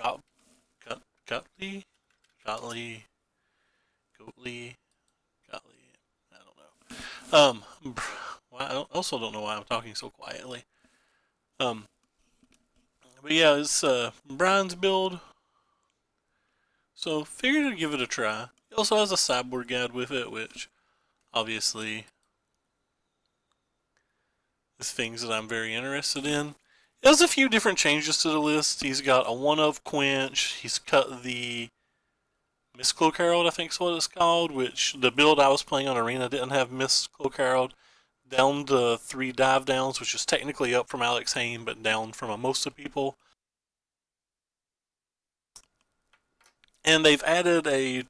Gottlieb, Gottlieb, Gottlieb, Gottlieb. I don't know. Well, I also don't know why I'm talking so quietly. Um, but yeah, it's Brian's build. So figured I'd give it a try. He also has a sideboard guide with it, which obviously is things that I'm very interested in. He has a few different changes to the list. He's got a one of Quench. He's cut the Miss Cloak Herald, I think is what it's called, which the build I was playing on Arena didn't have Miss Cloak Herald. Down to 3 dive downs, which is technically up from Alex Hayne, but down from most of people. And they've added a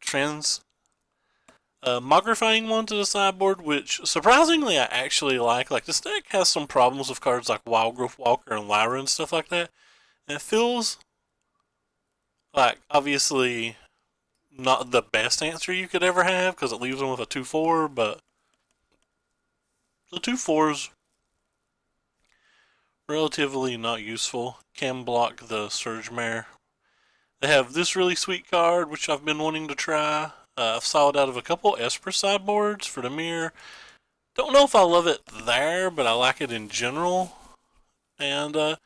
Mogrifying one to the sideboard, which surprisingly I actually like. Like, this deck has some problems with cards like Wildgrowth Walker and Lyra and stuff like that. And it feels like, obviously, not the best answer you could ever have because it leaves them with a 2/4, but the 2/4's relatively not useful. Can block the Surge Mare. They have this really sweet card, which I've been wanting to try. I've saw it out of a couple Esper sideboards for the mirror. Don't know if I love it there, but I like it in general. And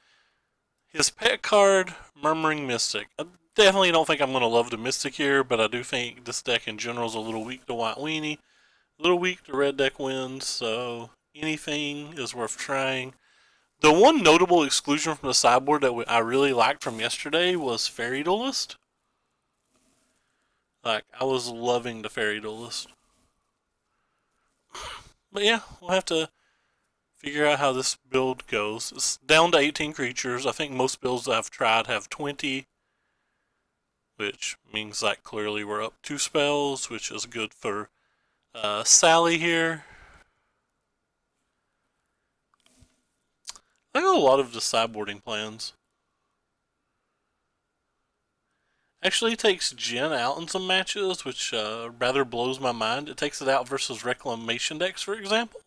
his pet card, Murmuring Mystic. I definitely don't think I'm going to love the Mystic here, but I do think this deck in general is a little weak to White Weenie. A little weak to Red Deck wins, so anything is worth trying. The one notable exclusion from the sideboard that I really liked from yesterday was Fairy Duelist. Like, I was loving the Fairy Duelist. But yeah, we'll have to figure out how this build goes. It's down to 18 creatures. I think most builds I've tried have 20, which means like clearly we're up 2 spells, which is good for Sally here. I got a lot of the sideboarding plans. Actually takes Jin out in some matches, which rather blows my mind. It takes it out versus Reclamation decks, for example.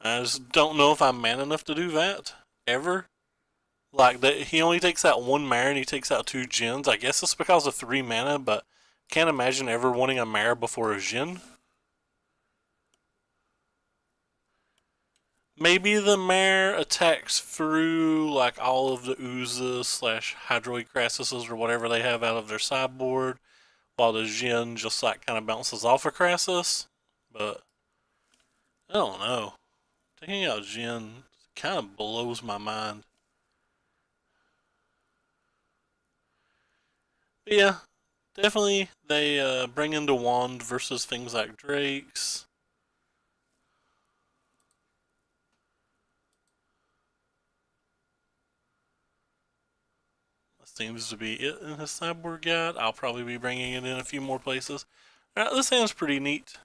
I just don't know if I'm man enough to do that ever. Like that, he only takes out 1 Mare and he takes out 2 Jins. I guess it's because of 3 mana, but can't imagine ever wanting a Mare before a Jin. Maybe the Mare attacks through like all of the Oozes slash Hydroid Crassuses or whatever they have out of their sideboard, while the Jin just like kind of bounces off of Crassus. But I don't know. Taking out Jin kind of blows my mind. But yeah, definitely they bring into Wand versus things like Drakes. That seems to be it in his sideboard guide. I'll probably be bringing it in a few more places. Alright, this hand's pretty neat.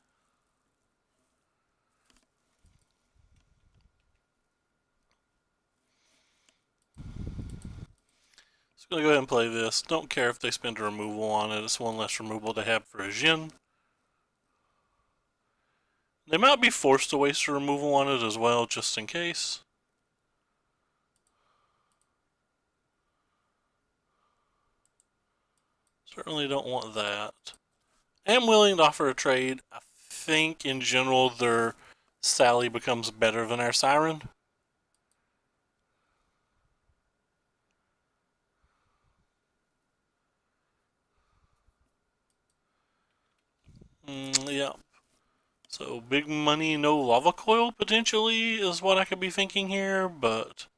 So I'm going to go ahead and play this. Don't care if they spend a removal on it. It's one less removal they have for a Jin. They might be forced to waste a removal on it as well, just in case. Certainly don't want that. I am willing to offer a trade. I think in general their Sally becomes better than our Siren. Yeah. So big money, no lava coil potentially is what I could be thinking here, but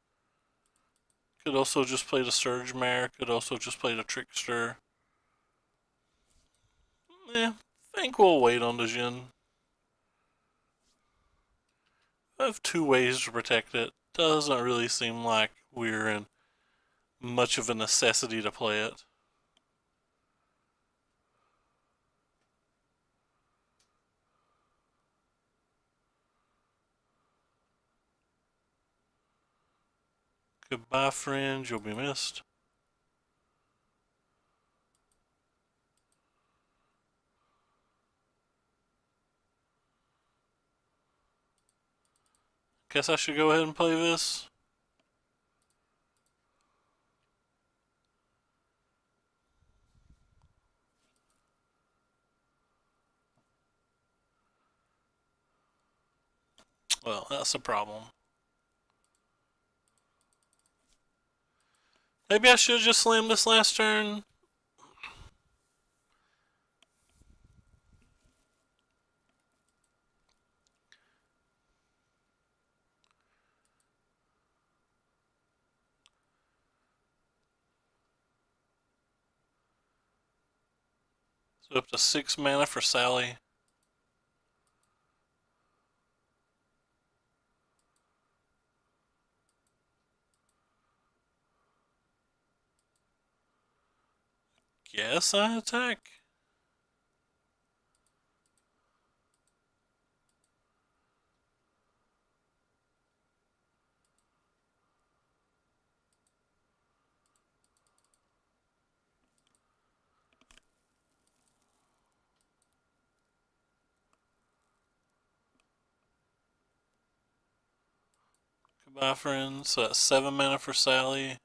could also just play the Surge Mare, could also just play the Trickster. Yeah, think we'll wait on the Jin. I have 2 ways to protect it. Doesn't really seem like we're in much of a necessity to play it. Goodbye, friend. You'll be missed. Guess I should go ahead and play this. Well, that's a problem. Maybe I should have just slammed this last turn. So up to 6 mana for Sally. Guess I attack. Goodbye, friends. So that's 7 mana for Sally.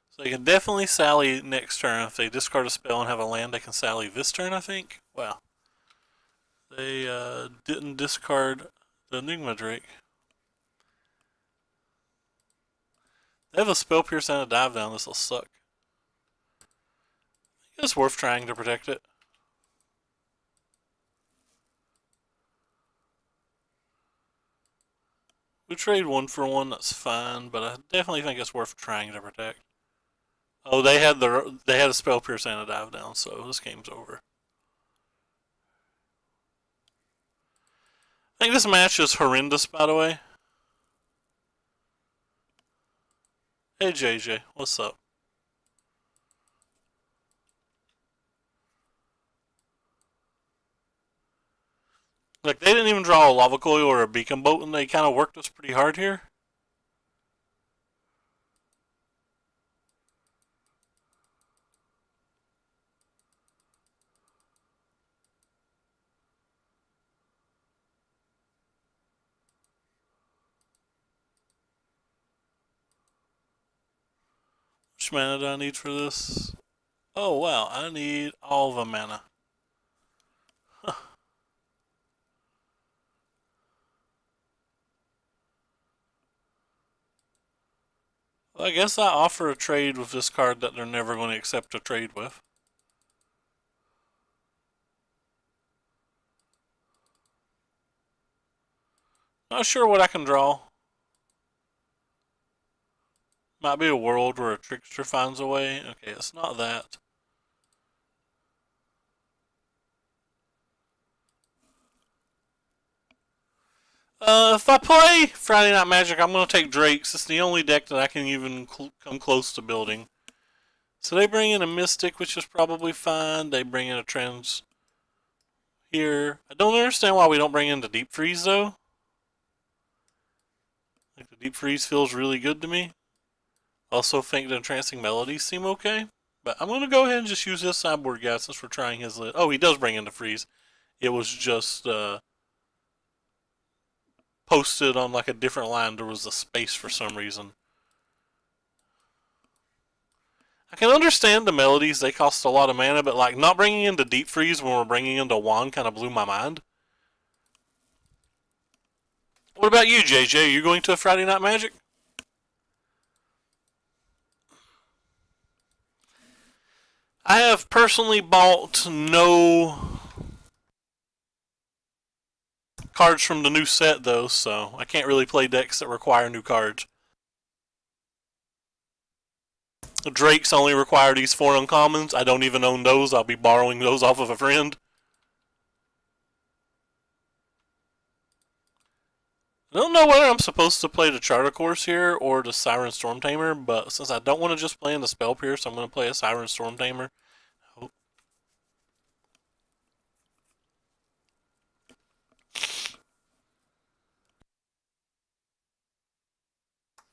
So you can definitely Sally next turn. If they discard a spell and have a land, they can Sally this turn, I think. Wow. They didn't discard the Enigma Drake. They have a Spell Pierce and a Dive Down. This will suck. It's worth trying to protect it. We trade 1 for 1, that's fine, but I definitely think it's worth trying to protect. Oh, they had a Spell Pierce and a Dive Down, so this game's over. I think this match is horrendous, by the way. Hey JJ, what's up? Like, they didn't even draw a Lava Coil or a Beacon Boat, and they kind of worked us pretty hard here. Which mana do I need for this? Oh wow, I need all the mana. Huh. Well, I guess I offer a trade with this card that they're never going to accept a trade with. Not sure what I can draw. Might be a world where a trickster finds a way. Okay, it's not that. If I play Friday Night Magic, I'm going to take Drakes. It's the only deck that I can even come close to building. So they bring in a Mystic, which is probably fine. They bring in a Trans here. I don't understand why we don't bring in the Deep Freeze, though. Like, the Deep Freeze feels really good to me. Also think the Entrancing Melodies seem okay. But I'm going to go ahead and just use this sideboard guy since we're trying his list. Oh, he does bring in the Freeze. It was just posted on like a different line. There was a space for some reason. I can understand the melodies. They cost a lot of mana, but like not bringing in the Deep Freeze when we're bringing in the Wand kind of blew my mind. What about you, JJ? Are you going to a Friday Night Magic? I have personally bought no cards from the new set, though, so I can't really play decks that require new cards. The Drakes only require these 4 uncommons. I don't even own those. I'll be borrowing those off of a friend. I don't know whether I'm supposed to play the Charter Course here or the Siren Stormtamer, but since I don't want to just play in the Spell Pierce, I'm going to play a Siren Stormtamer.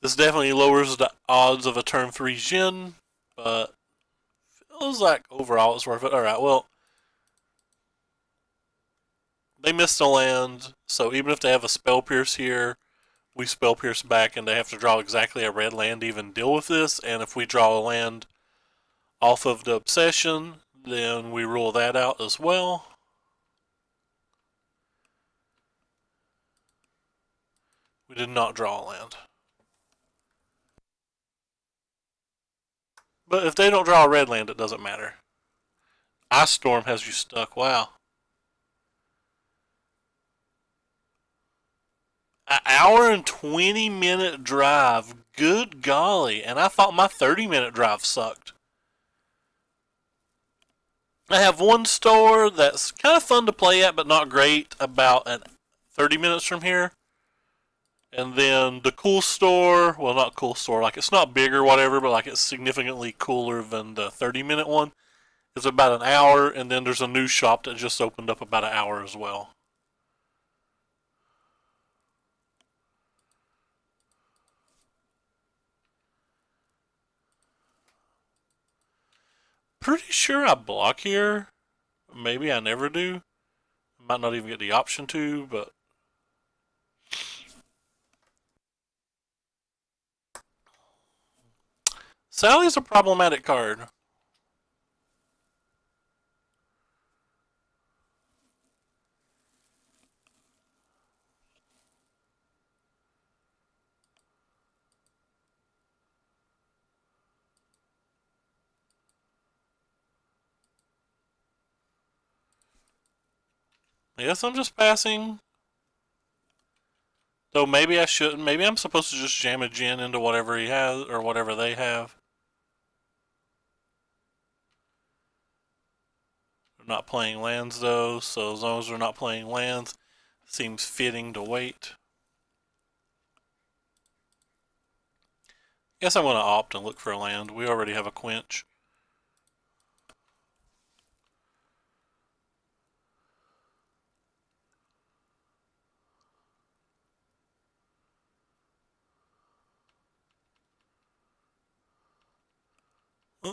This definitely lowers the odds of a turn 3 Jhin, but feels like overall it's worth it. Alright, well, they missed a land, so even if they have a Spell Pierce here, we Spell Pierce back and they have to draw exactly a red land to even deal with this, and if we draw a land off of the obsession, then we rule that out as well. We did not draw a land. But if they don't draw a red land, it doesn't matter. Ice Storm has you stuck. Wow. An hour and 20-minute drive. Good golly. And I thought my 30-minute drive sucked. I have one store that's kind of fun to play at, but not great, about 30 minutes from here. And then the cool store, well, not cool store, like it's not big or whatever, but like it's significantly cooler than the 30-minute one. It's about an hour, and then there's a new shop that just opened up about an hour as well. Pretty sure I block here. Maybe I never do. I might not even get the option to, but Sally's a problematic card. I guess I'm just passing. Though maybe I shouldn't. Maybe I'm supposed to just jam a Djinn into whatever he has, or whatever they have. They're not playing lands though, so as long as they're not playing lands, it seems fitting to wait. Guess I'm going to opt and look for a land. We already have a quench.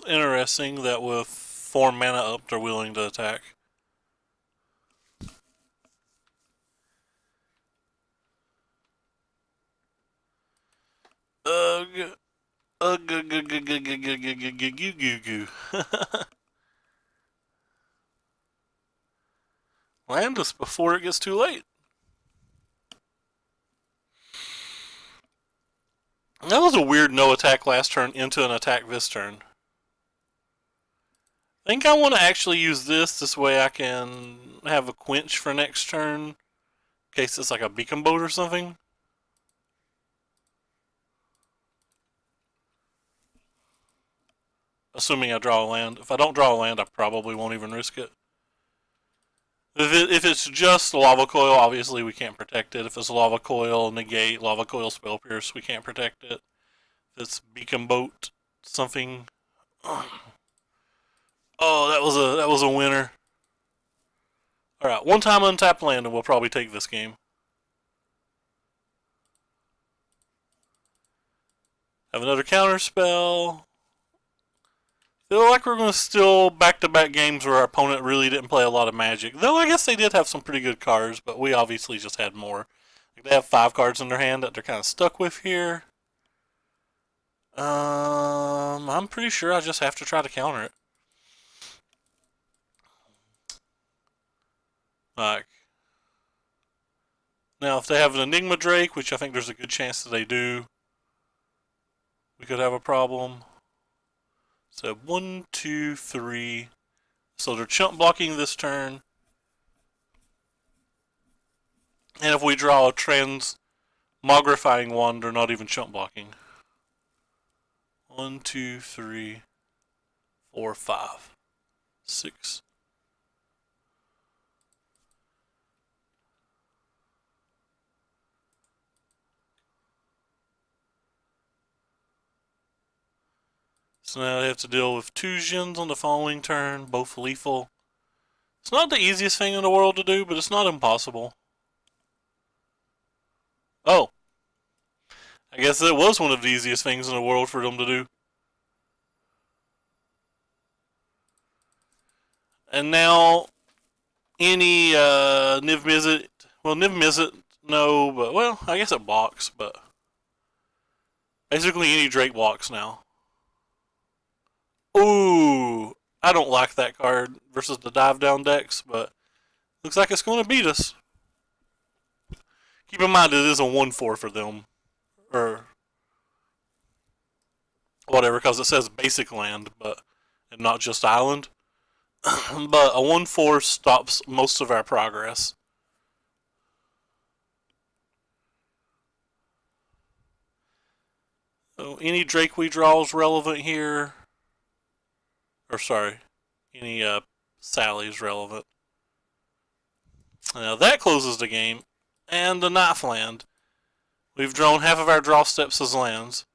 Interesting that with 4 mana up, they're willing to attack. Ugh. Land us before it gets too late. That was a weird no attack last turn into an attack this turn. I think I want to actually use this way I can have a quench for next turn. In case it's like a beacon boat or something. Assuming I draw a land. If I don't draw a land, I probably won't even risk it. If it's just Lava Coil, obviously we can't protect it. If it's Lava Coil, Negate, Lava Coil, Spell Pierce, we can't protect it. If it's Beacon Boat, something... Oh, that was a winner. Alright, one time untap land and we'll probably take this game. Have another counter spell. Feel like we're going to still back-to-back games where our opponent really didn't play a lot of Magic. Though I guess they did have some pretty good cards, but we obviously just had more. They have 5 cards in their hand that they're kind of stuck with here. I'm pretty sure I just have to try to counter it. Like, now if they have an Enigma Drake, which I think there's a good chance that they do, we could have a problem. So 1, 2, 3. So they're chump blocking this turn. And if we draw a Transmogrifying one, they're not even chump blocking. 1, 2, 3, 4, 5, 6. So now they have to deal with 2 Djinns on the following turn, both lethal. It's not the easiest thing in the world to do, but it's not impossible. Oh. I guess it was one of the easiest things in the world for them to do. And now, any Niv Mizzet, well, Niv Mizzet, no, but, well, I guess it blocks, but basically any Drake blocks now. Ooh, I don't like that card versus the dive down decks, but looks like it's going to beat us. Keep in mind it is a 1/4 for them, or whatever, because it says basic land, but and not just island. But a 1/4 stops most of our progress. So any Drake we draw is relevant here. Or sorry, any Sally is relevant. Now that closes the game, and the knife land. We've drawn half of our draw steps as lands.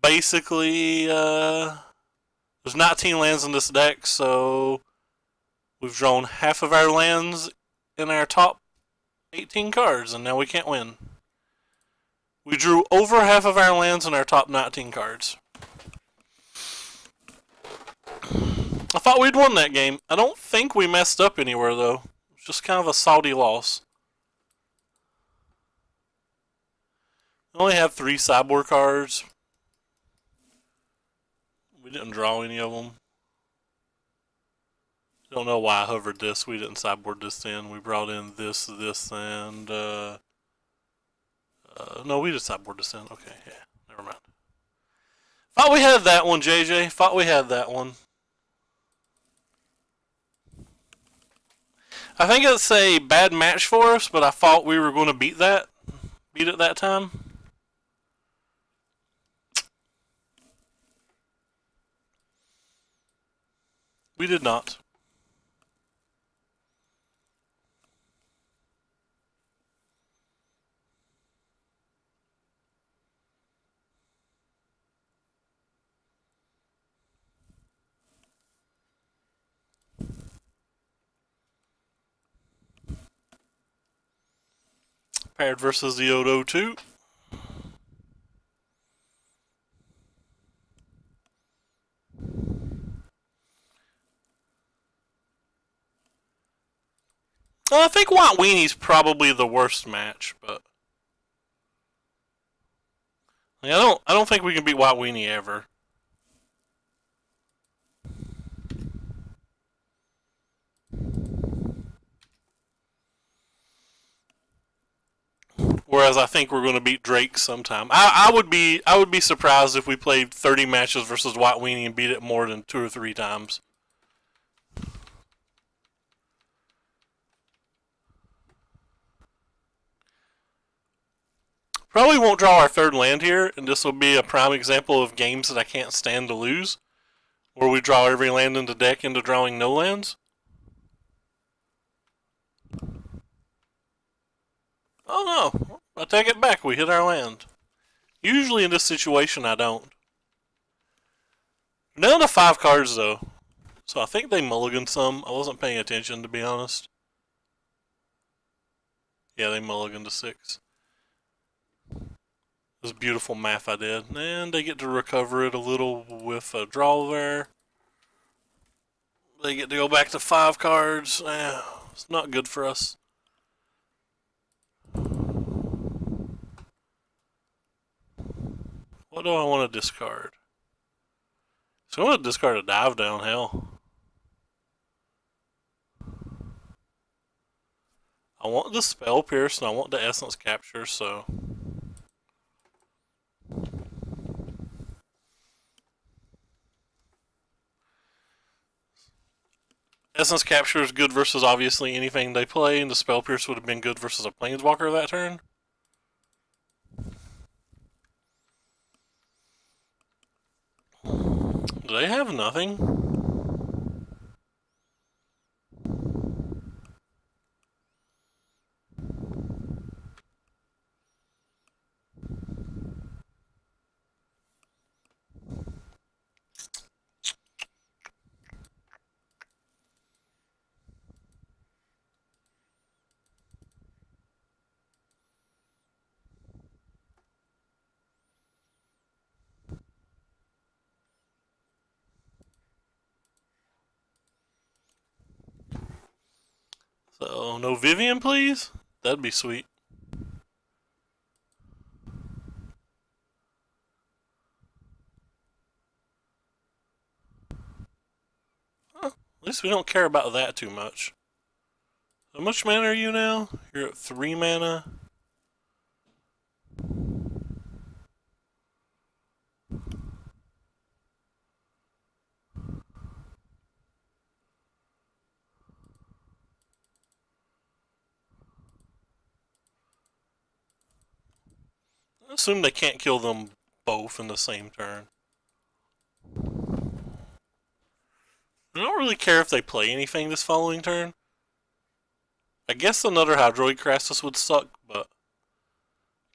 Basically, there's 19 lands in this deck, so we've drawn half of our lands in our top 18 cards, and now we can't win. We drew over half of our lands in our top 19 cards. I thought we'd won that game. I don't think we messed up anywhere, though. It's just kind of a salty loss. We only have 3 sideboard cards. We didn't draw any of them. Don't know why I hovered this. We didn't sideboard this in. We brought in this, and no, we just sideboard this in. Okay, yeah, never mind. Thought we had that one, JJ. Thought we had that one. I think it's a bad match for us, but I thought we were going to beat it that time. We did not. Paired versus the Odo 2. I think White Weenie's probably the worst match, but I don't think we can beat White Weenie ever. Whereas I think we're going to beat Drake sometime. I would be surprised if we played 30 matches versus White Weenie and beat it more than 2 or 3 times. Probably won't draw our 3rd land here, and this will be a prime example of games that I can't stand to lose, where we draw every land in the deck into drawing no lands. Oh no, I take it back, we hit our land. Usually in this situation I don't. We're down to 5 cards though, so I think they mulliganed some. I wasn't paying attention, to be honest. Yeah, they mulliganed to 6. This beautiful math I did. And they get to recover it a little with a draw there. They get to go back to 5 cards. It's not good for us. What do I want to discard? So I want to discard a dive down, hell. I want the Spell Pierce and I want the Essence Capture, so Essence Capture is good versus obviously anything they play, and the Spell Pierce would have been good versus a Planeswalker that turn. Do they have nothing? So, no Vivian, please? That'd be sweet. least we don't care about that too much. How much mana are you now? You're at 3 mana. I assume they can't kill them both in the same turn. I don't really care if they play anything this following turn. I guess another Hydroid Crassus would suck, but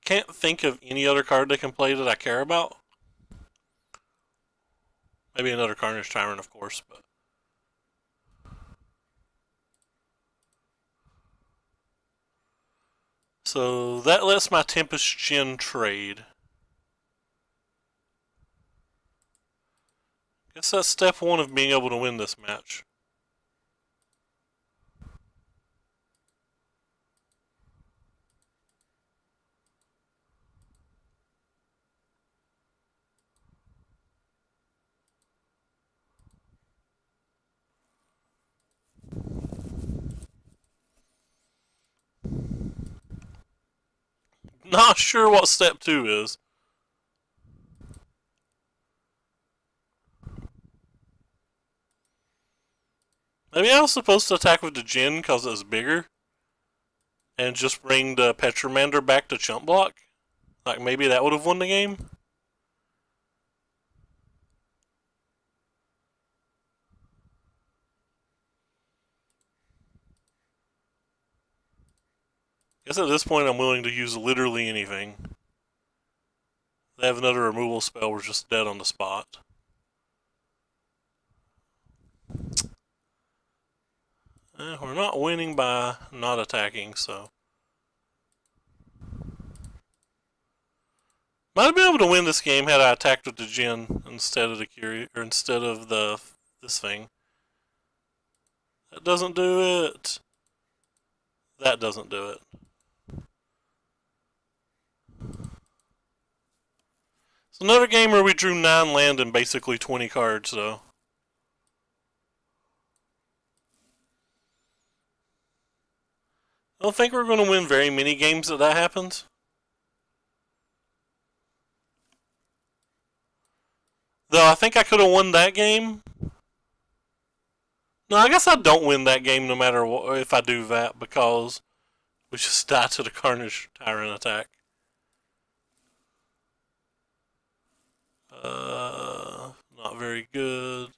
can't think of any other card they can play that I care about. Maybe another Carnage Tyrant, of course, but so that lets my Tempest Djinn trade. Guess that's step one of being able to win this match. Not sure what step 2 is. Maybe I was supposed to attack with the Djinn because it's bigger. And just bring the Petromander back to chump block. Like maybe that would have won the game. Guess at this point I'm willing to use literally anything. They have another removal spell, we're just dead on the spot. We're not winning by not attacking, so. Might have been able to win this game had I attacked with the Djinn instead of the Curie, or instead of this thing. That doesn't do it. That doesn't do it. It's another game where we drew 9 land and basically 20 cards, though. I don't think we're going to win very many games that happens. Though I think I could have won that game. No, I guess I don't win that game no matter what, if I do that, because we just die to the Carnage Tyrant attack. Not very good.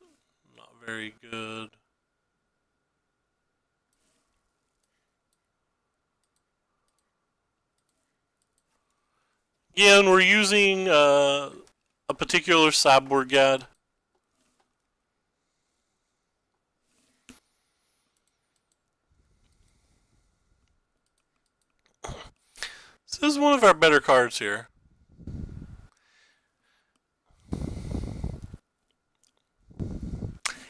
Not very good. Yeah, and we're using a particular sideboard guide. So this is one of our better cards here.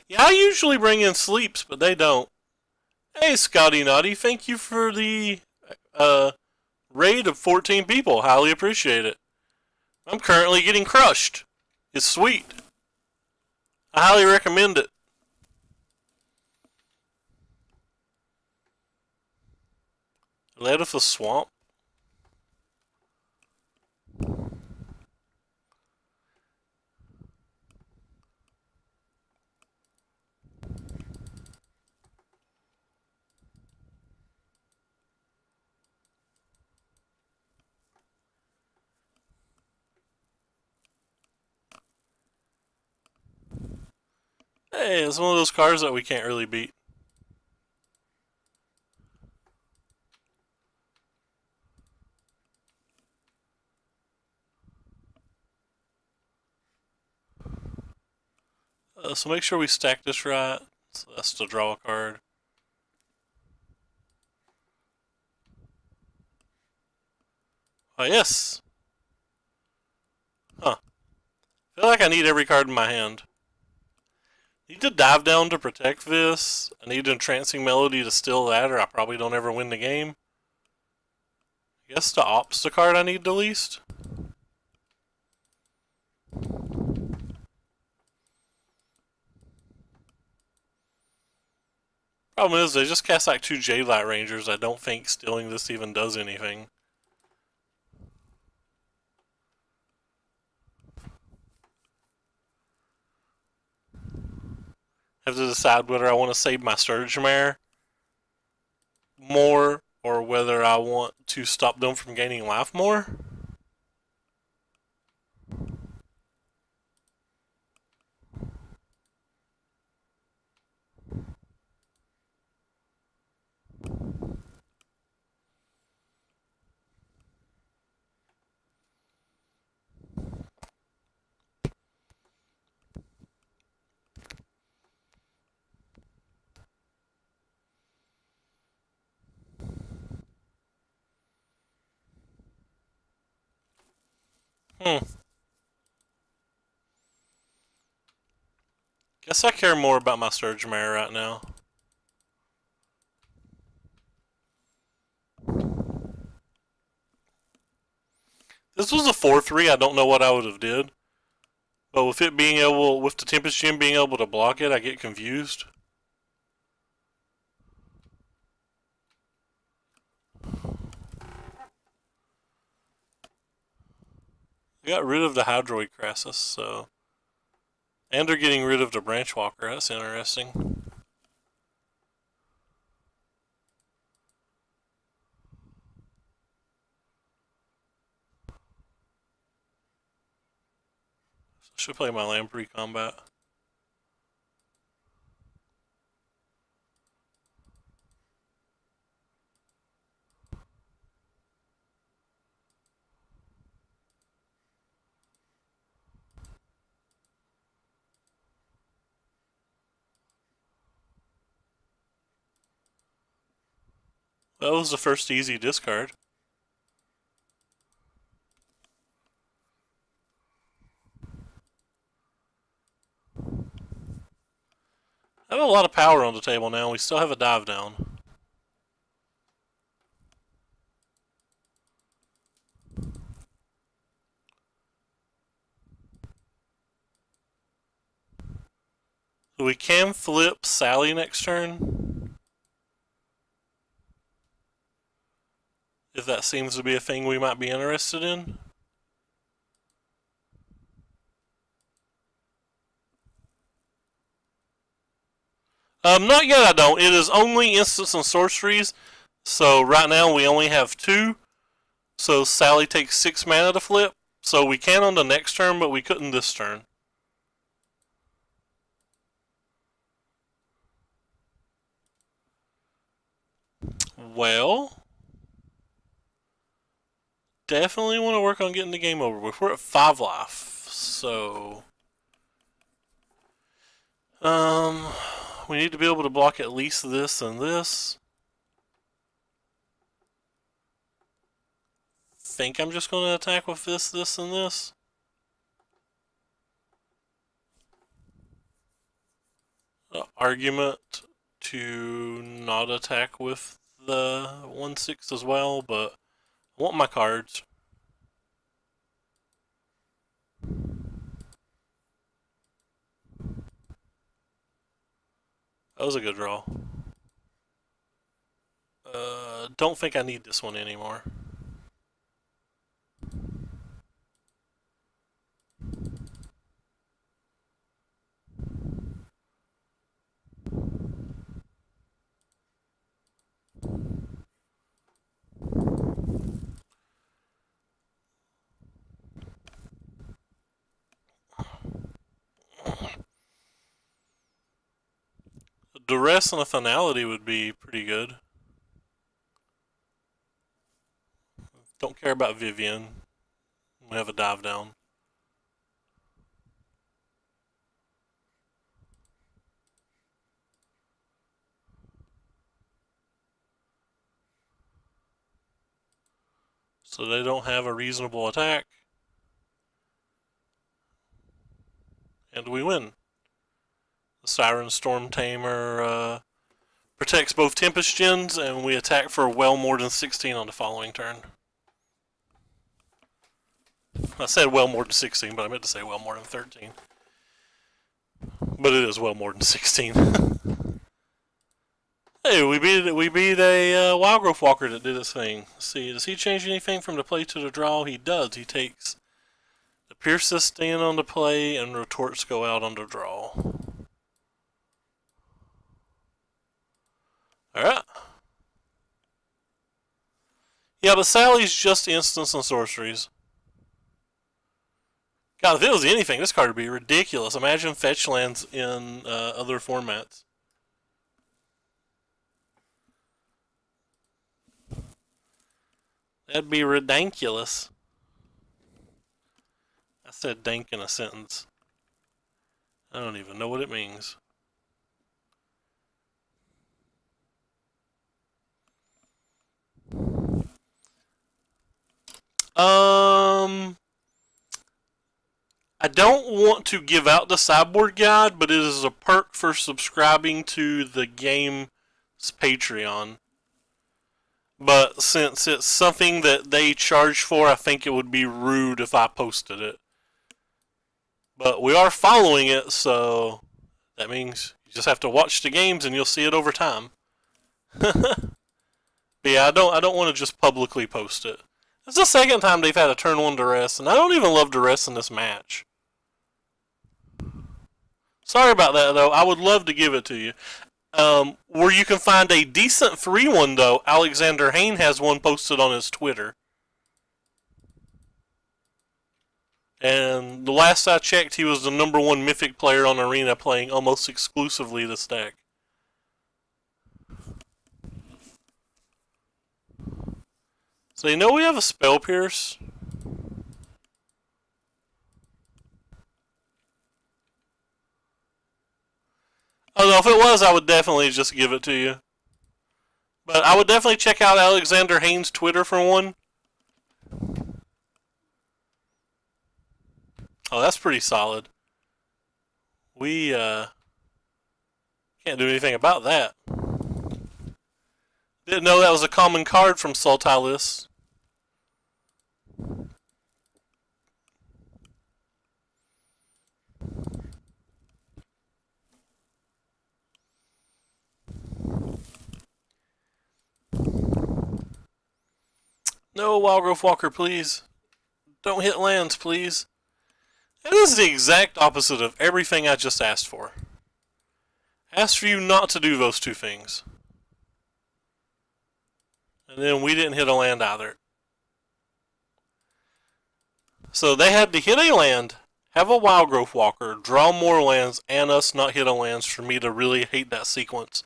Yeah, I usually bring in sleeps, but they don't. Hey, Scotty Naughty, thank you for the raid of 14 people. Highly appreciate it. I'm currently getting crushed. It's sweet. I highly recommend it. Led of the Swamp. Hey, it's one of those cards that we can't really beat. So make sure we stack this right. So that's to draw a card. Oh, yes. Huh. I feel like I need every card in my hand. Need to dive down to protect this. I need Entrancing Melody to steal that, or I probably don't ever win the game. I guess the op's the card I need the least. Problem is, they just cast like 2 Jade Light Rangers. I don't think stealing this even does anything. Have to decide whether I want to save my Surge Mare more or whether I want to stop them from gaining life more. Guess I care more about my Surge Mare right now. This was a 4-3, I don't know what I would have did. But with it being able, with the Tempest Gem being able to block it, I get confused. They got rid of the Hydroid Crassus, so... And they're getting rid of the Branch Walker, that's interesting. Should play my Lamprey combat. That was the first easy discard. I have a lot of power on the table now. We still have a dive down. So we can flip Sally next turn. If that seems to be a thing we might be interested in. Not yet I don't. It is only instants and sorceries. So right now we only have 2. So Sally takes 6 mana to flip. So we can on the next turn, but we couldn't this turn. Well, definitely want to work on getting the game over with. We're at 5 life, so we need to be able to block at least this and this. Think I'm just going to attack with this, this, and this. Argument to not attack with the 1/6 as well, but I want my cards. That was a good draw. Don't think I need this one anymore. Duress and a Finality would be pretty good. Don't care about Vivian. We have a dive down. So they don't have a reasonable attack. And we win. The Siren Storm Tamer protects both Tempest Gens, and we attack for well more than 16 on the following turn. I said well more than 16, but I meant to say well more than 13. But it is well more than 16. Hey, we beat a Wild Growth Walker that did his thing. Let's see, does he change anything from the play to the draw? He does. He takes the Pierces stand on the play and Retorts go out on the draw. Alright. Yeah, but Sally's just instants and sorceries. God, if it was anything, this card would be ridiculous. Imagine fetch lands in other formats. That'd be ridiculous. I said dank in a sentence. I don't even know what it means. I don't want to give out the sideboard guide, but it is a perk for subscribing to the game's Patreon. But since it's something that they charge for, I think it would be rude if I posted it. But we are following it, so that means you just have to watch the games and you'll see it over time. But yeah, I don't want to just publicly post it. It's the second time they've had a turn 1 duress, and I don't even love duress in this match. Sorry about that, though. I would love to give it to you. Where you can find a decent 3-1, though, Alexander Hayne has one posted on his Twitter. And the last I checked, he was the #1 Mythic player on Arena, playing almost exclusively this deck. So you know we have a Spell Pierce. Oh no, if it was, I would definitely just give it to you. But I would definitely check out Alexander Haynes' Twitter for one. Oh, that's pretty solid. We can't do anything about that. Didn't know that was a common card from Sultalis. No, Wild Growth Walker, please. Don't hit lands, please. And this is the exact opposite of everything I just asked for. Asked for you not to do those two things. And then we didn't hit a land either. So they had to hit a land, have a Wild Growth Walker, draw more lands, and us not hit a lands for me to really hate that sequence.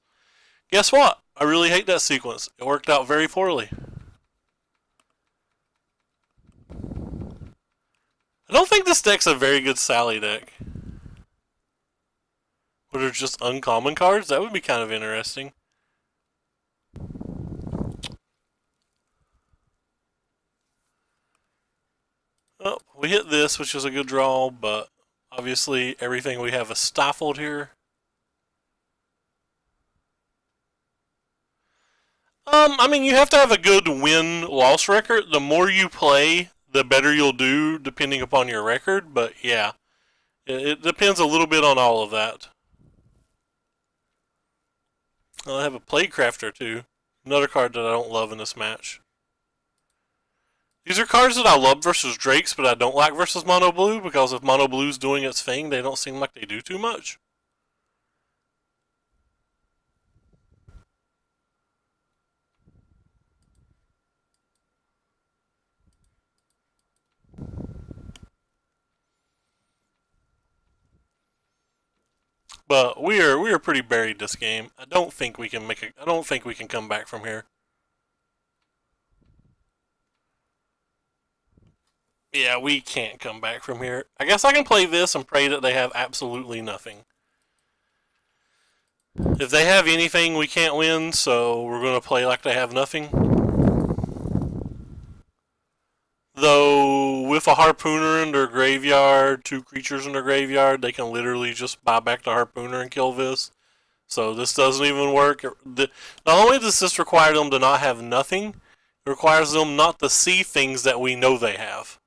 Guess what? I really hate that sequence. It worked out very poorly. I don't think this deck's a very good Sally deck. Where there's just uncommon cards? That would be kind of interesting. Oh, we hit this, which is a good draw, but obviously everything we have is stifled here. I mean, you have to have a good win-loss record. The more you play, the better you'll do, depending upon your record. But yeah, it depends a little bit on all of that. I have a Plaguecrafter too. Another card that I don't love in this match. These are cards that I love versus Drakes, but I don't like versus Mono Blue, because if Mono Blue's doing its thing, they don't seem like they do too much. But we are pretty buried this game. I don't think we can come back from here. Yeah, we can't come back from here. I guess I can play this and pray that they have absolutely nothing. If they have anything, we can't win, so we're going to play like they have nothing. Though, with a Harpooner in their graveyard, 2 creatures in their graveyard, they can literally just buy back the Harpooner and kill this. So this doesn't even work. Not only does this require them to not have nothing, it requires them not to see things that we know they have.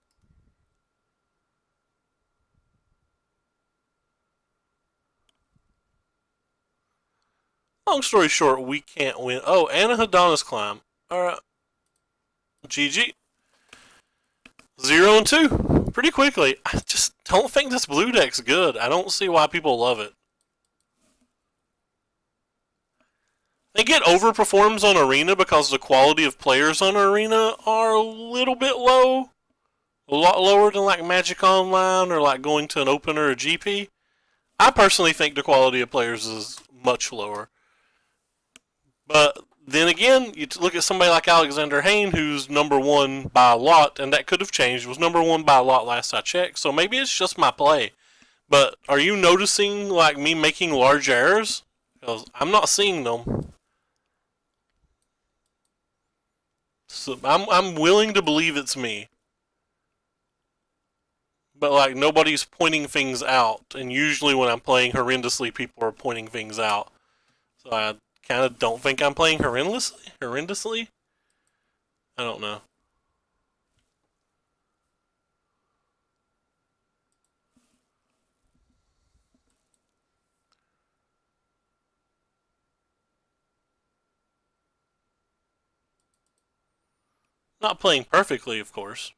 Long story short, we can't win. Oh, and a Hadana's climb. Alright. GG. 0 and 2. Pretty quickly. I just don't think this blue deck's good. I don't see why people love it. I think it overperforms on Arena because the quality of players on Arena are a little bit low. A lot lower than like Magic Online or like going to an Open or a GP. I personally think the quality of players is much lower. But then again, you look at somebody like Alexander Hayne, who's #1 by a lot, and that could have changed. Was #1 by a lot last I checked, so maybe it's just my play. But are you noticing like me making large errors? Because I'm not seeing them. So I'm willing to believe it's me. But like nobody's pointing things out, and usually when I'm playing horrendously, people are pointing things out. So I kind of don't think I'm playing horrendously. I don't know. Not playing perfectly, of course.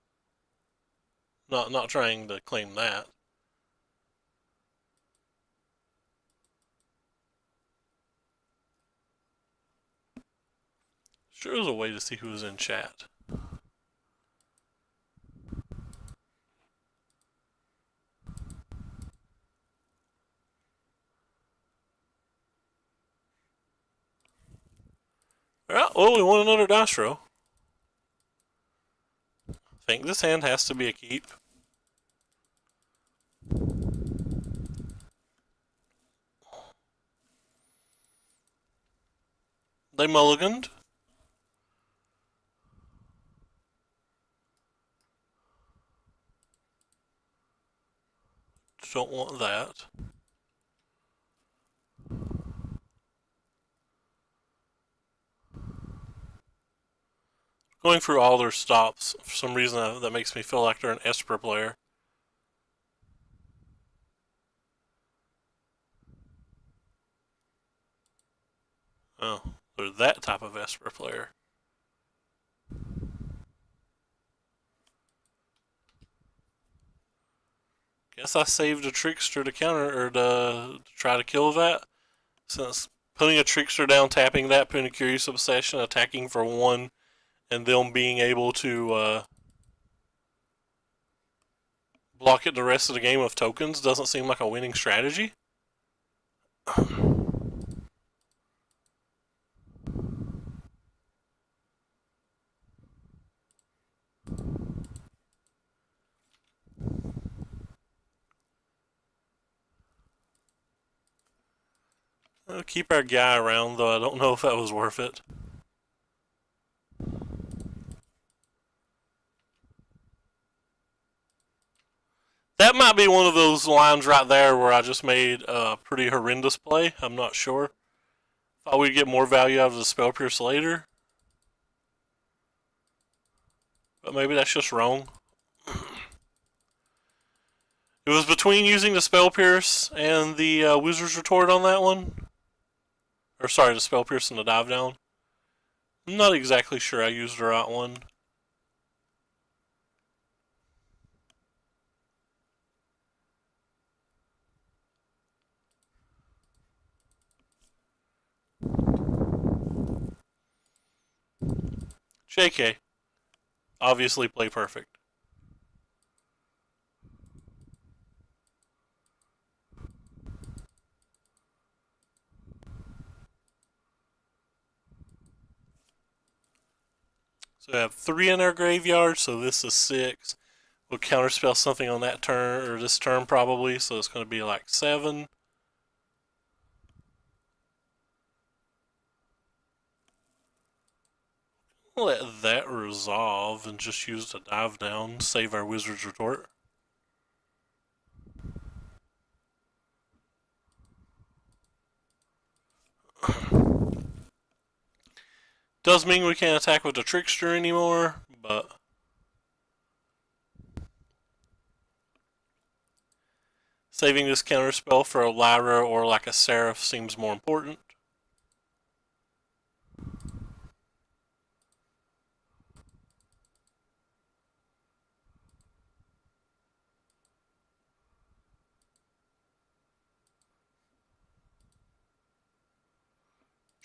Not trying to claim that. Sure is a way to see who's in chat. Oh, we won another dice roll. I think this hand has to be a keep. They mulliganed. Don't want that. Going through all their stops, for some reason that makes me feel like they're an Esper player. Oh, they're that type of Esper player. Guess I saved a Trickster to counter, or to try to kill that. Since putting a Trickster down, tapping that, putting a Curious Obsession, attacking for 1, and them being able to block it the rest of the game with tokens doesn't seem like a winning strategy. I'll keep our guy around, though I don't know if that was worth it. That might be one of those lines right there where I just made a pretty horrendous play. I'm not sure. Thought we'd get more value out of the Spell Pierce later. But maybe that's just wrong. It was between using the Spell Pierce and the Wizard's Retort on that one. Or sorry, the Spell Pierce and the Dive Down. I'm not exactly sure I used the right one. JK. Obviously play perfect. So we have 3 in our graveyard, so this is 6. We'll counterspell something on that turn, or this turn probably, so it's going to be like 7. Let that resolve and just use the Dive Down, save our Wizard's Retort. Does mean we can't attack with the Trickster anymore, but saving this counterspell for a Lyra or like a Seraph seems more important.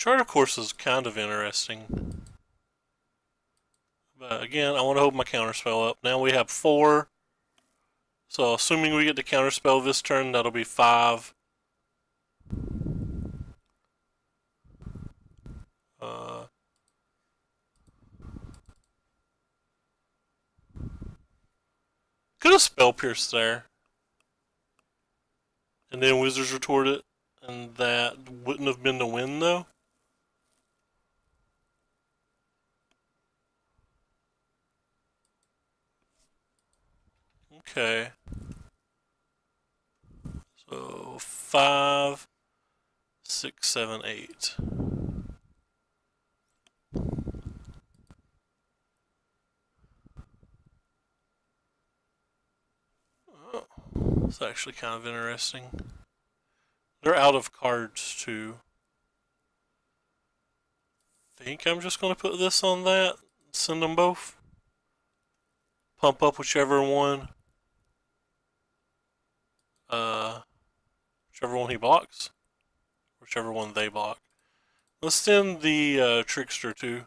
Charter Course is kind of interesting. But again, I want to hold my counterspell up. Now we have 4. So assuming we get to counterspell this turn, that'll be 5. Could have Spell Pierce there. And then Wizard's Retort it. And that wouldn't have been the win though. Okay. So 5, 6, 7, 8. Oh, it's actually kind of interesting. They're out of cards too. I think I'm just going to put this on that. Send them both. Pump up whichever one. Whichever one he blocks. Whichever one they block. Let's send the Trickster too.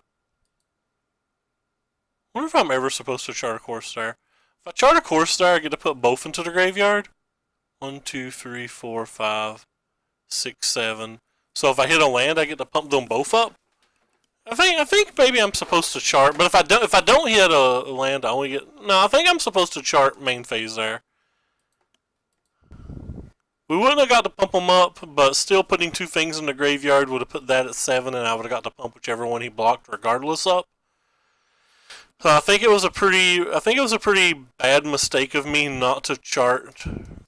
I wonder if I'm ever supposed to chart a Course Star. If I chart a Course Star, I get to put both into the graveyard. 1, 2, 3, 4, 5, 6, 7. So if I hit a land, I get to pump them both up. I think maybe I'm supposed to chart, but if I don't hit a land, I only get I think I'm supposed to chart main phase there. We wouldn't have got to pump them up, but still putting 2 things in the graveyard would have put that at 7, and I would have got to pump whichever one he blocked regardless up. So I think it was a pretty bad mistake of me not to chart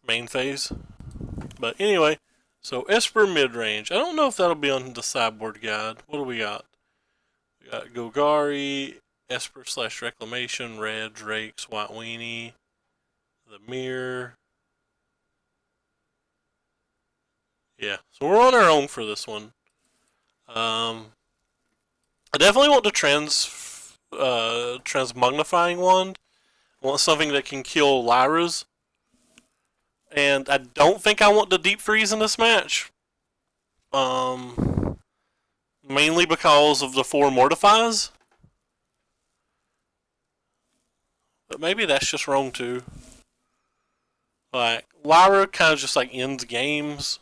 main phase. But anyway, so Esper mid-range. I don't know if that'll be on the sideboard guide. What do we got? We got Golgari, Esper / Reclamation, Red, Drakes, White Weenie, the Mirror. Yeah, so we're on our own for this one. I definitely want the transmagnifying wand. I want something that can kill Lyras. And I don't think I want the deep freeze in this match. Mainly because of the 4 mortifies. But maybe that's just wrong too. Like, Lyra kind of just like ends games.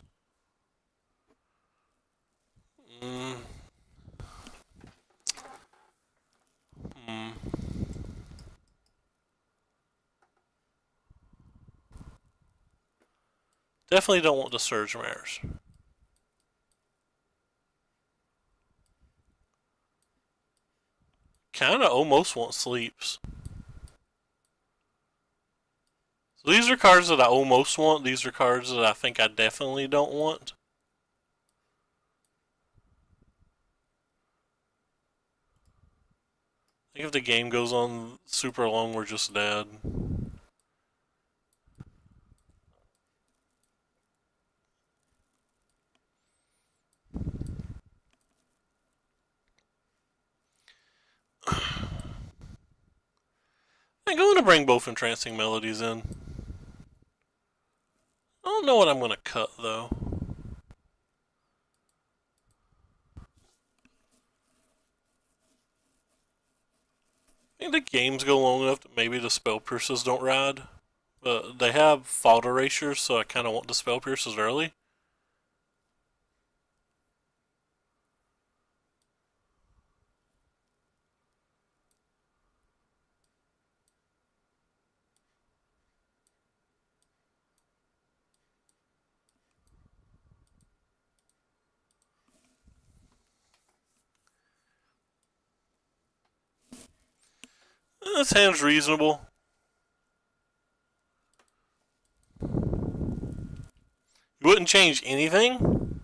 Definitely don't want the Surge Mares. Kinda almost want Sleeps. So these are cards that I almost want. These are cards that I think I definitely don't want. I think if the game goes on super long, we're just dead. I'm going to bring both Entrancing Melodies in. I don't know what I'm going to cut, though. I think the games go long enough that maybe the Spell Pierces don't ride. But they have Fault Erasures, so I kind of want the Spell Pierces early. This hand's reasonable. You wouldn't change anything?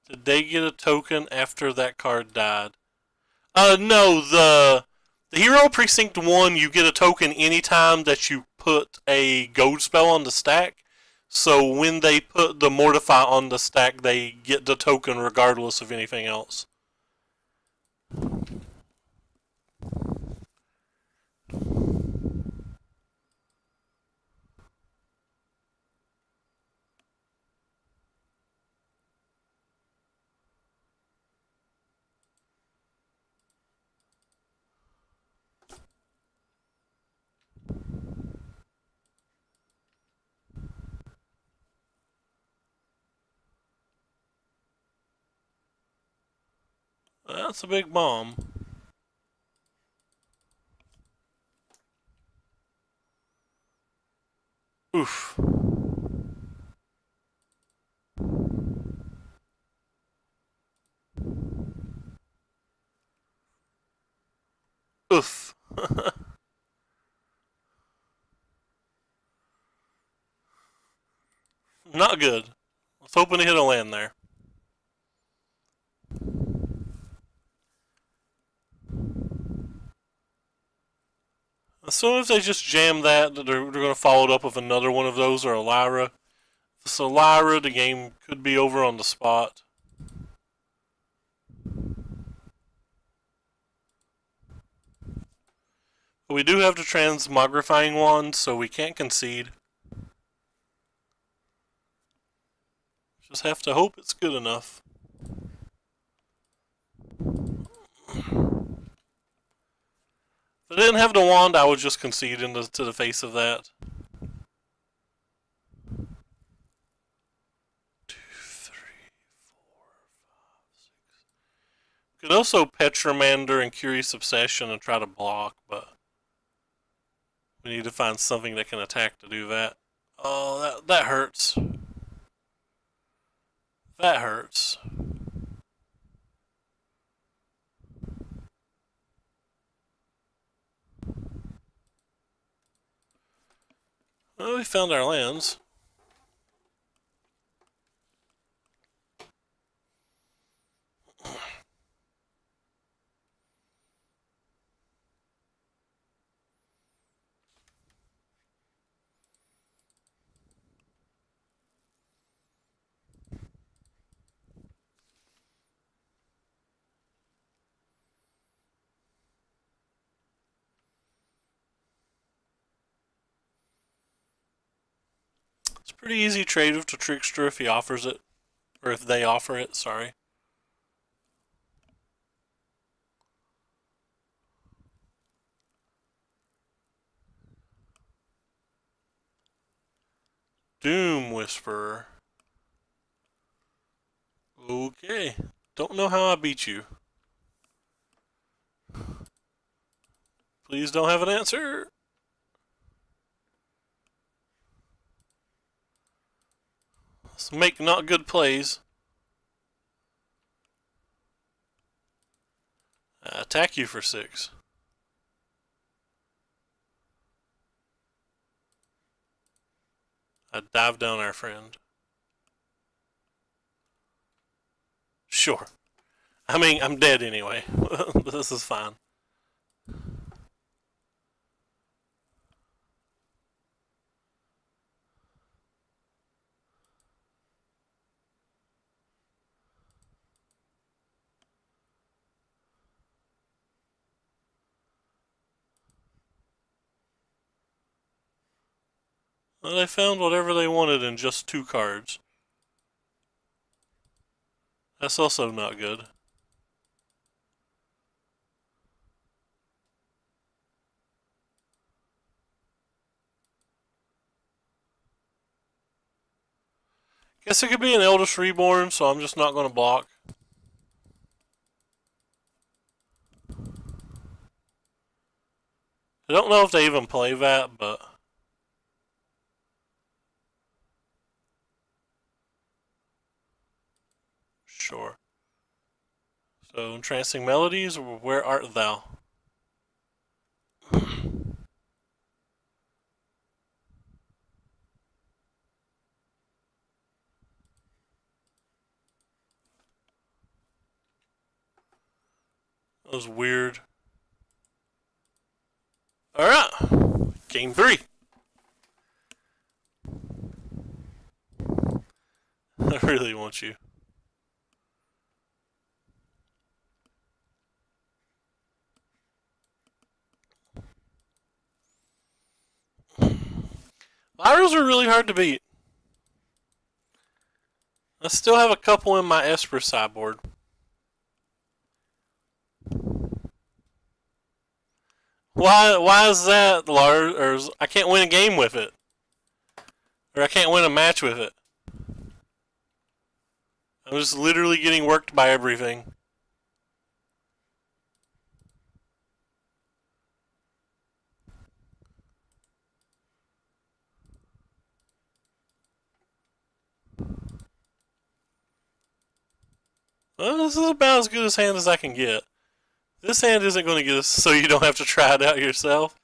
Did they get a token after that card died? No, the Hero Precinct 1, you get a token anytime that you put a gold spell on the stack. So when they put the Mortify on the stack, they get the token regardless of anything else. That's a big bomb. Oof. Oof. Not good. I was hoping to hit a land there. As soon as they just jam that, they're going to follow it up with another one of those or a Lyra. If it's a Lyra, the game could be over on the spot. But we do have the transmogrifying wand, so we can't concede. Just have to hope it's good enough. If I didn't have the wand, I would just concede to the face of that. 2, 3, 4, 5, 6. Could also Petromander and Curious Obsession and try to block, but we need to find something that can attack to do that. Oh, that hurts. That hurts. Well, we found our lands. It's a pretty easy trade with the Trickster if he offers it. Or if they offer it, sorry. Doom Whisperer. Okay. Don't know how I beat you. Please don't have an answer. Let's make not good plays. Attack you for 6. I dive down our friend. Sure. I mean, I'm dead anyway. This is fine. Well, they found whatever they wanted in just 2 cards. That's also not good. Guess it could be an Eldest Reborn, so I'm just not going to block. I don't know if they even play that, but... Sure. So, Entrancing Melodies, where art thou? That was weird. Alright. Game 3. I really want you. Lyras are really hard to beat. I still have a couple in my Esper sideboard. Why is that, Lars? Or I can't win a game with it. Or I can't win a match with it. I'm just literally getting worked by everything. Well, this is about as good a hand as I can get. This hand isn't going to get us so you don't have to try it out yourself.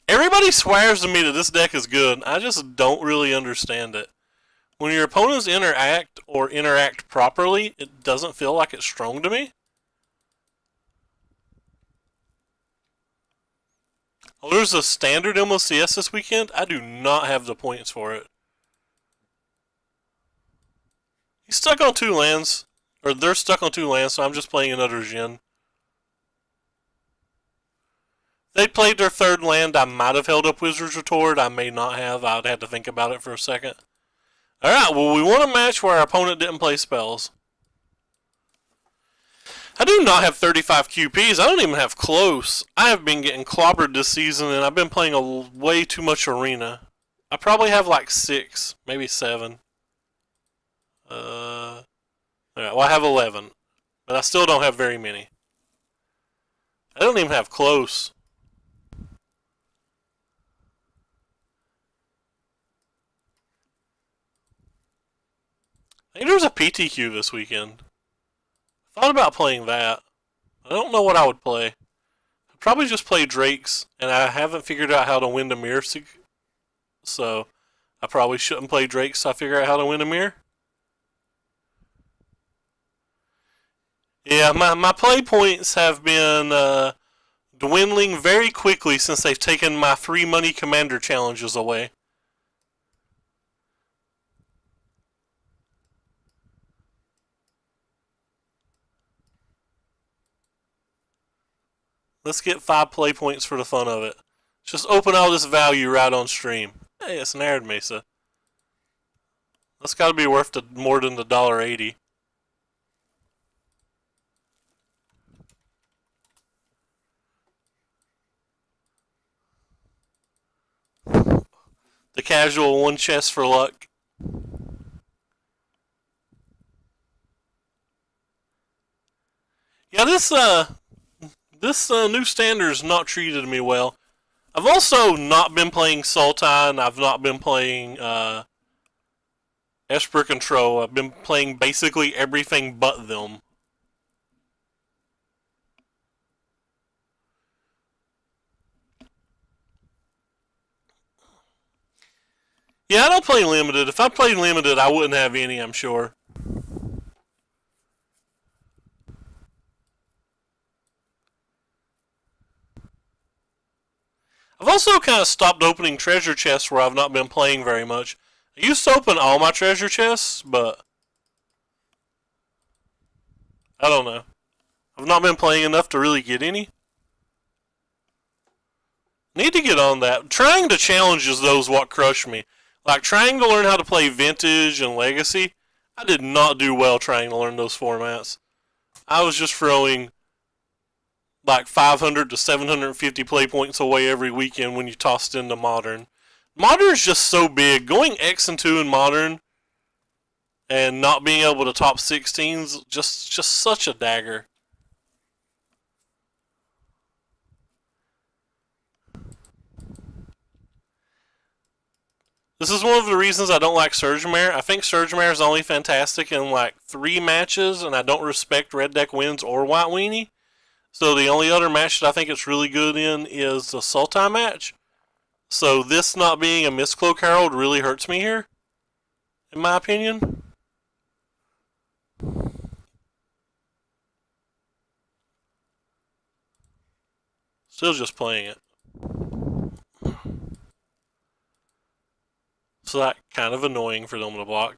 Everybody swears to me that this deck is good. I just don't really understand it. When your opponents interact properly, it doesn't feel like it's strong to me. Oh, there's a standard MLCS this weekend. I do not have the points for it. He's stuck on 2 lands. Or they're stuck on 2 lands, so I'm just playing another Jhin. They played their 3rd land. I might have held up Wizard's Retort. I may not have. I'd have to think about it for a second. Alright, well, we won a match where our opponent didn't play spells. I do not have 35 QPs. I don't even have close. I have been getting clobbered this season, and I've been playing way too much arena. I probably have like 6, maybe 7. Alright, well, I have 11. But I still don't have very many. I don't even have close. I think there's a PTQ this weekend. I thought about playing that. I don't know what I would play. I'd probably just play Drakes, and I haven't figured out how to win the mirror, so I probably shouldn't play Drakes so I figure out how to win a mirror. Yeah, my play points have been dwindling very quickly since they've taken my free money commander challenges away. Let's get 5 play points for the fun of it. Just open all this value right on stream. Hey, it's an Arid Mesa. That's got to be worth more than the $1.80. The casual 1 chest for luck. Yeah, this new standard's not treated me well. I've also not been playing Sultai. I've not been playing Esper Control. I've been playing basically everything but them. Yeah, I don't play Limited. If I played Limited, I wouldn't have any, I'm sure. I've also kind of stopped opening treasure chests where I've not been playing very much. I used to open all my treasure chests, but I don't know. I've not been playing enough to really get any. Need to get on that. Trying to challenges those what crushed me. Like trying to learn how to play Vintage and Legacy. I did not do well trying to learn those formats. I was just throwing like 500 to 750 play points away every weekend when you tossed into Modern. Modern's just so big. Going X and 2 in Modern and not being able to top 16's just such a dagger. This is one of the reasons I don't like Surgemare. I think Surgemare is only fantastic in like 3 matches, and I don't respect Red Deck Wins or White Weenie. So the only other match that I think it's really good in is the Sultai match. So this not being a Mistcloak Herald really hurts me here, in my opinion. Still just playing it. So that kind of annoying for them to block.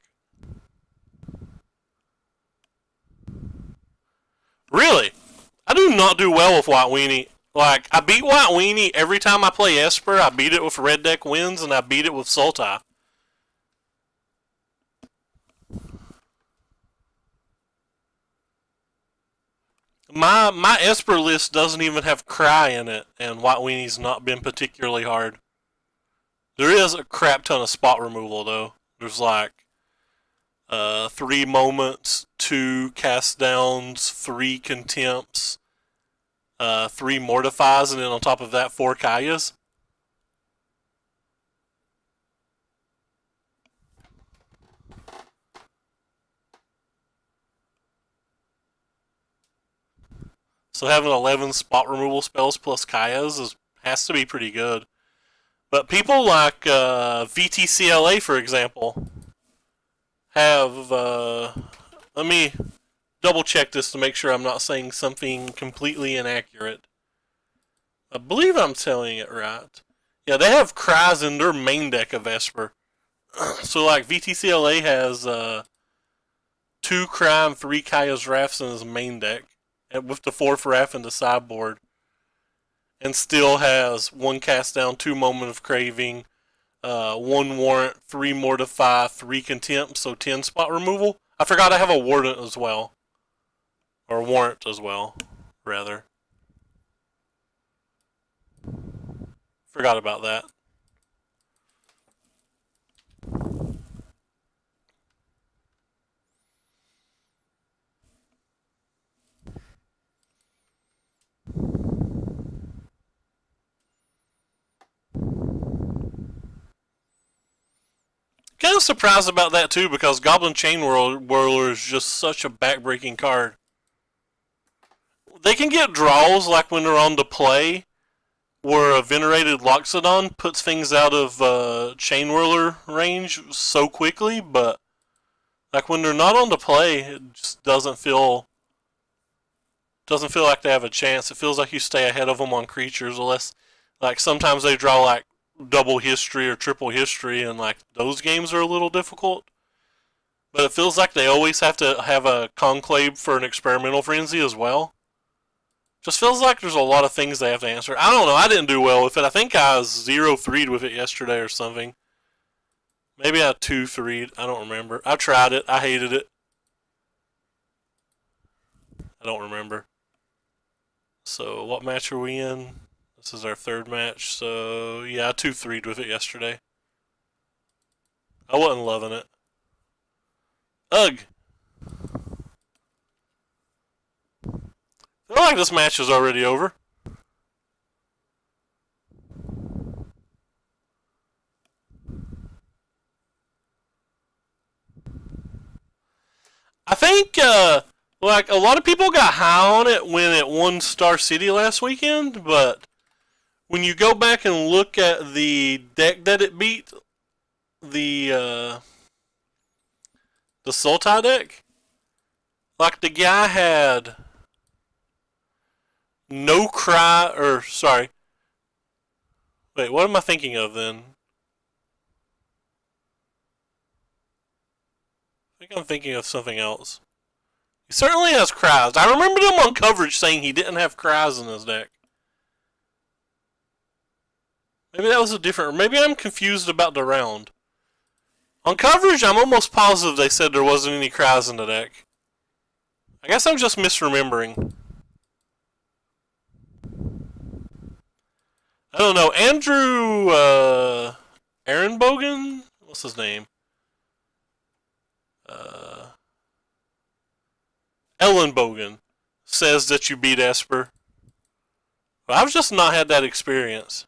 Really? I do not do well with White Weenie. Like, I beat White Weenie every time I play Esper. I beat it with Red Deck Wins, and I beat it with Sultai. My Esper list doesn't even have Cry in it, and White Weenie's not been particularly hard. There is a crap ton of spot removal, though. There's like 3 moments, 2 cast downs, 3 contempts, 3 mortifies, and then on top of that, 4 Kayas. So having 11 spot removal spells plus Kaya's has to be pretty good. But people like VTCLA, for example, have. Let me double check this to make sure I'm not saying something completely inaccurate. I believe I'm telling it right. Yeah, they have Cries in their main deck of Esper. So, like, VTCLA has 2 Cry and 3 Kaya's Wraths in his main deck, with the 4th Wrath in the sideboard, and still has 1 Cast Down, 2 Moment of Craving, 1 Warrant, 3 Mortify, 3 Contempt, so 10 spot removal. I forgot I have a Warrant as well. Or Warrant as well, rather. Forgot about that. Kind of surprised about that too, because Goblin Chain Whirler is just such a backbreaking card. They can get draws like when they're on the play, where a Venerated Loxodon puts things out of Chain Whirler range so quickly, but like when they're not on the play, it just doesn't feel like they have a chance. It feels like you stay ahead of them on creatures, unless like sometimes they draw like double history or triple history, and like those games are a little difficult. But it feels like they always have to have a conclave for an experimental frenzy as well. Just feels like there's a lot of things they have to answer. I don't know. I didn't do well with it. I think I 0-3'd with it yesterday or something. Maybe I 2-3'd. I don't remember. I tried it. I hated it. I don't remember. So what match are we in? This is our 3rd match. So yeah, I 2-3'd with it yesterday. I wasn't loving it. Ugh. I feel like this match is already over. I think like a lot of people got high on it when it won Star City last weekend, but when you go back and look at the deck that it beat, the Sultai deck, like the guy had no cry, or sorry, wait, what am I thinking of then? I think I'm thinking of something else. He certainly has cries. I remember him on coverage saying he didn't have cries in his deck. Maybe that was a different. Maybe I'm confused about the round. On coverage, I'm almost positive they said there wasn't any cries in the deck. I guess I'm just misremembering. I don't know. Andrew Aaron Bogan? What's his name? Ellen Bogan says that you beat Esper. But I've just not had that experience.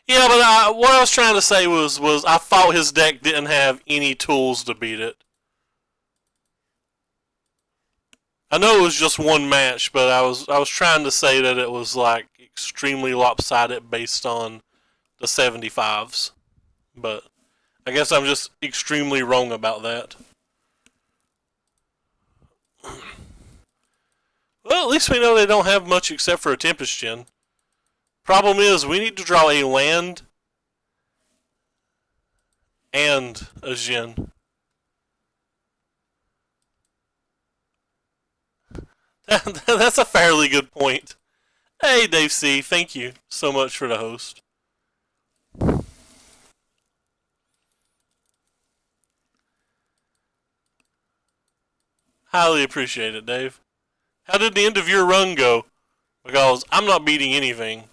Yeah, but what I was trying to say was I thought his deck didn't have any tools to beat it. I know it was just one match, but I was trying to say that it was like extremely lopsided based on the 75s. But I guess I'm just extremely wrong about that. Well, at least we know they don't have much except for a Tempest Gen. Problem is, we need to draw a land and a Gen. That's a fairly good point. Hey, Dave C., thank you so much for the host. Highly appreciate it, Dave. How did the end of your run go? Because I'm not beating anything.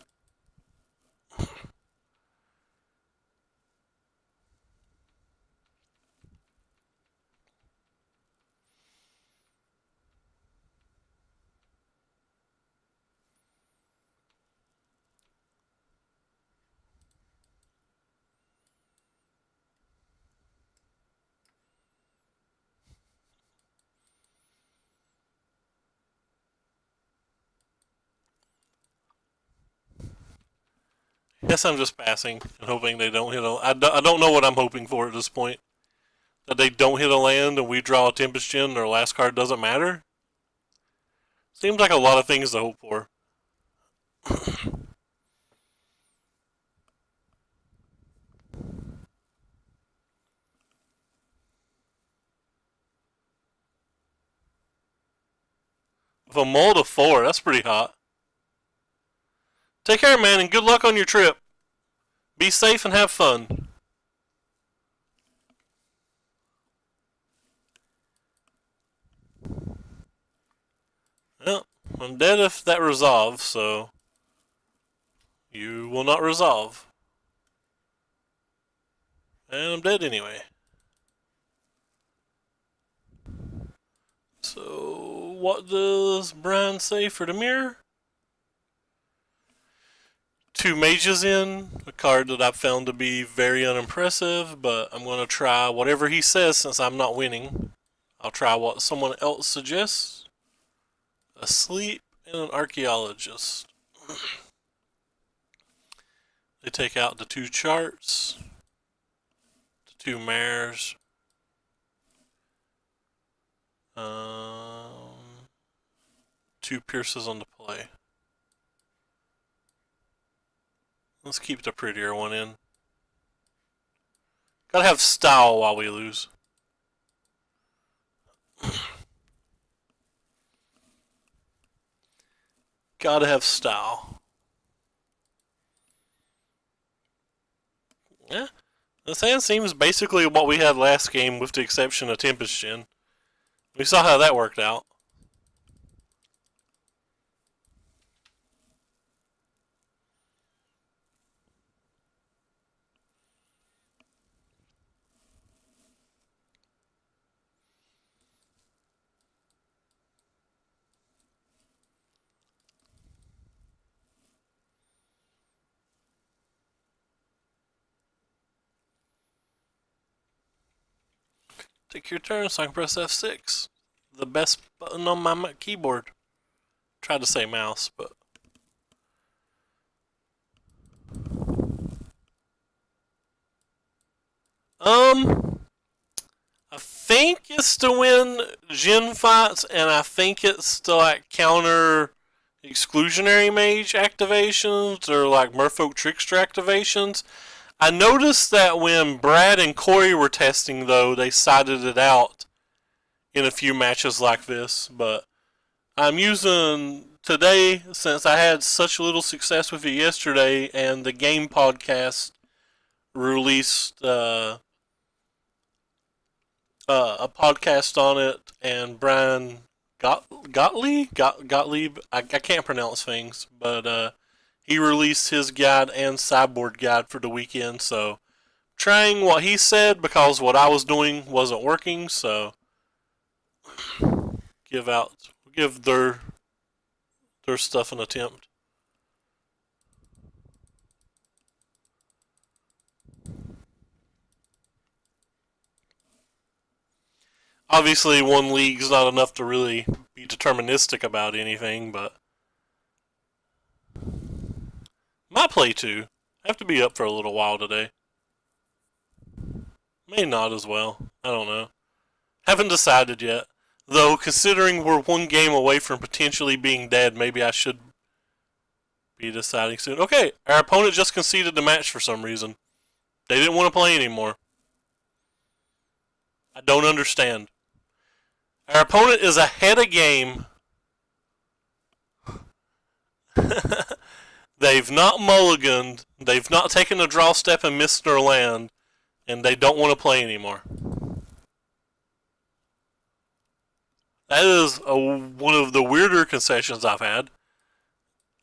Guess I'm just passing and hoping they don't hit a... I don't know what I'm hoping for at this point. That they don't hit a land and we draw a Tempest Gen and our last card doesn't matter? Seems like a lot of things to hope for. With a mull to 4, that's pretty hot. Take care, man, and good luck on your trip. Be safe and have fun. Well, I'm dead if that resolves, so you will not resolve. And I'm dead anyway. So, what does Brian say for the mirror? 2 mages in, a card that I've found to be very unimpressive, but I'm going to try whatever he says since I'm not winning. I'll try what someone else suggests. A sleep and an archaeologist. They take out the 2 charts, the 2 mares, 2 pierces on the play. Let's keep the prettier one in. Gotta have style while we lose. Gotta have style. Yeah. This hand seems basically what we had last game with the exception of Tempest Gen. We saw how that worked out. Take your turn so I can press F6. The best button on my keyboard. Tried to say mouse, but... I think it's to win Gen fights, and I think it's to like counter exclusionary mage activations or like Merfolk Trickster activations. I noticed that when Brad and Corey were testing, though, they cited it out in a few matches like this. But I'm using today, since I had such little success with it yesterday, and the Game Podcast released a podcast on it, and Brian Gottlieb, I can't pronounce things, but he released his guide and sideboard guide for the weekend, so trying what he said because what I was doing wasn't working, so give their stuff an attempt. Obviously, one league's not enough to really be deterministic about anything, but might play 2. I have to be up for a little while today. May not as well. I don't know. Haven't decided yet. Though, considering we're 1 game away from potentially being dead, maybe I should be deciding soon. Okay, our opponent just conceded the match for some reason. They didn't want to play anymore. I don't understand. Our opponent is ahead of game. They've not mulliganed, they've not taken a draw step and missed their land, and they don't want to play anymore. That is one of the weirder concessions I've had.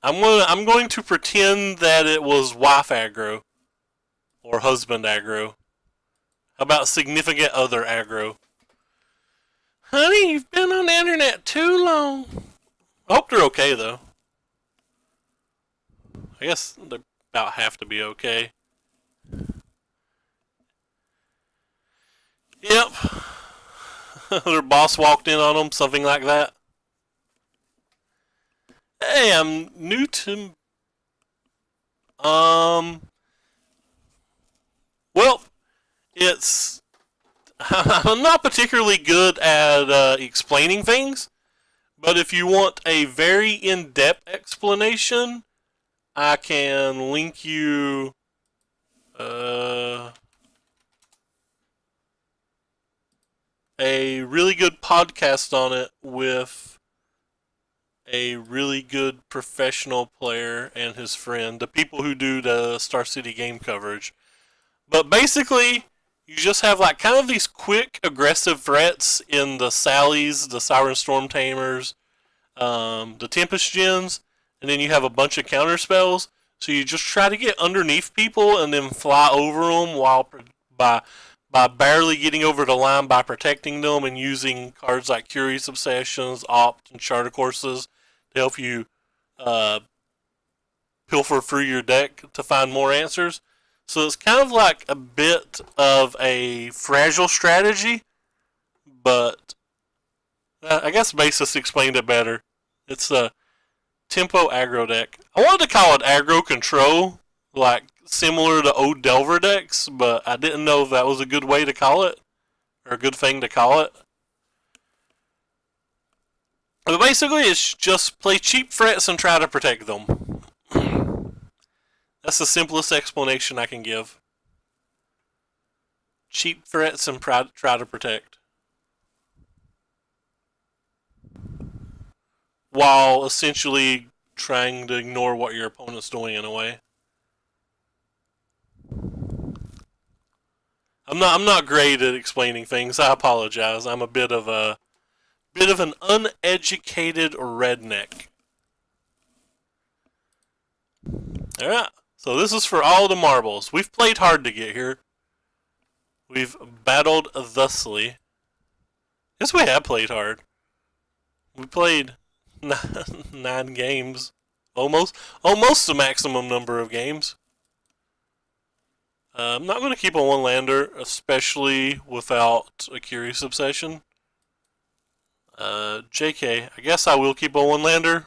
I'm going to pretend that it was wife aggro or husband aggro. How about significant other aggro? Honey, you've been on the internet too long. I hope they're okay though. I guess they about have to be okay. Yep. Their boss walked in on them, something like that. Hey, I'm Um, well, it's I'm not particularly good at explaining things, but if you want a very in-depth explanation, I can link you uh, a really good podcast on it with a really good professional player and his friend, the people who do the Star City game coverage. But basically, you just have like kind of these quick, aggressive threats in the Sallies, the Siren Storm Tamers, the Tempest Gens, and then you have a bunch of counter spells. So you just try to get underneath people and then fly over them while by by barely getting over the line by protecting them and using cards like Curious Obsessions, Opt, and Charter Courses to help you uh, pilfer through your deck to find more answers. So it's kind of like a bit of a fragile strategy, but I guess Basis explained it better. It's a tempo aggro deck. I wanted to call it aggro control, like similar to old Delver decks, but I didn't know if that was a good way to call it, or a good thing to call it. But basically, it's just play cheap threats and try to protect them. That's the simplest explanation I can give. Cheap threats and try to protect. While essentially trying to ignore what your opponent's doing in a way. I'm not great at explaining things. I apologize. I'm a bit of an uneducated redneck. Alright. So this is for all the marbles. We've played hard to get here. We've battled thusly. Yes, we have played hard. We played 9 games. Almost the maximum number of games. I'm not going to keep a one lander, especially without a Curious Obsession. JK, I guess I will keep a one lander.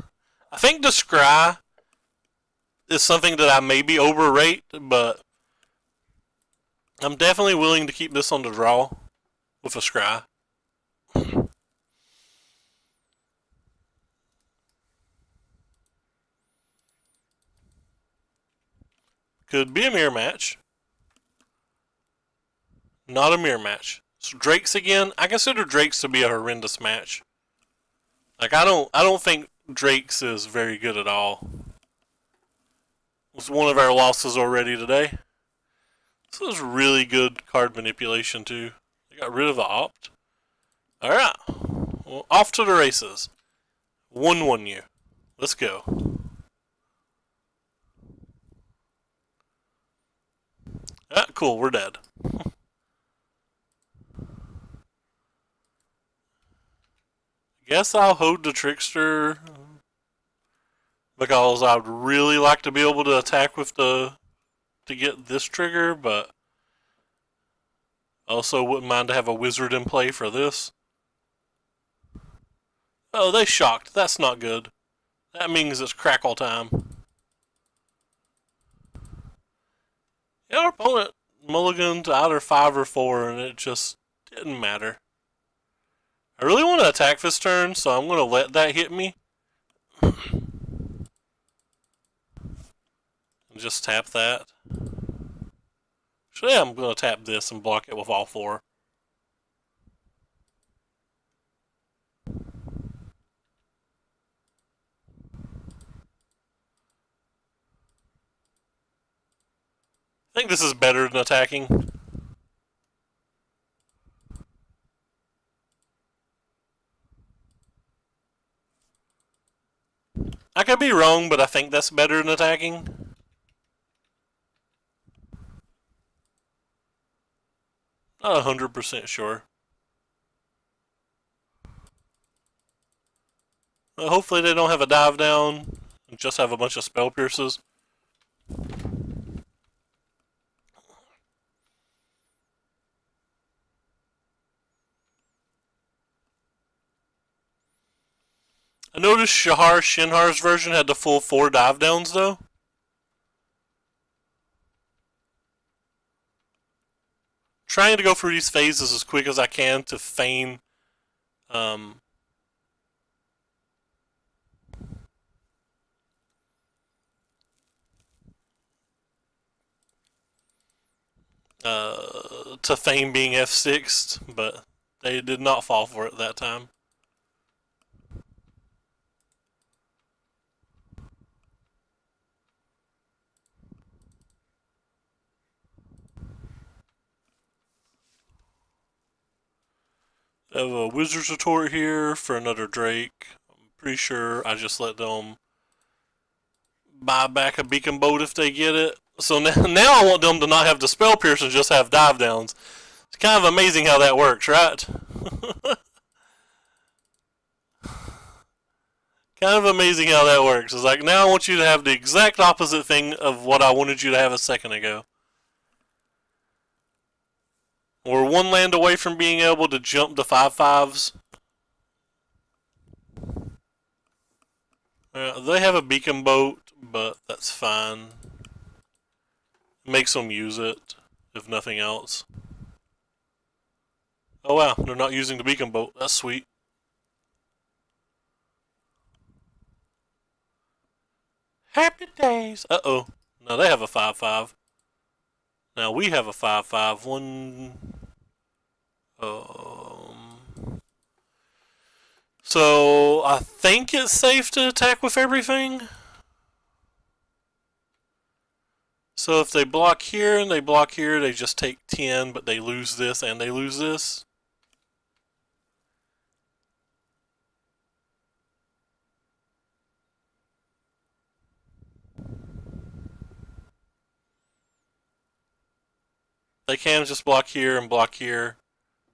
I think the Scry is something that I maybe overrate, but I'm definitely willing to keep this on the draw with a Scry. Could be a mirror match. Not a mirror match. So Drake's again. I consider Drake's to be a horrendous match. Like I don't think Drake's is very good at all. It's one of our losses already today. This is really good card manipulation too. They got rid of the opt. Alright. Well, off to the races. 1-1 you. Let's go. Ah, cool, we're dead. Guess I'll hold the Trickster because I'd really like to be able to attack with to get this trigger, but also wouldn't mind to have a wizard in play for this. Oh, they shocked. That's not good. That means it's crackle time. Yeah, our opponent mulliganed to either 5 or 4, and it just didn't matter. I really want to attack this turn, so I'm going to let that hit me. Just tap that. Actually, I'm going to tap this and block it with all 4. I think this is better than attacking. I could be wrong, but I think that's better than attacking. Not 100% sure. Hopefully they don't have a dive down and just have a bunch of spell pierces. I noticed Shahar Shinhar's version had the full 4 dive downs though. trying to go through these phases as quick as I can to feign being F6'd, but they did not fall for it that time. I have a Wizard's Retort here for another Drake. I'm pretty sure I just let them buy back a Beacon Bolt if they get it. So now I want them to not have the Spell Pierce and just have dive downs. It's kind of amazing how that works, right? Kind of amazing how that works. It's like, now I want you to have the exact opposite thing of what I wanted you to have a second ago. We're one land away from being able to jump to 5/5s. They have a Beacon Boat, but that's fine. Makes them use it, if nothing else. Oh wow, they're not using the Beacon Boat. That's sweet. Happy days. Uh-oh. No, they have a 5/5. Now we have a 5/5. So I think it's safe to attack with everything. So if they block here and they block here, they just take 10, but they lose this and they lose this. They can just block here and block here.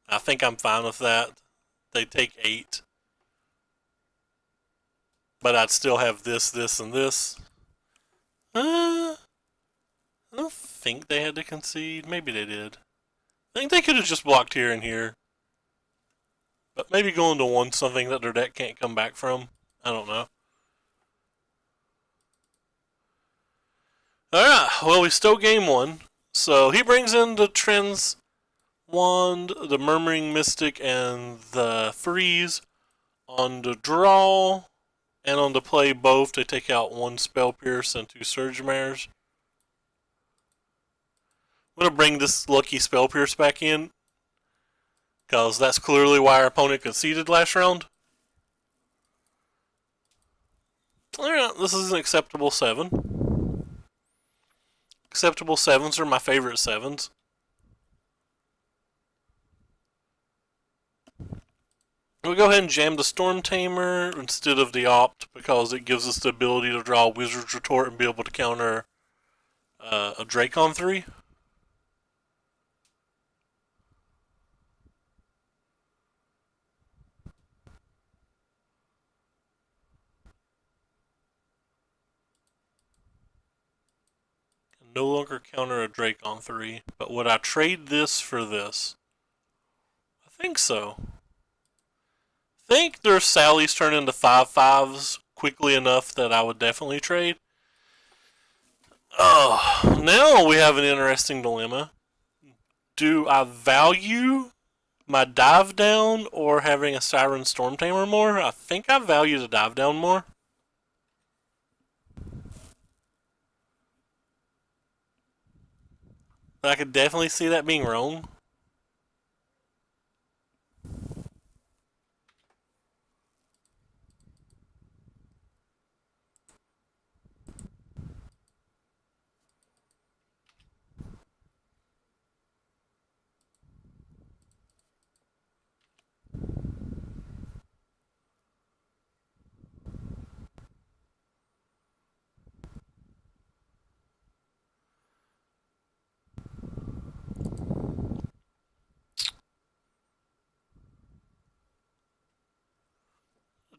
I think I'm fine with that. They take 8. But I'd still have this, this, and this. I don't think they had to concede. Maybe they did. I think they could have just blocked here and here. But maybe going to 1 something that their deck can't come back from. I don't know. Alright, well, we still game 1. So he brings in the Trends Wand, the Murmuring Mystic, and the Freeze on the draw. And on the play both, they take out 1 Spell Pierce and 2 Surge Mares. I'm going to bring this lucky Spell Pierce back in, because that's clearly why our opponent conceded last round. Alright, this is an acceptable 7. Acceptable 7s are my favorite 7s. We'll go ahead and jam the Storm Tamer instead of the Opt, because it gives us the ability to draw a Wizard's Retort and be able to counter a Drake on 3. Can no longer counter a Drake on 3, but would I trade this for this? I think so. I think their Sallies turn into 5/5s quickly enough that I would definitely trade. Oh, now we have an interesting dilemma. Do I value my dive down or having a Siren Storm Tamer more? I think I value the dive down more. But I could definitely see that being wrong.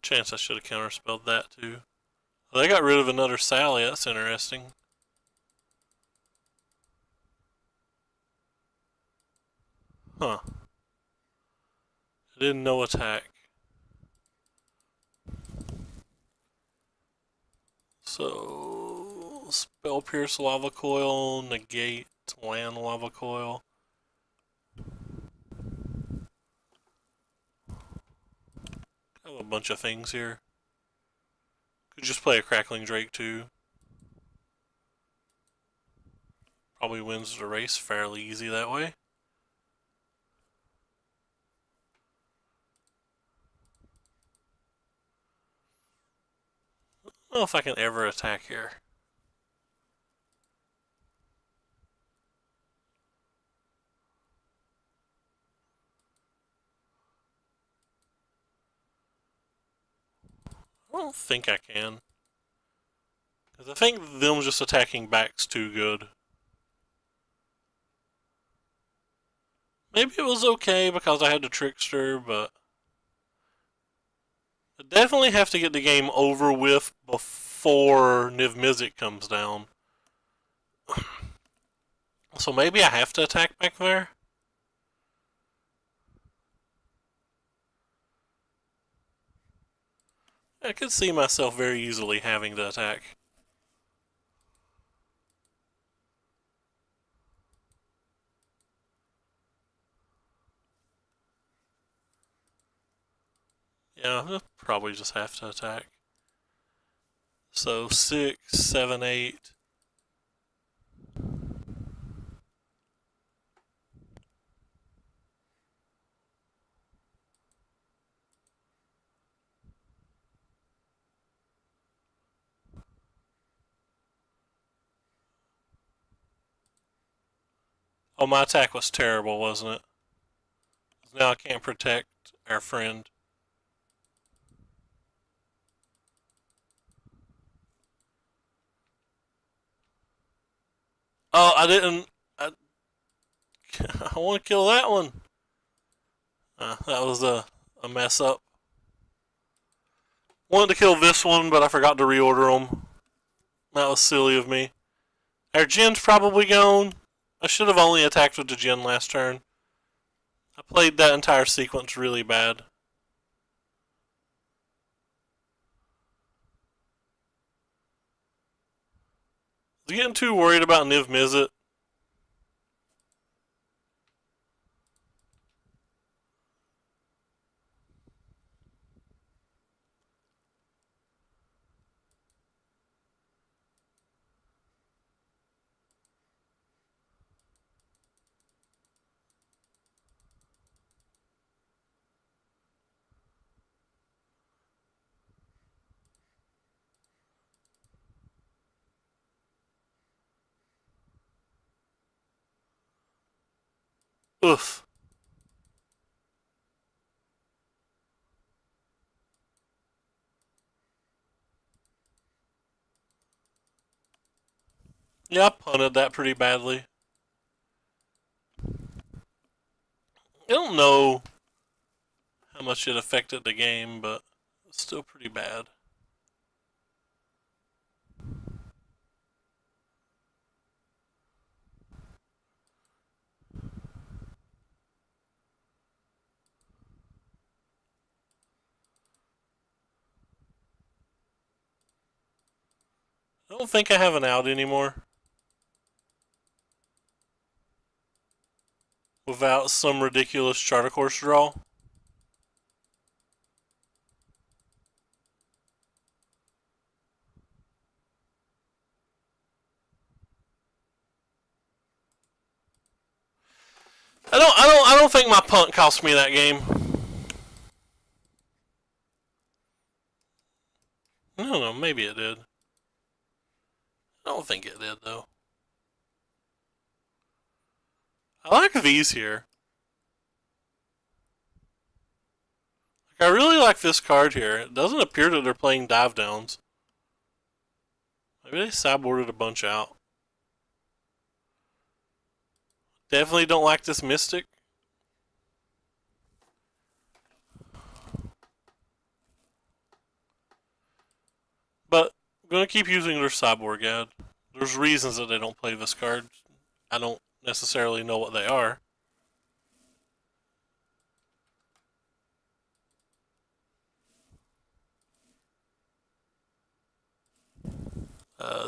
Chance I should have counterspelled that too. Well, they got rid of another Sally. That's interesting. Huh. I didn't know attack. So Spell Pierce Lava Coil, negate land Lava Coil. I have a bunch of things here. Could just play a Crackling Drake too. Probably wins the race fairly easy that way. I don't know if I can ever attack here. I don't think I can. Because I think them just attacking back's too good. Maybe it was okay because I had the Trickster, but I definitely have to get the game over with before Niv Mizzet comes down. So maybe I have to attack back there? I could see myself very easily having to attack. Yeah, I'll probably just have to attack. So 6, 7, 8. Oh, my attack was terrible, wasn't it? Now I can't protect our friend. Oh, I didn't. I want to kill that one. That was a mess up. Wanted to kill this one, but I forgot to reorder them. That was silly of me. Our Jin's probably gone. I should have only attacked with the Jin last turn. I played that entire sequence really bad. I was getting too worried about Niv Mizzet. Oof. Yeah, I punted that pretty badly. I don't know how much it affected the game, but it's still pretty bad. I don't think I have an out anymore. Without some ridiculous charter course draw. I don't think my punt cost me that game. No, maybe it did. I don't think it did though. I like these here. Like, I really like this card here. It doesn't appear that they're playing dive downs. Maybe they sideboarded a bunch out. Definitely don't like this Mystic. But I'm going to keep using their sideboard guide. There's reasons that they don't play this card. I don't necessarily know what they are.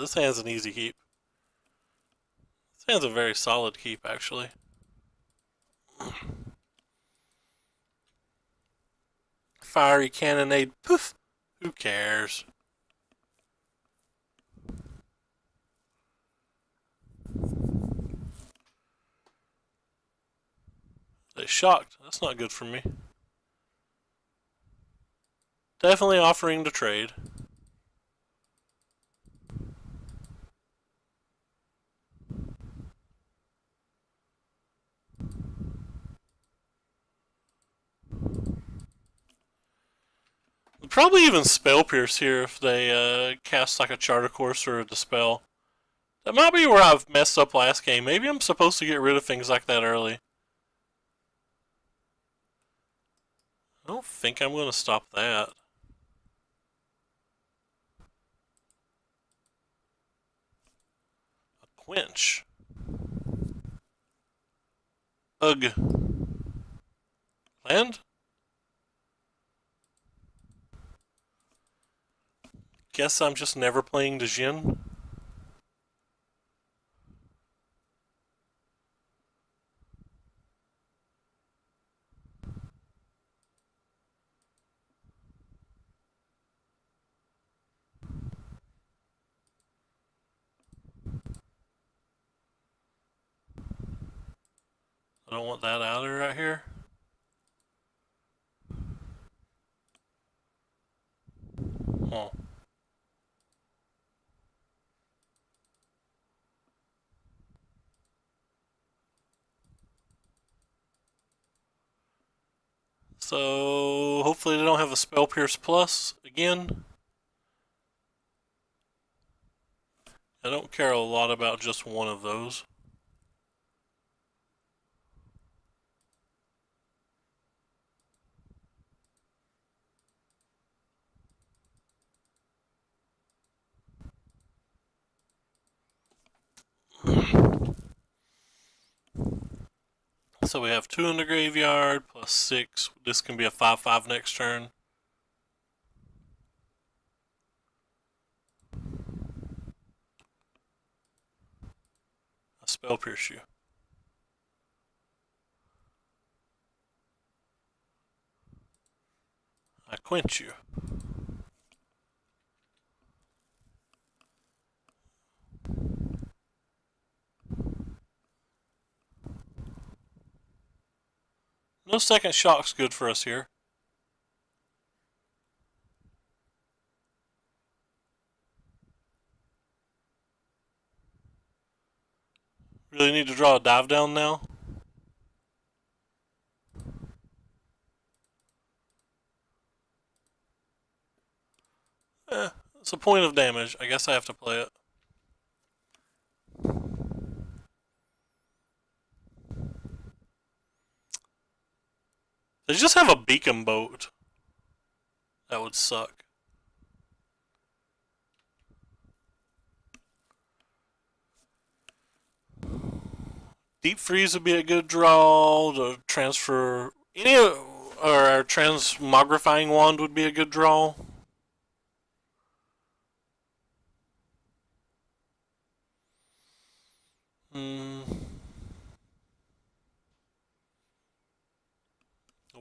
This hand's an easy keep. This hand's a very solid keep, actually. fiery cannonade. Poof! Who cares? They shocked. That's not good for me. Definitely offering to trade. Probably even Spell Pierce here if they cast like a Charter Course or a Dispel. That might be where I've messed up last game. Maybe I'm supposed to get rid of things like that early. I don't think I'm going to stop that. A Quench. Ugh. Land? Guess I'm just never playing Djinn. I don't want that out of right here. Oh. So hopefully they don't have a Spell Pierce Plus again. I don't care a lot about just one of those. So we have 2 in the graveyard, plus 6. This can be a 5/5 next turn. I Spell Pierce you. I Quench you. No second shock's good for us here. Really need to draw a dive down now. It's a point of damage. I guess I have to play it. They just have a beacon boat. That would suck. Deep Freeze would be a good draw. To transfer any or our Transmogrifying Wand would be a good draw.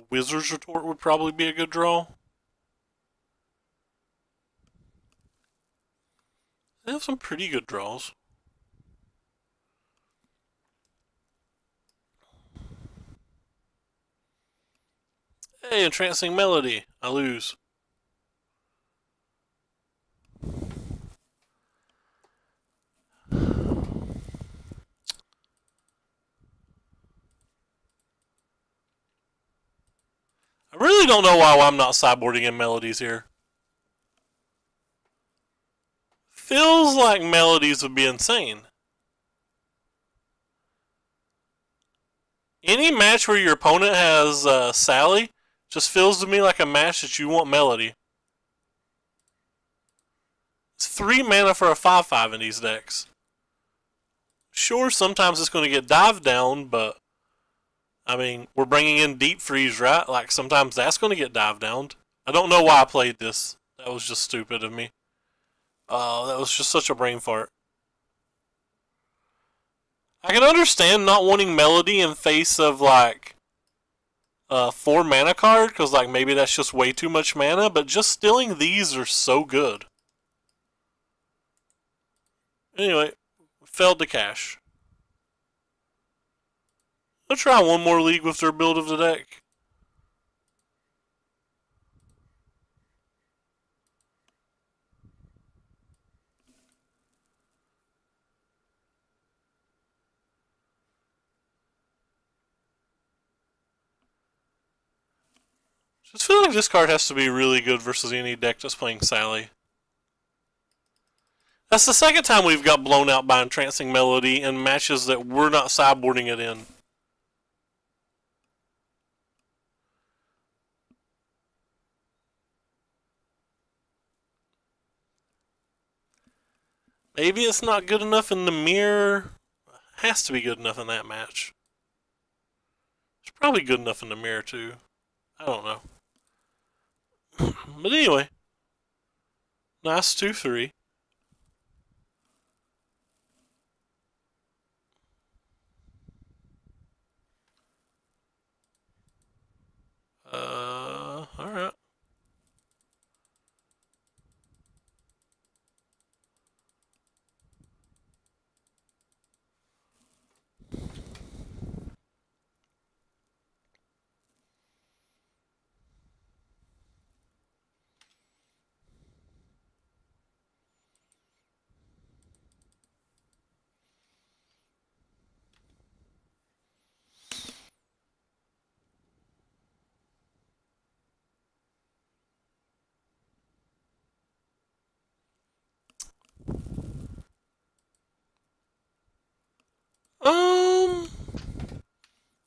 Wizard's Retort would probably be a good draw. They have some pretty good draws. Hey, Entrancing Melody. I lose. I really don't know why I'm not sideboarding in Melodies here. Feels like Melodies would be insane. Any match where your opponent has Sally just feels to me like a match that you want Melody. It's 3 mana for a 5/5 in these decks. Sure, sometimes it's going to get dived down, but I mean, we're bringing in Deep Freeze, right? Like, sometimes that's going to get dived down. I don't know why I played this. That was just stupid of me. That was just such a brain fart. I can understand not wanting Melody in face of, like, 4 mana card, because like maybe that's just way too much mana, but just stealing these are so good. Anyway, failed to cash. Let's try one more league with their build of the deck. Just feel like this card has to be really good versus any deck that's playing Sally. That's the second time we've got blown out by Entrancing Melody in matches that we're not sideboarding it in. Maybe it's not good enough in the mirror. It has to be good enough in that match. It's probably good enough in the mirror too. I don't know. But anyway. Nice 2-3. Alright.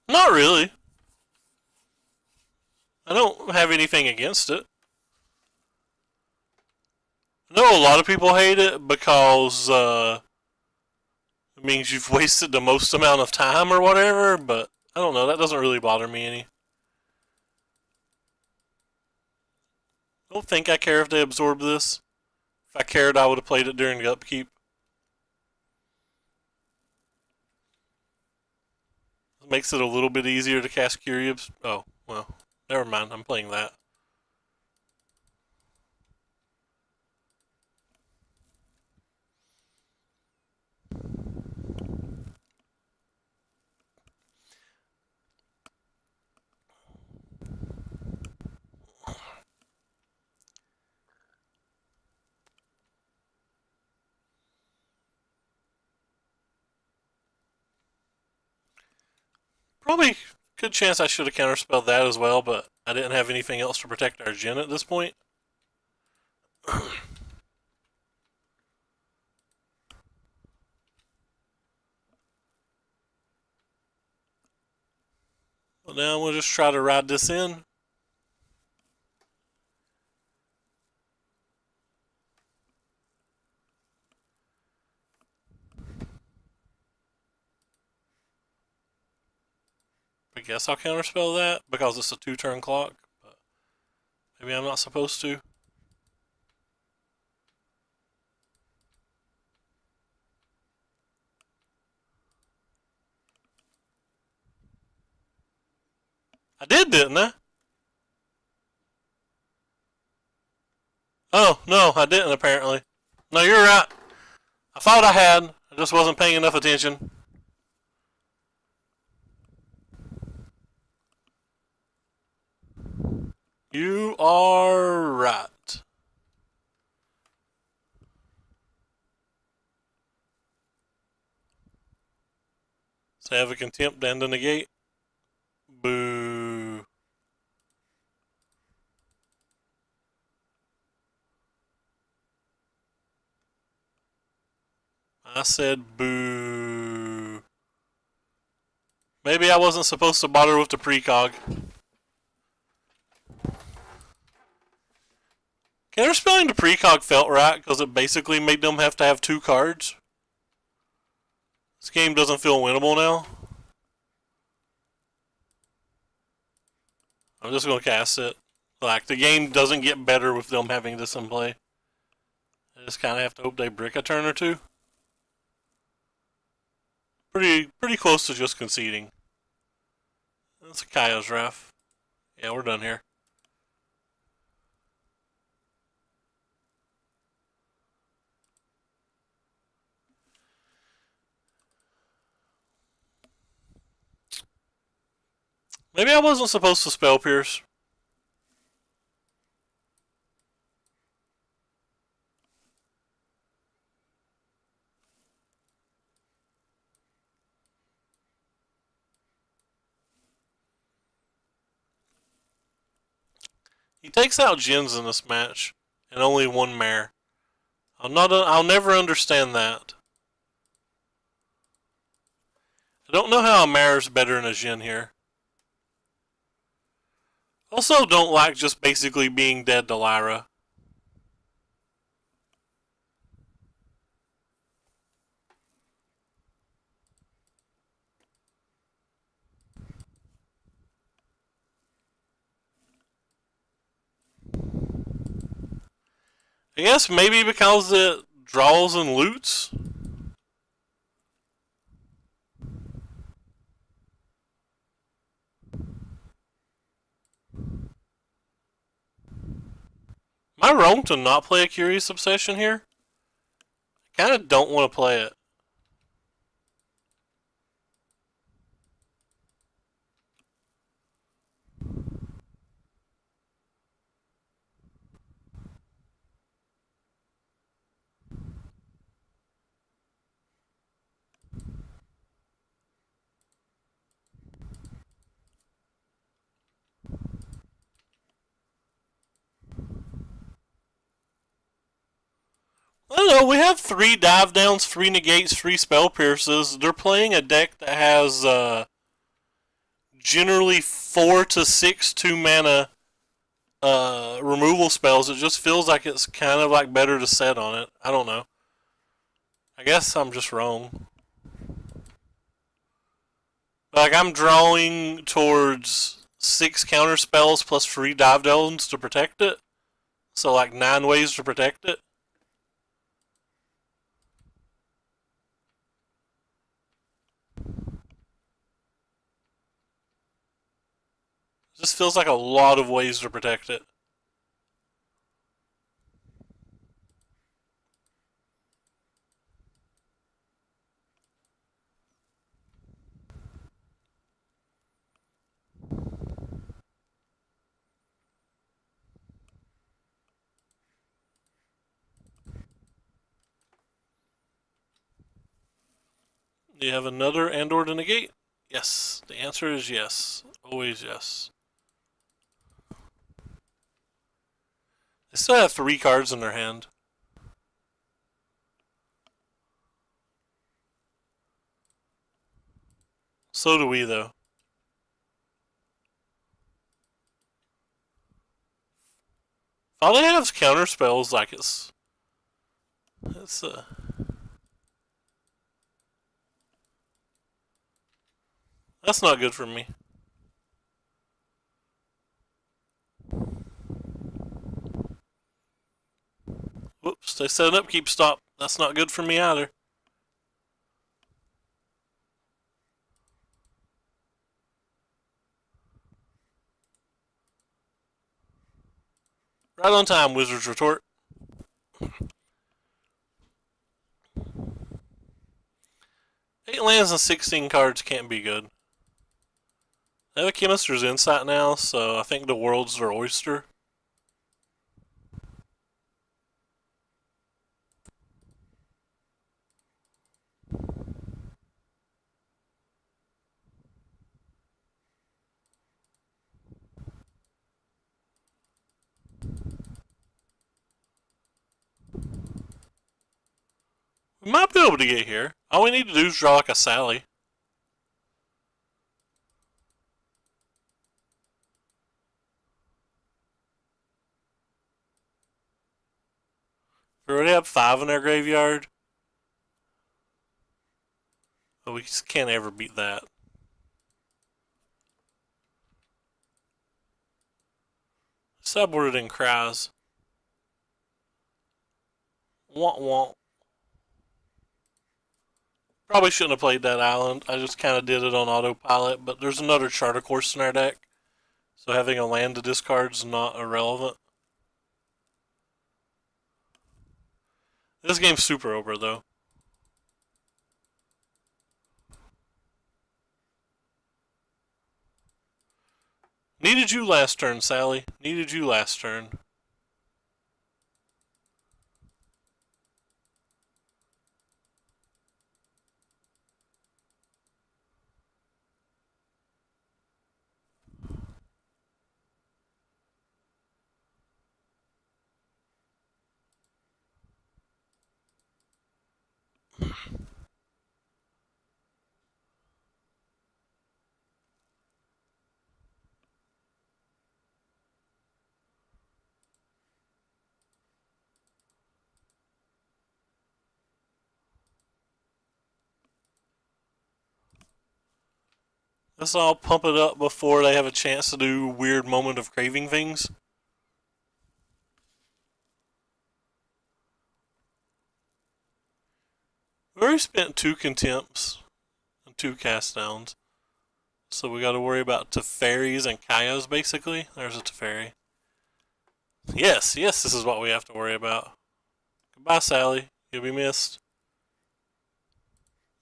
Not really. I don't have anything against it. I know a lot of people hate it because it means you've wasted the most amount of time or whatever, but I don't know, that doesn't really bother me any. I don't think I care if they absorb this. If I cared, I would have played it during the upkeep. It makes it a little bit easier to cast Curiobs. Oh, well, never mind, I'm playing that. Probably good chance I should have counterspelled that as well, but I didn't have anything else to protect our Jhin at this point. Well, now we'll just try to ride this in. I guess I'll counterspell that because it's a 2-turn clock, but maybe I'm not supposed to. I did, didn't I? Oh, no, I didn't apparently. No, you're right. I thought I had. I just wasn't paying enough attention. You are right. So I have a contempt and a negate. Boo. I said boo. Maybe I wasn't supposed to bother with the precog. Counterspelling the precog felt right because it basically made them have to have 2 cards. This game doesn't feel winnable now. I'm just going to cast it. Like, the game doesn't get better with them having this in play. I just kind of have to hope they brick a turn or two. Pretty close to just conceding. That's a Kaya's Wrath. Yeah, we're done here. Maybe I wasn't supposed to spell pierce. He takes out Jins in this match, and only one mare. I'll never understand that. I don't know how a mare's better than a Jin here. Also, don't like just basically being dead to Lyra. I guess maybe because it draws and loots. Am I wrong to not play a Curious Obsession here? I kind of don't want to play it. I don't know, we have 3 dive downs, 3 negates, 3 spell pierces. They're playing a deck that has generally 4 to 6 2 mana removal spells. It just feels like it's kind of like better to set on it. I don't know. I guess I'm just wrong. Like, I'm drawing towards 6 counter spells plus 3 dive downs to protect it. So, like, 9 ways to protect it. This feels like a lot of ways to protect it. Do you have another Andor to negate? Yes. The answer is yes. Always yes. They still have 3 cards in their hand. So do we, though. All they have is counter spells, like it's that's not good for me. Whoops, they set an upkeep stop. That's not good for me either. Right on time, Wizard's Retort. 8 lands and 16 cards can't be good. I have a Chemist's Insight now, so I think the world's their oyster. We might be able to get here. All we need to do is draw like a Sally. We already have 5 in our graveyard. But we just can't ever beat that. Subworded in Cries. Want want. Probably shouldn't have played that island. I just kind of did it on autopilot, but there's another Charter Course in our deck. So having a land to discard's not irrelevant. This game's super over though. Needed you last turn, Sally. Needed you last turn. Let's all pump it up before they have a chance to do weird moment of craving things. We already spent 2 contempts and 2 cast downs. So we gotta worry about Teferis and Kaios basically. There's a Teferi. Yes, this is what we have to worry about. Goodbye, Sally. You'll be missed.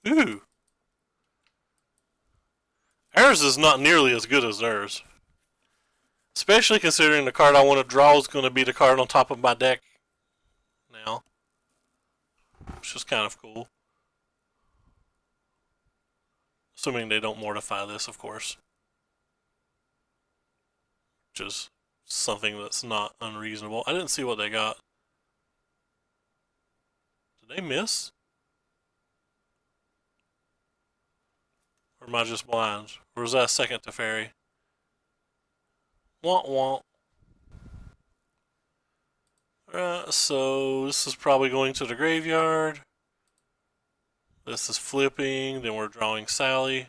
Ooh. Ours is not nearly as good as theirs. Especially considering the card I want to draw is going to be the card on top of my deck now. Which is kind of cool. Assuming they don't mortify this, of course. Which is something that's not unreasonable. I didn't see what they got. Did they miss? Or am I just blind? Or was that a second Teferi? Want want. Alright, so this is probably going to the graveyard. This is flipping, then we're drawing Sally.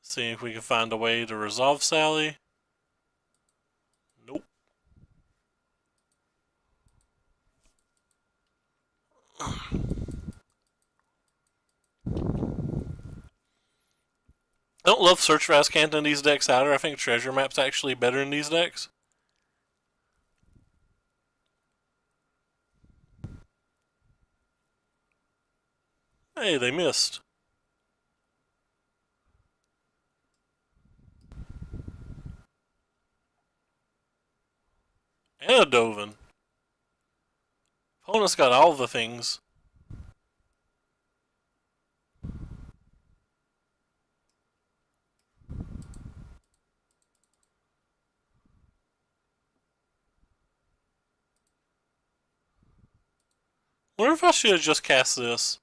Seeing if we can find a way to resolve Sally. Nope. I don't love Search for Azcanta in these decks either. I think Treasure Map's actually better in these decks. Hey, they missed. And a Dovin. Opponent's got all the things. Wonder if I should have just cast this.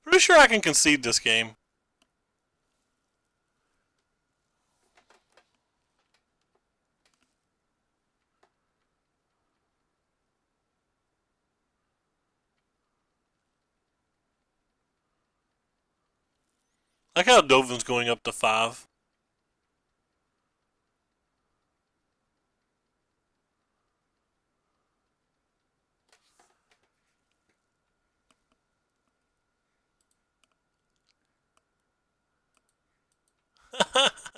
Pretty sure I can concede this game. I like how Dovin's going up to 5.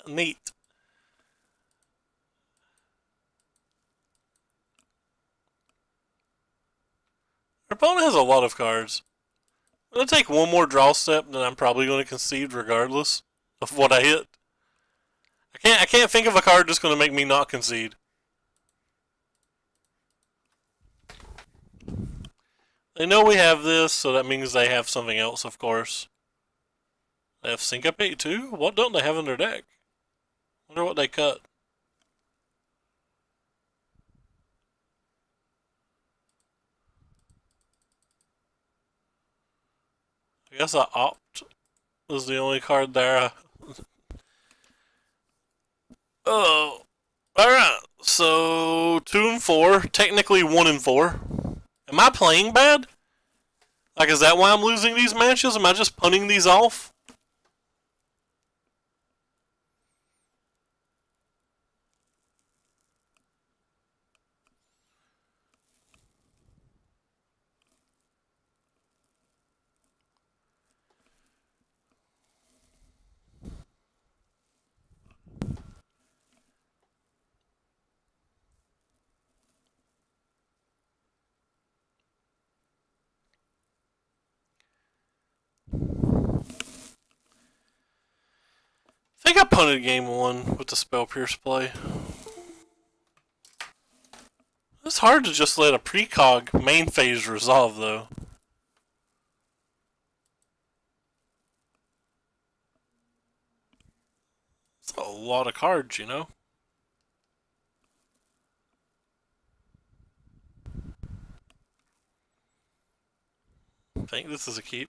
Neat. Our opponent has a lot of cards. I'm going to take one more draw step, then I'm probably going to concede regardless of what I hit. I can't think of a card that's going to make me not concede. They know we have this, so that means they have something else, of course. They have Syncopate too? What don't they have in their deck? Wonder what they cut. I guess I opt was the only card there. Oh, alright. So 2 and 4, technically 1 and 4. Am I playing bad? Like, is that why I'm losing these matches? Am I just punting these off? think I punted game 1 with the Spell Pierce play. It's hard to just let a precog main phase resolve, though. It's a lot of cards, you know? I think this is a keep.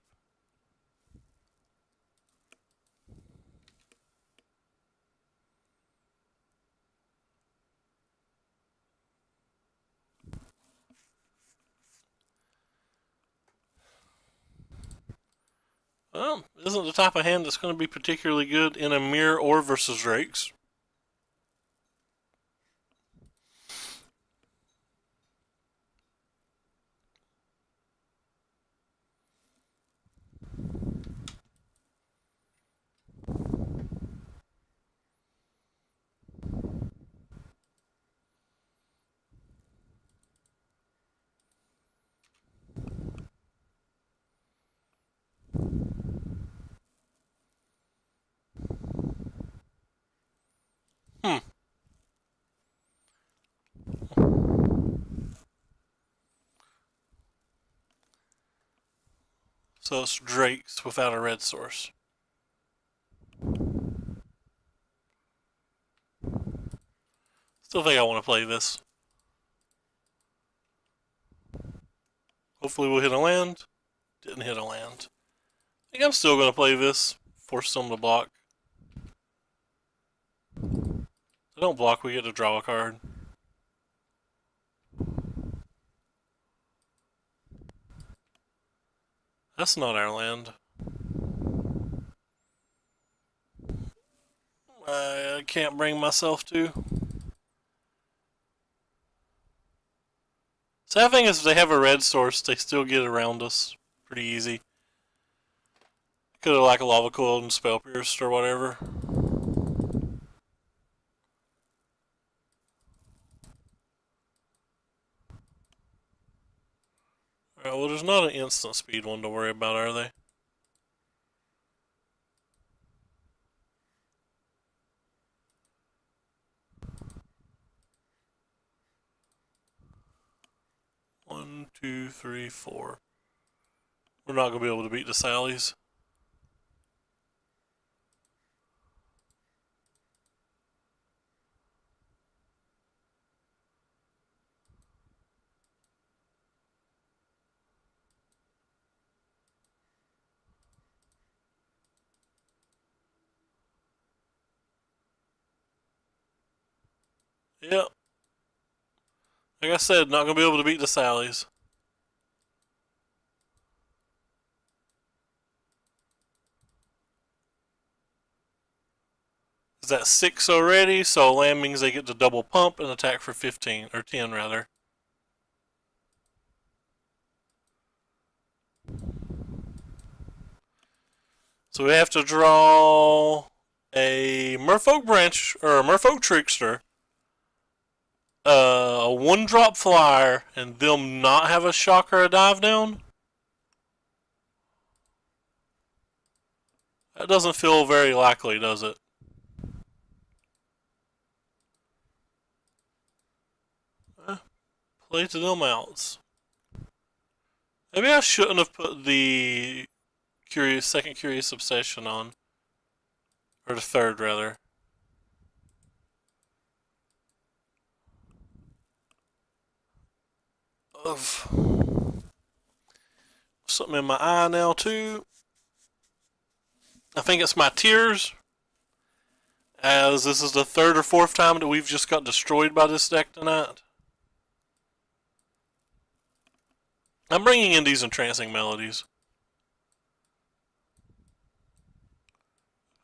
Well, isn't the type of hand that's going to be particularly good in a mirror or versus Drakes. So it's Drakes without a red source. Still think I want to play this. Hopefully we'll hit a land. Didn't hit a land. I think I'm still going to play this. Force them to block. If they don't block, we get to draw a card. That's not our land. I can't bring myself to. Sad thing is, if they have a red source, they still get around us pretty easy. Could have like a Lava Coil and Spell Pierced or whatever. Alright, well there's not an instant speed one to worry about, are they? One, two, three, four. We're not going to be able to beat the Sallies. Yep. Like I said, not going to be able to beat the Sallies. Is that 6 already? So land means they get to double pump and attack for 15, or 10 rather. So we have to draw a Merfolk Branch, or a Merfolk Trickster, a 1-drop flyer, and them not have a shock or a dive down? That doesn't feel very likely, does it? Play to them outs. Maybe I shouldn't have put the second Curious Obsession on. Or the third, rather. Something in my eye now, too. I think it's my tears. As this is the third or fourth time that we've just got destroyed by this deck tonight. I'm bringing in these entrancing melodies.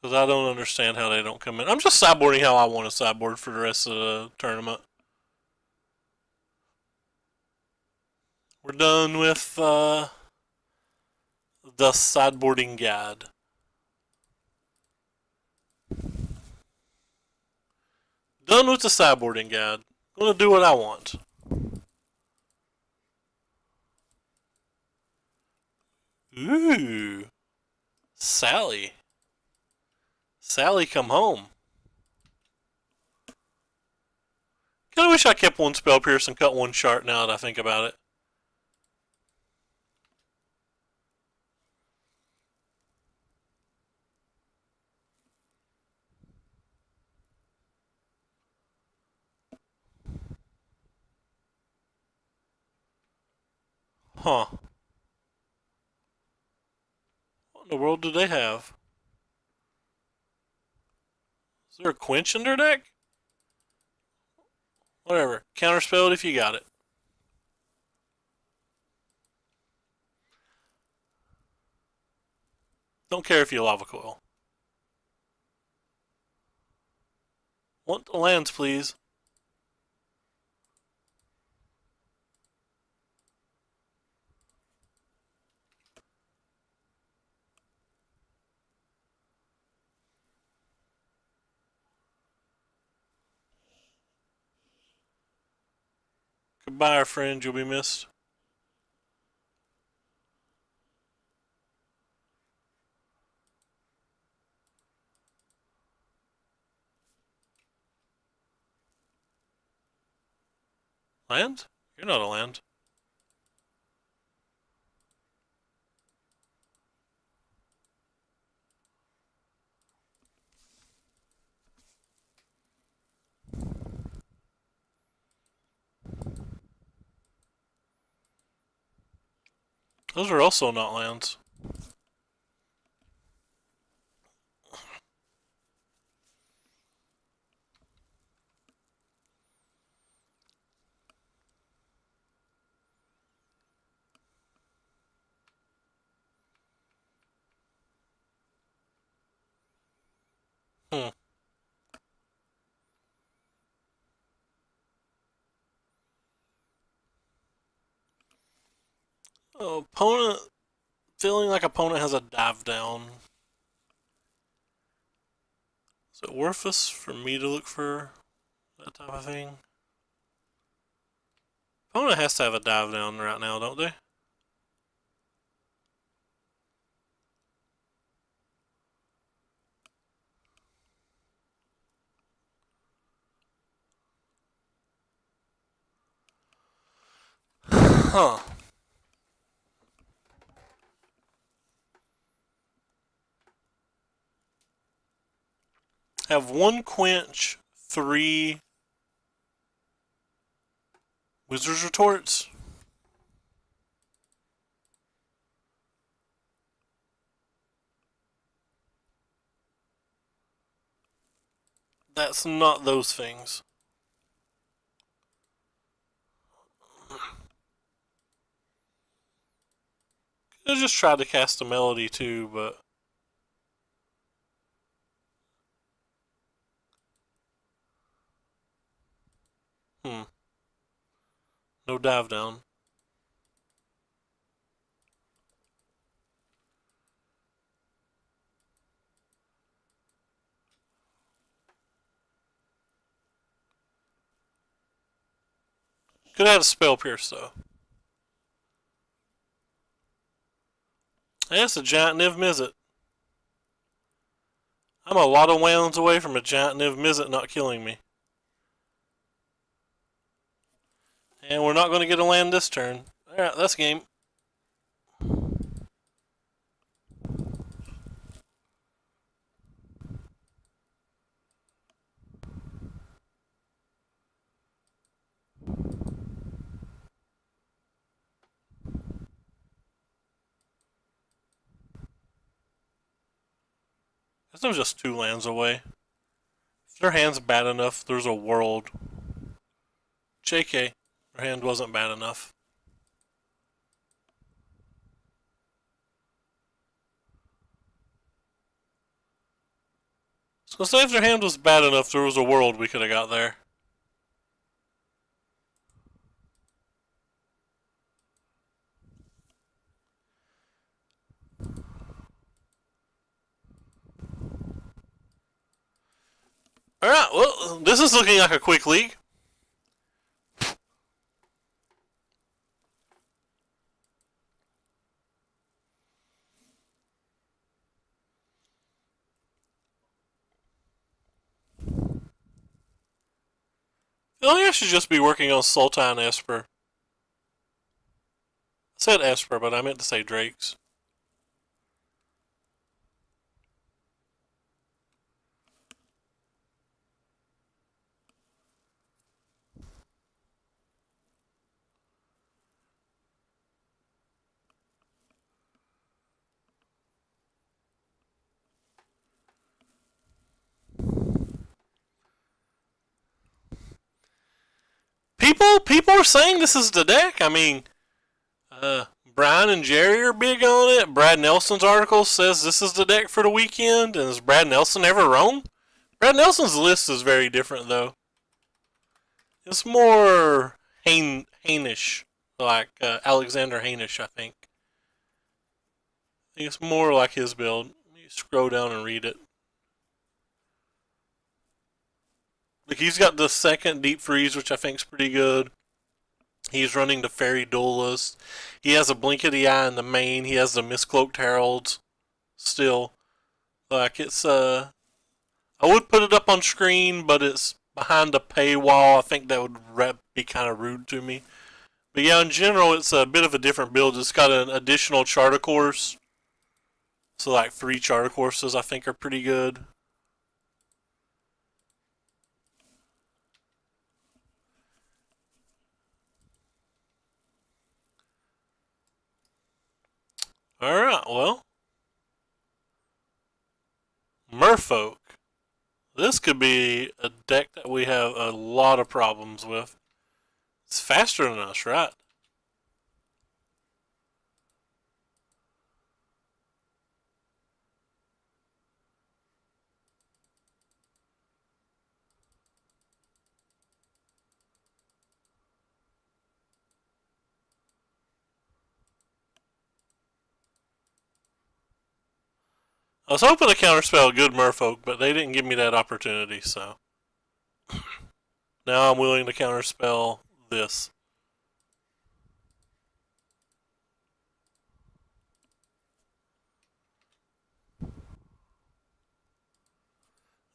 Because I don't understand how they don't come in. I'm just sideboarding how I want to sideboard for the rest of the tournament. We're done with the sideboarding guide. Done with the sideboarding guide. Gonna do what I want. Ooh. Sally. Sally, come home. Kinda wish I kept one Spell Pierce and cut one Shart now that I think about it. Huh. What in the world do they have? Is there a Quench in their deck? Whatever. Counterspell it if you got it. Don't care if you Lava Coil. Want the lands, please. Goodbye, our friend. You'll be missed. Land? You're not a land. Those are also not lands. Hmm. Opponent feeling like opponent has a dive down. Is it worth us for me to look for that type of thing? Opponent has to have a dive down right now, don't they? Huh. Have one Quench, 3 Wizard's Retorts. That's not those things. I just tried to cast a Melody too, but no dive down. Could have had a Spell Pierce though. That's a Giant Niv Mizzet. I'm a lot of rounds away from a Giant Niv Mizzet not killing me. And we're not going to get a land this turn. Alright, that's game. There's just 2 lands away. If their hand's bad enough, there's a world. JK, their hand wasn't bad enough. So say if their hand was bad enough, there was a world we could have got there. Alright, well, this is looking like a quick league. feel like I should just be working on Sultan Esper. I said Esper, but I meant to say Drakes. People are saying this is the deck. I mean, Brian and Jerry are big on it. Brad Nelson's article says this is the deck for the weekend. And is Brad Nelson ever wrong? Brad Nelson's list is very different, though. It's more Hainish, like Alexander Hainish, I think. I think it's more like his build. Let me scroll down and read it. Like, he's got the second Deep Freeze, which I think is pretty good. He's running the Fairy Duelist. He has a Blink of the Eye in the main. He has the Mistcloaked Heralds still. Like, it's, I would put it up on screen, but it's behind a paywall. I think that would be kind of rude to me. But yeah, in general, it's a bit of a different build. It's got an additional charter course. So, like, 3 charter courses I think are pretty good. Alright, well. Merfolk. This could be a deck that we have a lot of problems with. It's faster than us, right? I was hoping to counterspell good Merfolk, but they didn't give me that opportunity, so. Now I'm willing to counterspell this.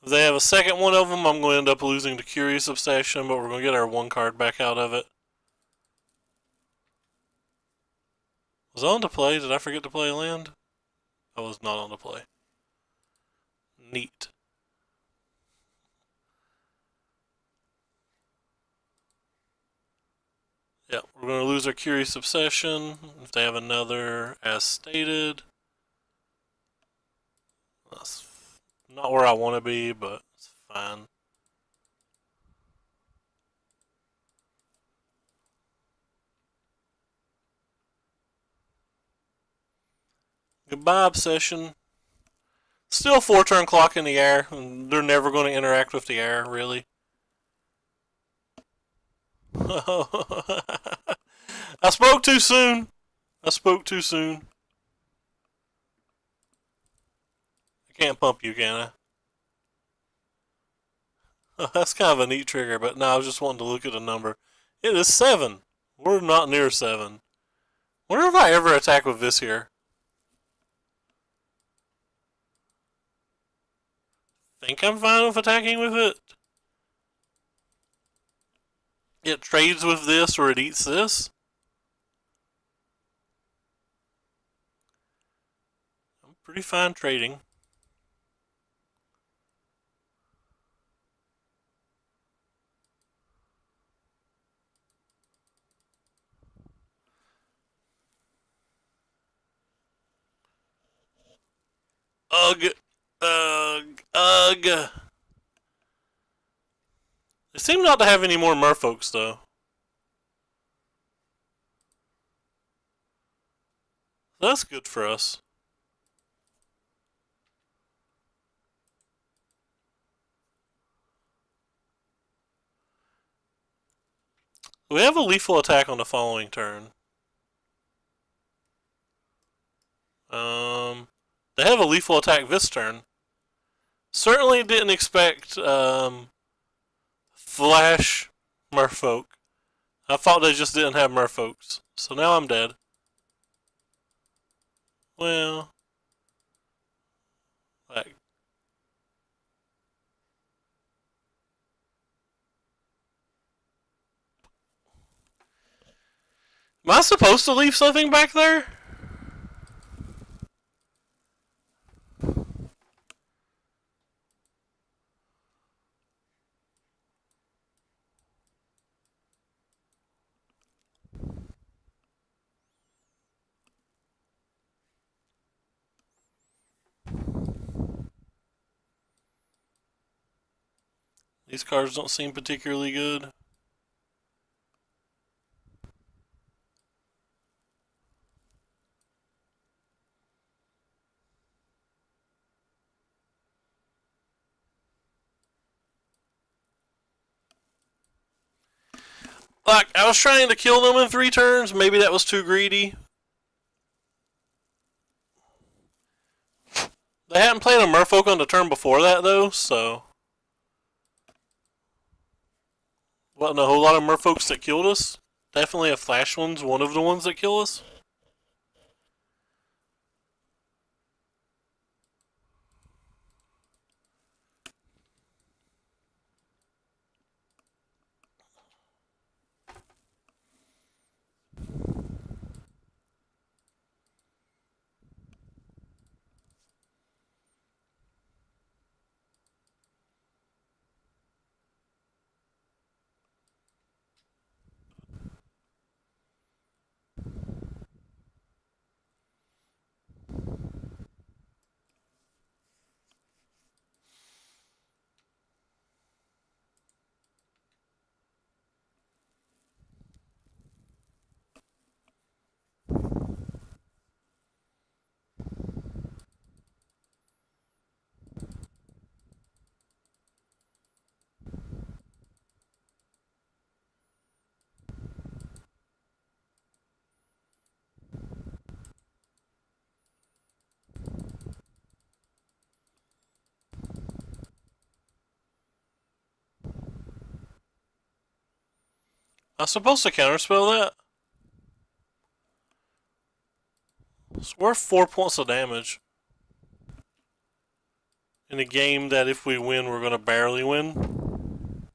If they have a second one of them, I'm going to end up losing to Curious Obsession, but we're going to get our 1 card back out of it. Was I on to play? Did I forget to play land? I was not on to play. Neat. Yeah, we're going to lose our Curious Obsession. If they have another, as stated. That's not where I want to be, but it's fine. Goodbye, Obsession. Still 4-turn clock in the air, and they're never going to interact with the air, really. I spoke too soon. I spoke too soon. I can't pump you, can I? That's kind of a neat trigger, but no, I was just wanting to look at a number. It is 7. We're not near 7. Wonder if I ever attack with this here. Think I'm fine with attacking with it. It trades with this or it eats this. I'm pretty fine trading. Ugh. Ugh. Ugh. They seem not to have any more merfolks, though. That's good for us. We have a lethal attack on the following turn. They have a lethal attack this turn. Certainly didn't expect Flash Merfolk. I thought they just didn't have Merfolks. So now I'm dead. Well, like, Am I supposed to leave something back there? These cards don't seem particularly good. Like, I was trying to kill them in 3 turns. Maybe that was too greedy. They hadn't played a Merfolk on the turn before that, though, so... Wasn't a whole lot of Merfolks that killed us. Definitely a Flash one's one of the ones that kill us. I was supposed to counterspell that. It's worth 4 points of damage. In a game that if we win, we're going to barely win.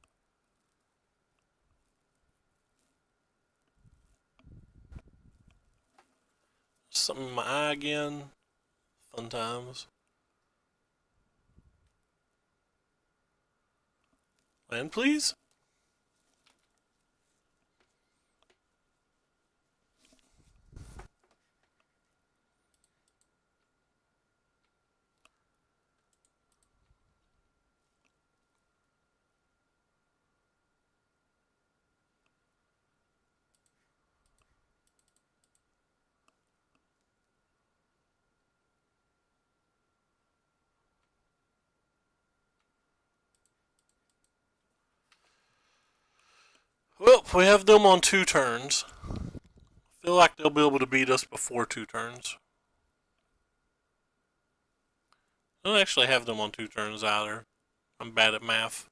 Something in my eye again. Fun times. Land, please. Well, we have them on 2 turns. I feel like they'll be able to beat us before 2 turns. I don't actually have them on 2 turns either. I'm bad at math.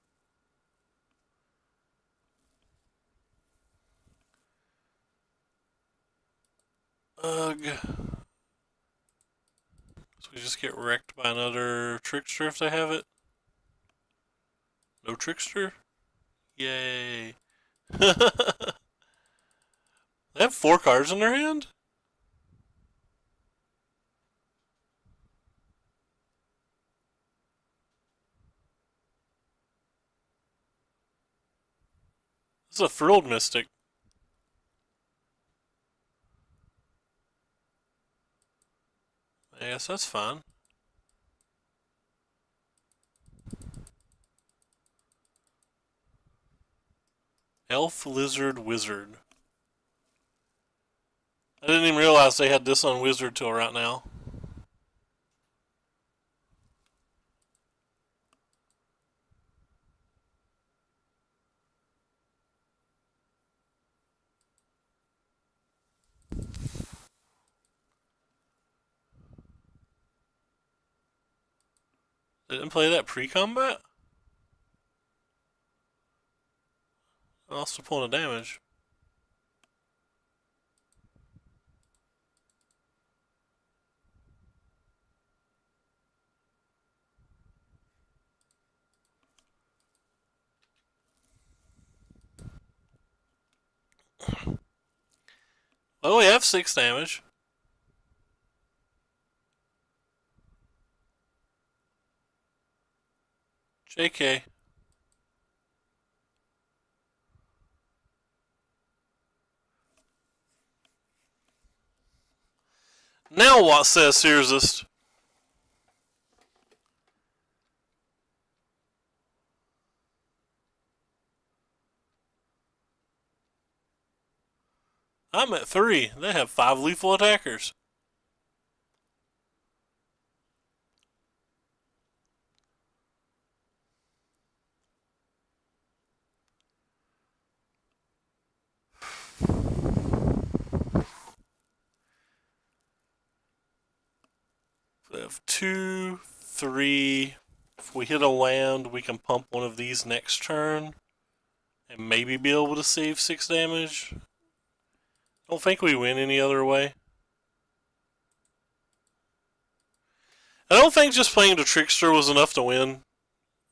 Ugh. So we just get wrecked by another trickster if they have it. No trickster? Yay. They have 4 cards in their hand? This is a Frilled Mystic. I guess that's fine. Elf, Lizard, Wizard. I didn't even realize they had this on Wizard till right now. They didn't play that pre-combat? I lost a point of damage. Oh, we have 6 damage. JK. Now what says Searsist? I'm at 3. They have 5 lethal attackers. We have 2, 3. If we hit a land, we can pump one of these next turn and maybe be able to save 6 damage. Don't think we win any other way. I don't think just playing the Trickster was enough to win.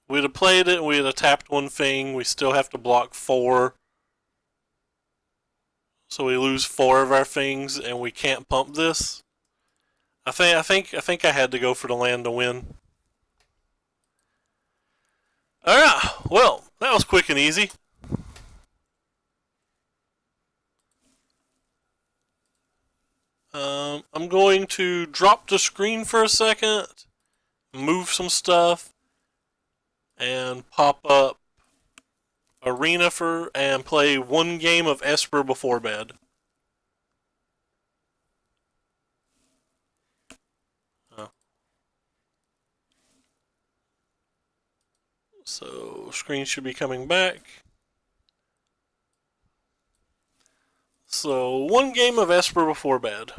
We'd have played it and we'd have tapped one thing. We still have to block 4. So we lose 4 of our things and we can't pump this. I think I had to go for the land to win. Alright, well, that was quick and easy. I'm going to drop the screen for a second, move some stuff, and pop up Arena and play 1 game of Esper before bed. So screen should be coming back. So 1 game of Esper before bed.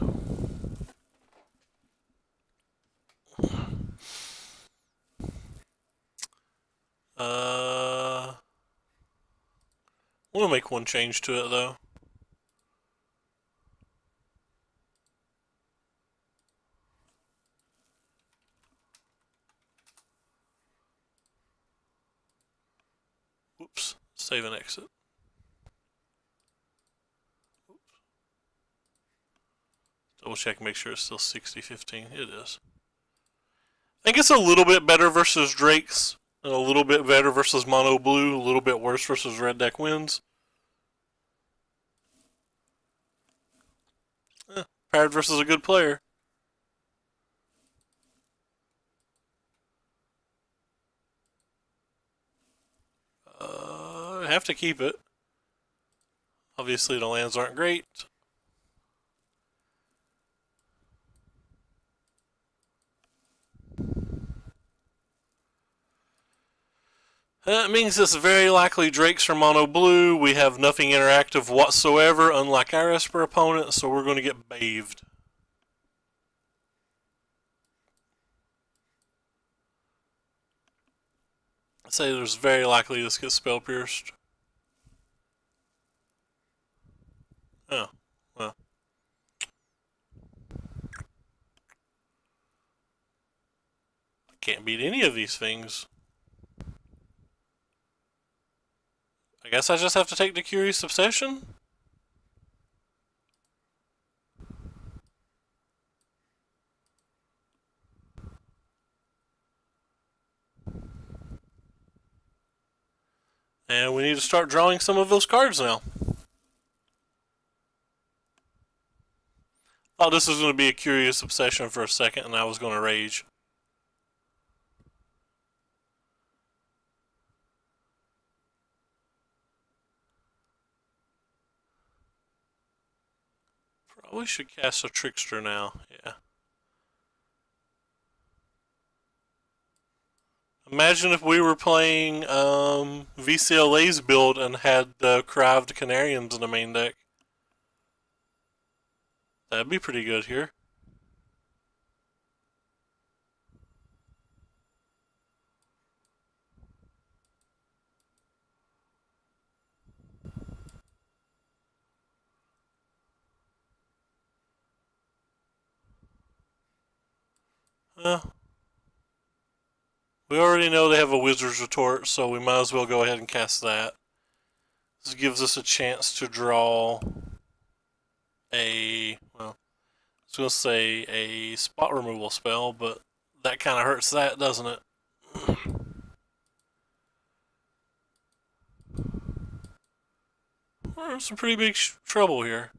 I want to make 1 change to it though. Whoops. Save and exit. Oops. Double check and make sure it's still 60-15. It is. I think it's a little bit better versus Drakes, and a little bit better versus Mono Blue, a little bit worse versus Red Deck Wins. Paired versus a good player. I have to keep it. Obviously the lands aren't great. That means it's very likely Drakes are Mono Blue. We have nothing interactive whatsoever, unlike our Esper opponent, so we're going to get bathed. I'd say there's very likely this gets spell pierced. Oh, well. I can't beat any of these things. I guess I just have to take the Curious Obsession? And we need to start drawing some of those cards now. Thought this was going to be a Curious Obsession for a second and I was going to rage. Probably should cast a Trickster now, yeah. Imagine if we were playing VCLA's build and had the Cry of the Canarians in the main deck. That'd be pretty good here. We already know they have a Wizard's Retort, so we might as well go ahead and cast that. This gives us a chance to draw well, I was going to say a spot removal spell, but that kind of hurts that, doesn't it? We're in some pretty big trouble here.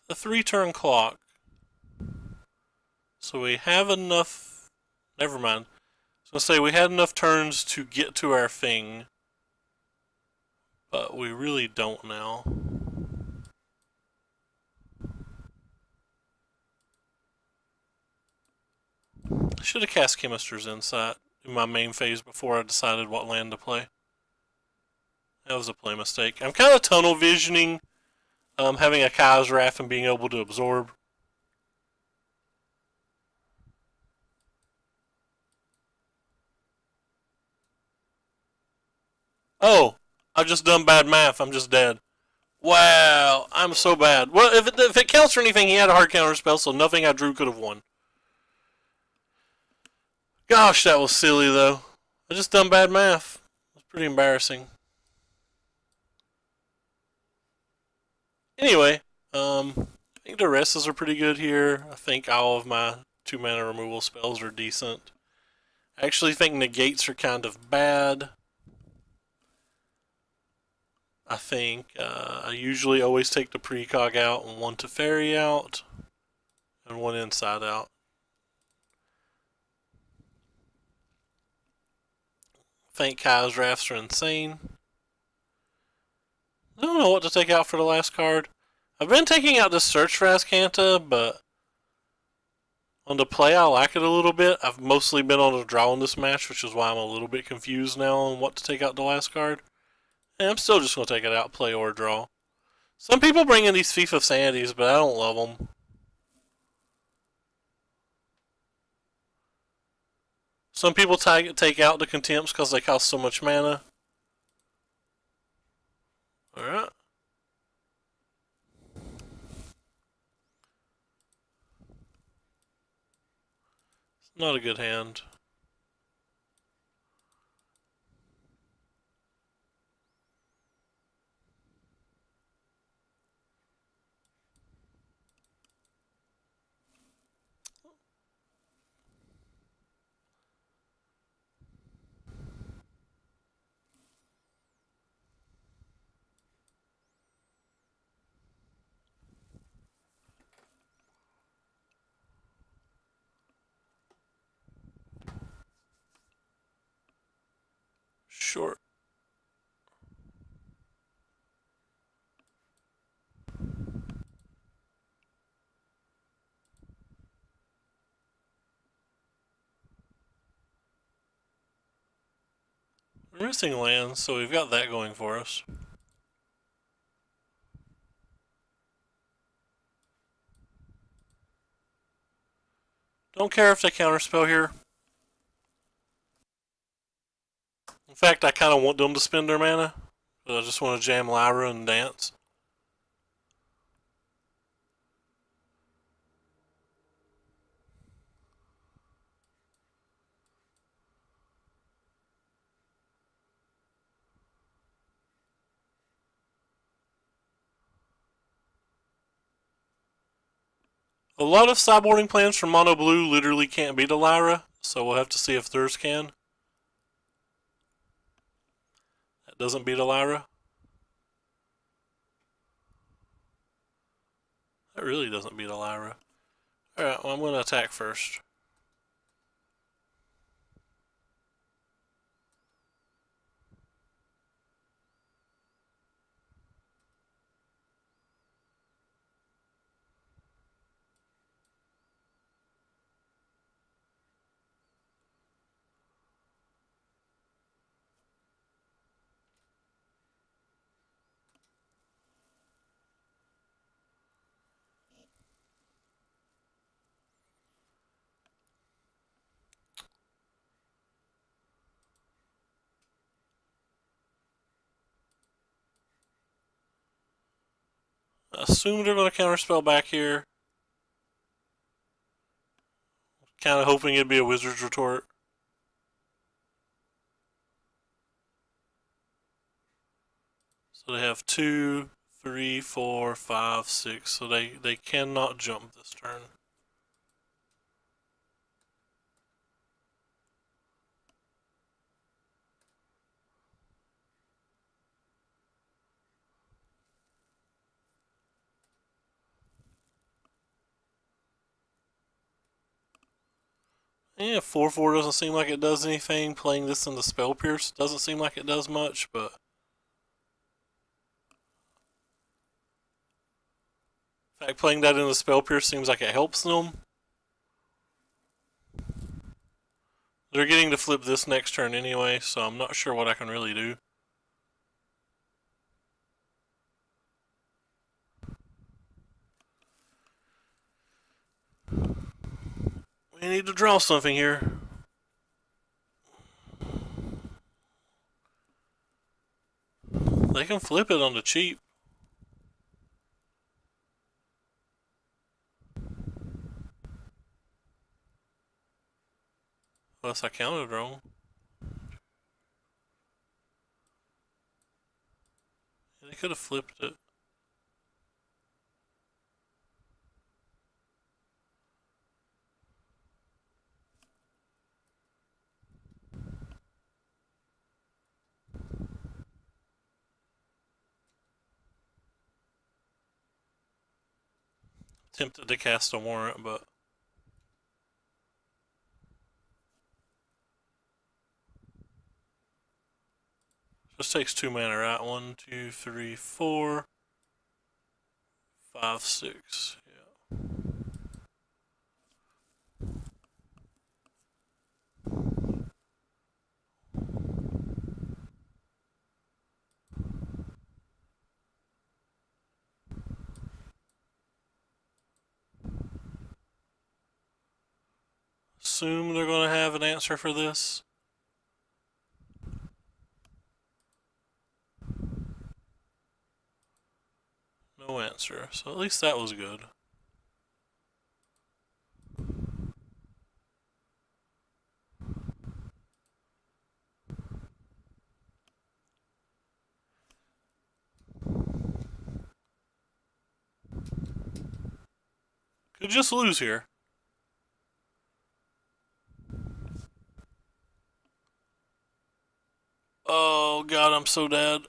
The 3-turn clock. So we have enough. Never mind. I was going to say we had enough turns to get to our thing, but we really don't now. I should have cast Chemister's Insight in my main phase before I decided what land to play. That was a play mistake. I'm kind of tunnel visioning having a Kai's Wrath and being able to absorb. Oh, I've just done bad math. I'm just dead. Wow, I'm so bad. Well, if it counts for anything, he had a hard counter spell, so nothing I drew could have won. Gosh, that was silly, though. I just done bad math. It was pretty embarrassing. Anyway, I think the Duresses are pretty good here. I think all of my 2-mana removal spells are decent. I actually think negates are kind of bad. I think I usually always take the precog out and one Teferi out and one inside out. I think Kai's Wraths are insane. I don't know what to take out for the last card. I've been taking out this Search for Azcanta, but on the play I like it a little bit. I've mostly been on the draw in this match, which is why I'm a little bit confused now on what to take out the last card. And I'm still just going to take it out, play or draw. Some people bring in these Thief of Sanities, but I don't love them. Some people take out the Contempts because they cost so much mana. Alright. It's not a good hand. Short. We're missing lands, so we've got that going for us. Don't care if they counterspell here. In fact, I kind of want them to spend their mana. But I just want to jam Lyra and dance. A lot of sideboarding plans from Mono Blue literally can't beat a Lyra, so we'll have to see if theirs can. That doesn't beat a Lyra. That really doesn't beat a Lyra. Alright, well, I'm going to attack first. Assume they're going to counterspell back here. Kind of hoping it'd be a Wizard's Retort. So they have 2, 3, 4, 5, 6. So they cannot jump this turn. Yeah, 4/4 doesn't seem like it does anything. Playing this in the Spell Pierce doesn't seem like it does much, but in fact, playing that in the Spell Pierce seems like it helps them. They're getting to flip this next turn anyway, so I'm not sure what I can really do. We need to draw something here. They can flip it on the cheap. Unless I counted wrong. They could have flipped it. Tempted to cast a warrant, but just takes 2 mana, right? 1, 2, 3, 4, 5, 6. Yeah. Assume they're going to have an answer for this. No answer. So at least that was good. Could just lose here. Oh god, I'm so dead.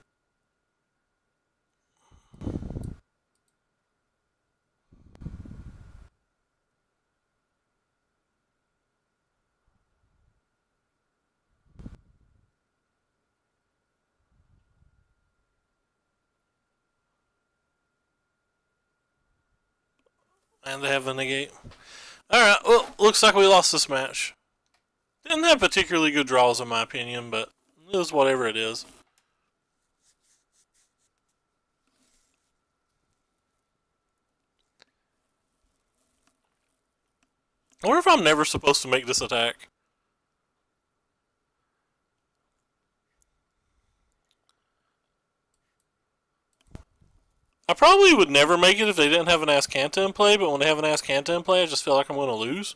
And they have a negate. Alright, well, looks like we lost this match. Didn't have particularly good draws in my opinion, but it is whatever it is. I wonder if I'm never supposed to make this attack. I probably would never make it if they didn't have an Azcanta in play, but when they have an Azcanta in play, I just feel like I'm going to lose.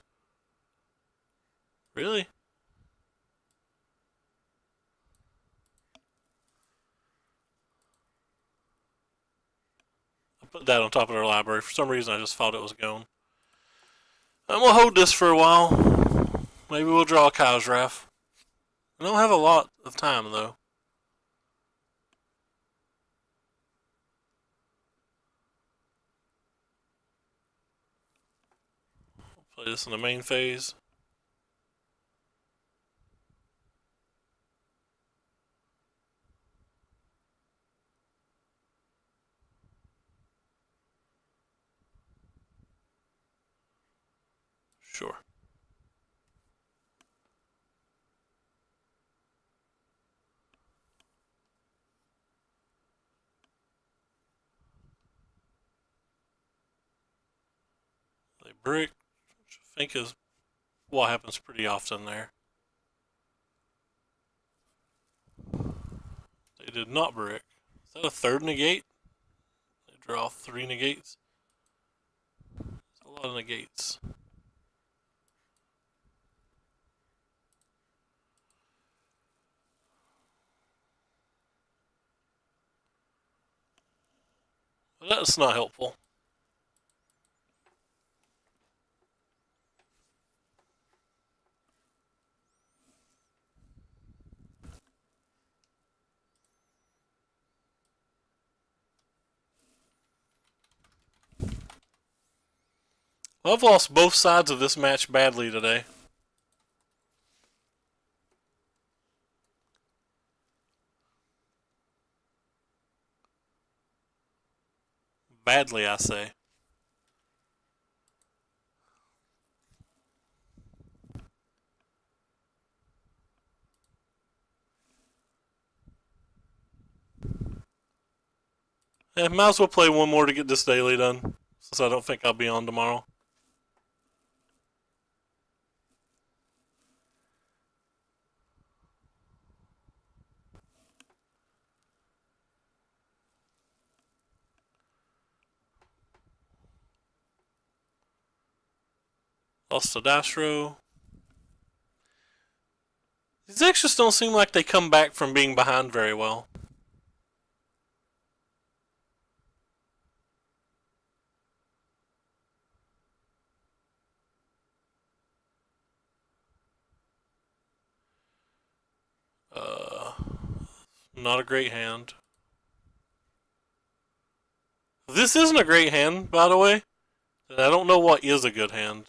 Really? I put that on top of their library. For some reason, I just thought it was gone. And we'll hold this for a while. Maybe we'll draw a Kajraf. I don't have a lot of time, though. Play this in the main phase. Sure. They brick, which I think is what happens pretty often there. They did not brick. Is that a third negate? They Draw 3 negates. That's a lot of negates. But that's not helpful. Well, I've lost both sides of this match badly today. Badly, I say. Yeah, might as well play one more to get this daily done, since I don't think I'll be on tomorrow. Lost to Dastro. These extras don't seem like they come back from being behind very well. Not a great hand. This isn't a great hand, by the way. And I don't know what is a good hand.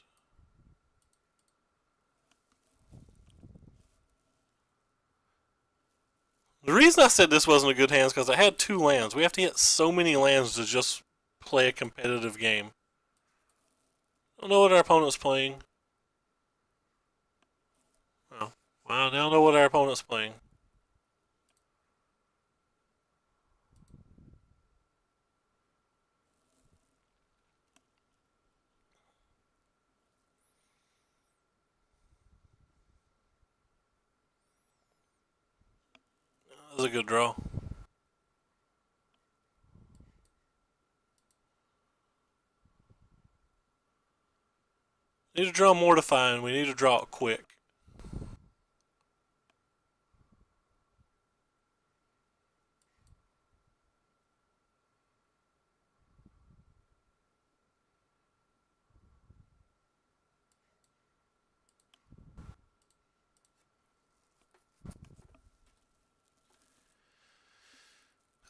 The reason I said this wasn't a good hand is because I had 2 lands. We have to get so many lands to just play a competitive game. I don't know what our opponent's playing. Oh, well, I don't know what our opponent's playing. That was a good draw. We need to draw Mortify, and we need to draw it quick.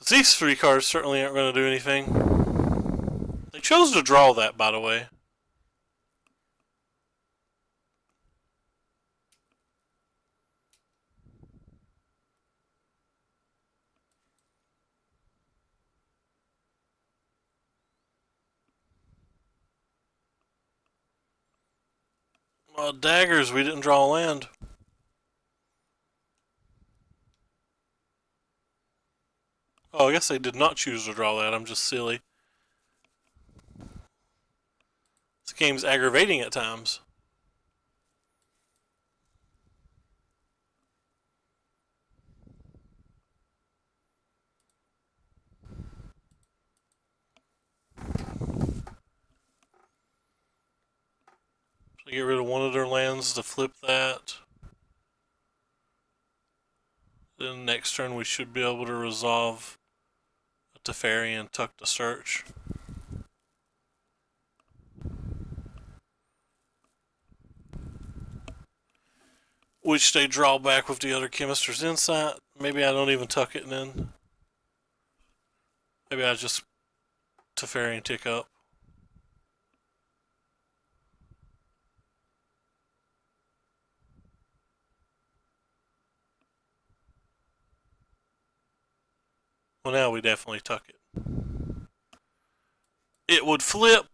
These 3 cards certainly aren't going to do anything. They chose to draw that, by the way. Well, daggers, we didn't draw a land. Oh, I guess they did not choose to draw that. I'm just silly. This game's aggravating at times. So get rid of one of their lands to flip that. Then next turn we should be able to resolve a Teferi and tuck the search. Which they draw back with the other Chemist's Insight. Maybe I don't even tuck it in. Maybe I just Teferi and tick up. Well, now we definitely tuck it. It would flip.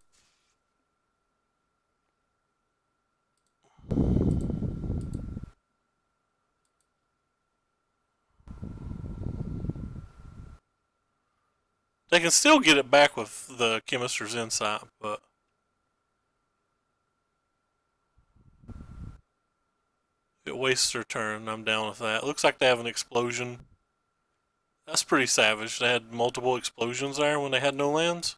They can still get it back with the Chemist's Insight, but it wastes their turn. I'm down with that. Looks like they have an explosion That's pretty savage. They had multiple explosions there when they had no lands.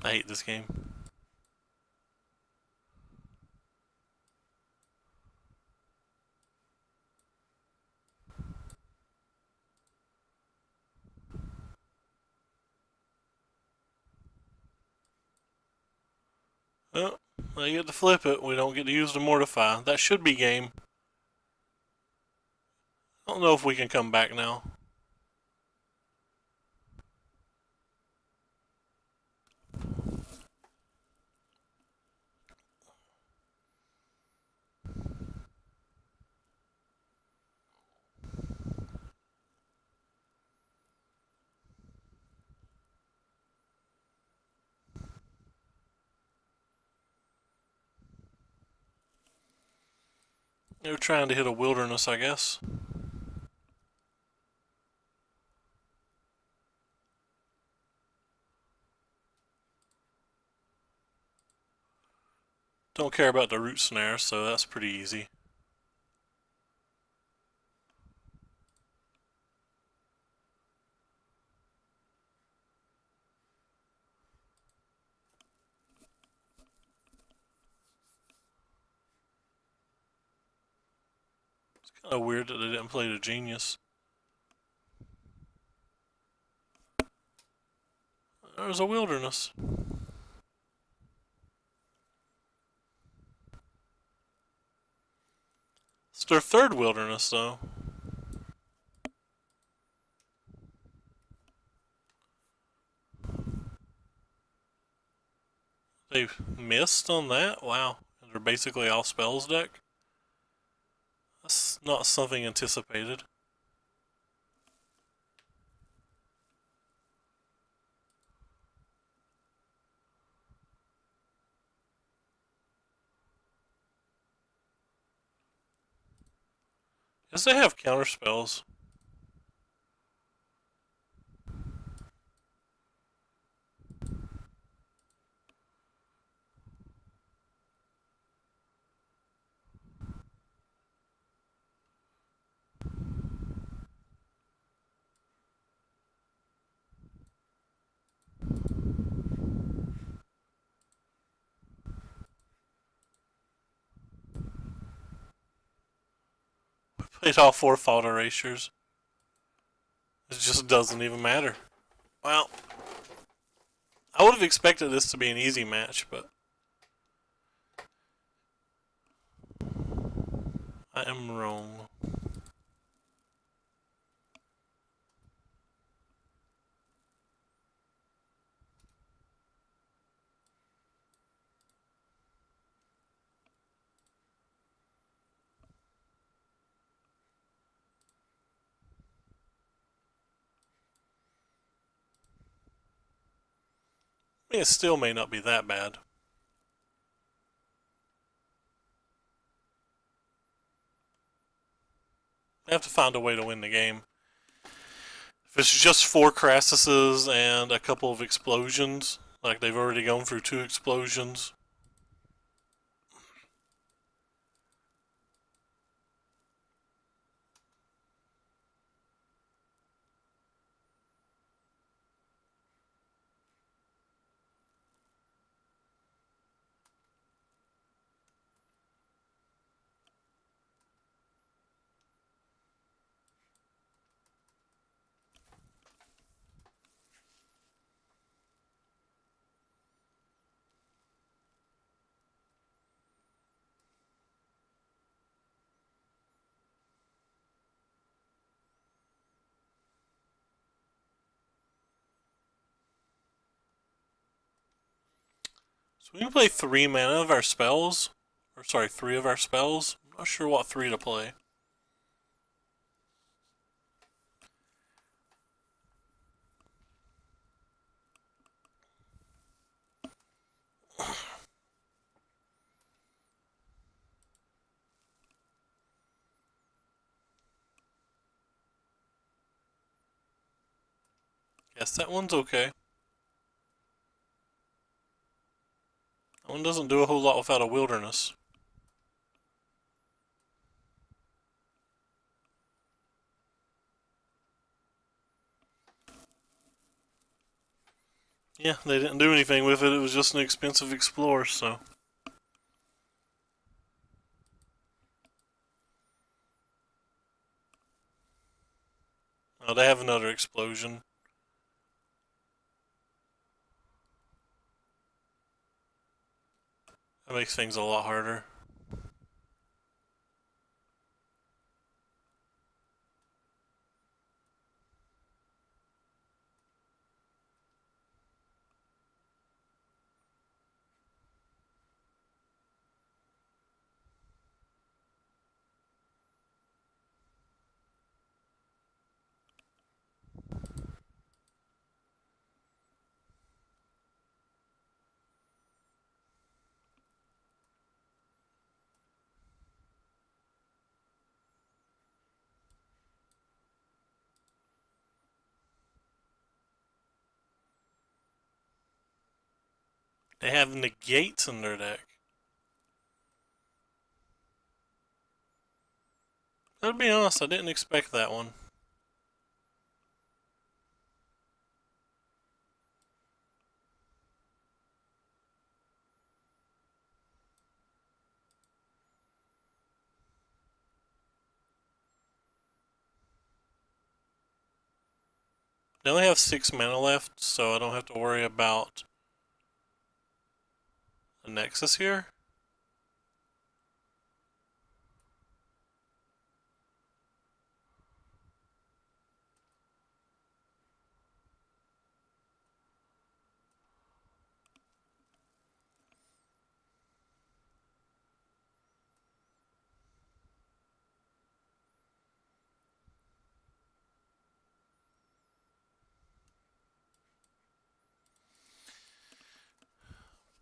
I hate this game. Oh, I get to flip it. We don't get to use the Mortify. That should be game. I don't know if we can come back now. They're trying to hit a wilderness, I guess. Don't care about the root snare, so that's pretty easy. It's kind of weird that they didn't play the Genius. There's a wilderness. It's their third wilderness, though. They missed on that? Wow. And they're basically all spells deck? That's not something anticipated. Yes, they have counter spells. We played all 4 fault erasures. It just doesn't even matter. Well, I would have expected this to be an easy match, but I am wrong. I mean, it still may not be that bad. They have to find a way to win the game. If it's just 4 Crassuses and a couple of explosions, like they've already gone through 2 explosions. So we can play 3 mana of our spells. Or sorry, 3 of our spells. I'm not sure what 3 to play. Guess that one's okay. That one doesn't do a whole lot without a wilderness. Yeah, they didn't do anything with it. It was just an expensive Explorer, so. Oh, they have another explosion. That makes things a lot harder. They have negates in their deck. To be honest, I didn't expect that one. They only have 6 mana left, so I don't have to worry about a Nexus here.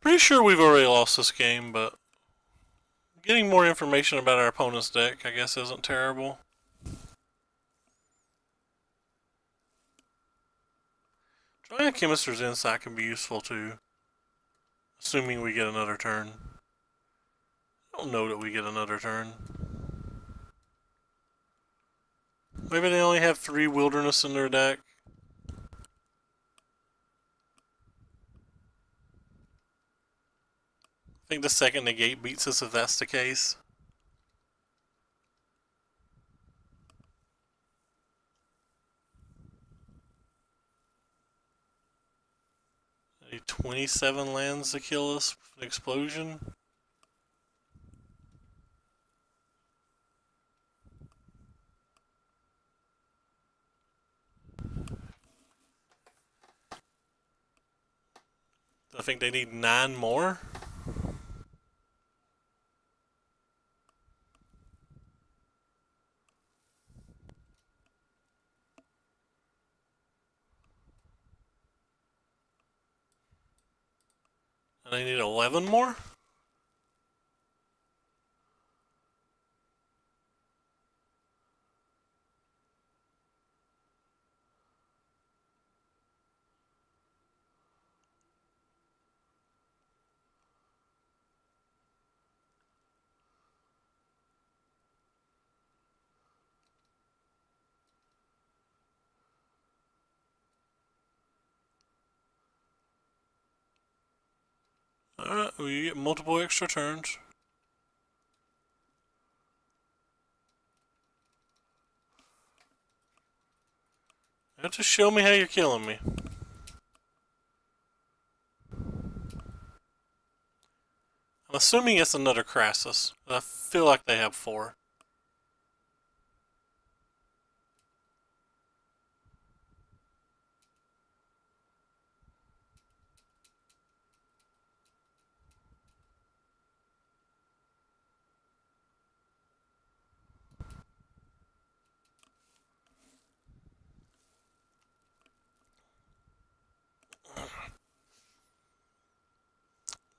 Pretty sure we've already lost this game, but getting more information about our opponent's deck, I guess, isn't terrible. Trying a Chemist's Insight can be useful too, assuming we get another turn. I don't know that we get another turn. Maybe they only have 3 Wilderness in their deck. I think the second negate beats us if that's the case. A 27 lands to kill us with an explosion. I think they need 9 more. And they need 11 more? Alright, we get multiple extra turns. You have to show me how you're killing me. I'm assuming it's another Crassus. I feel like they have 4.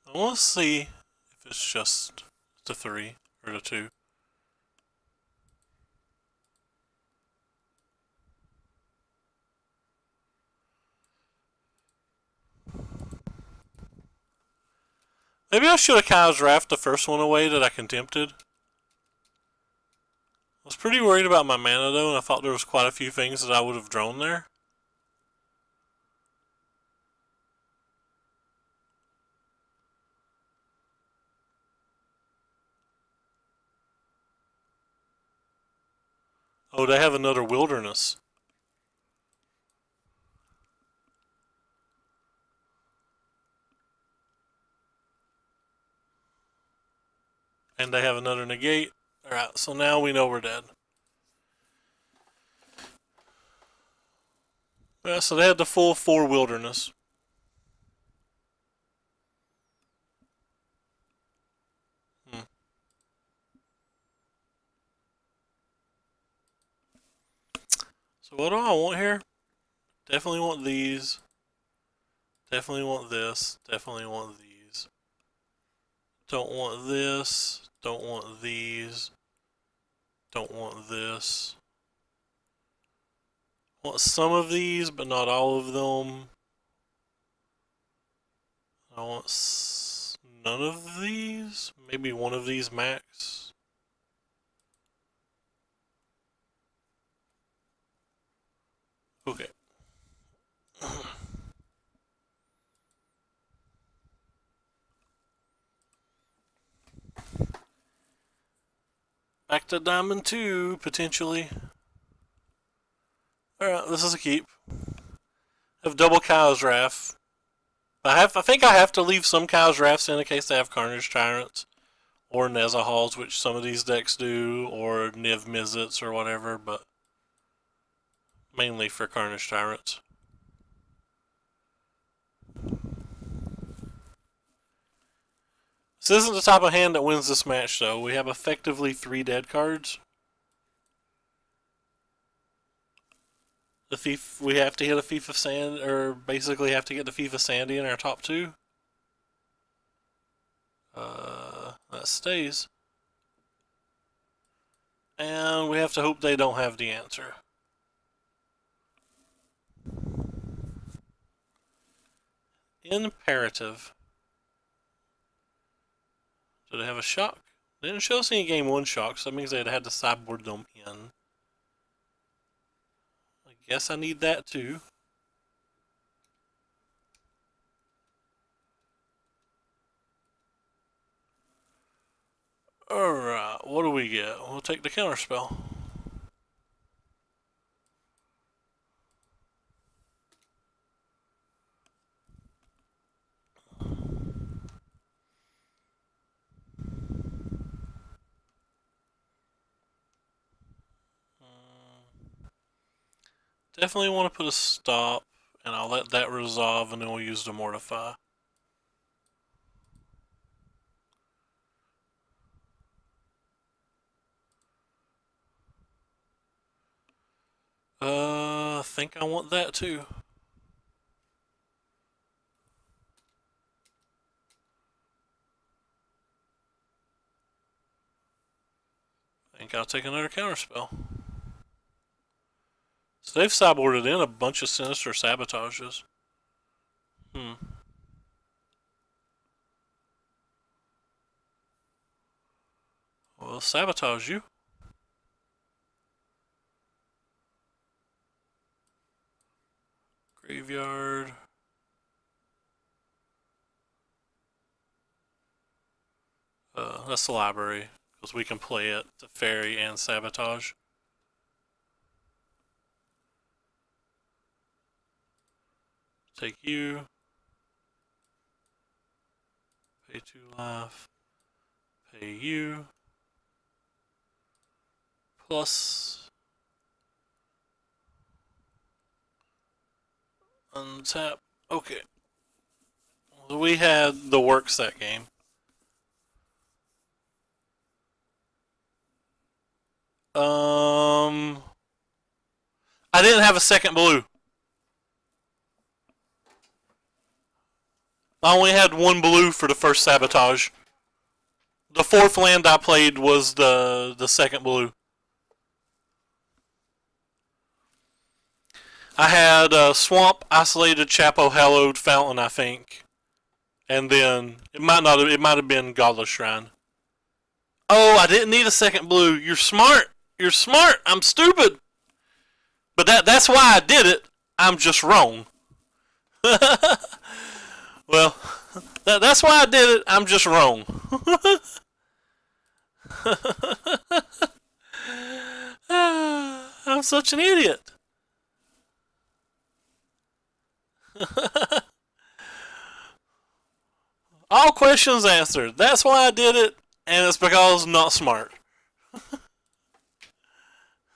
I want to see if it's just the 3 or the 2. Maybe I should have Kyle's Raft the first one away that I contempted. I was pretty worried about my mana though, and I thought there was quite a few things that I would have drawn there. Oh, they have another Wilderness. And they have another negate. Alright, so now we know we're dead. Yeah, so they had the full 4 Wilderness. So what do I want here? Definitely want these. Definitely want this. Definitely want these. Don't want this. Don't want these. Don't want this. Want some of these, but not all of them. I want none of these. Maybe one of these max. Okay. Back to Diamond 2, potentially. Alright, this is a keep. I have double Kyle's Wrath. I think I have to leave some Kyle's Wraths in case they have Carnage Tyrants. Or Nezahals, which some of these decks do. Or Niv Mizzets or whatever, but mainly for Carnage Tyrants. This isn't the type of hand that wins this match, though. We have effectively 3 dead cards. The Thief, we have to hit a Thief of Sand, or basically have to get the Thief of Sandy in our top 2. That stays. And we have to hope they don't have the answer. Imperative. Do they have a shock? They didn't show us any game 1 shocks, so that means they'd had to sideboard them in. I guess I need that too. Alright, what do we get? We'll take the counterspell. Definitely want to put a stop, and I'll let that resolve, and then we'll use the Mortify. I think I want that too. I think I'll take another counterspell. So they've sideboarded in a bunch of Sinister Sabotages. Well, sabotage you. Graveyard. That's the library, because we can play it to Fairy and Sabotage. Take you. Pay 2 life. Pay you. Plus. Untap. Okay. We had the works that game. I didn't have a second blue. I only had 1 blue for the first Sabotage. The 4th land I played was the second blue. I had Swamp, Isolated, Chapo, Hallowed, Fountain, I think. And then it might not have, it might have been Godless Shrine. Oh, I didn't need a second blue. You're smart. You're smart. I'm stupid. But that's why I did it. I'm just wrong. Well, that's why I did it. I'm just wrong. I'm such an idiot. All questions answered. That's why I did it, and it's because I'm not smart.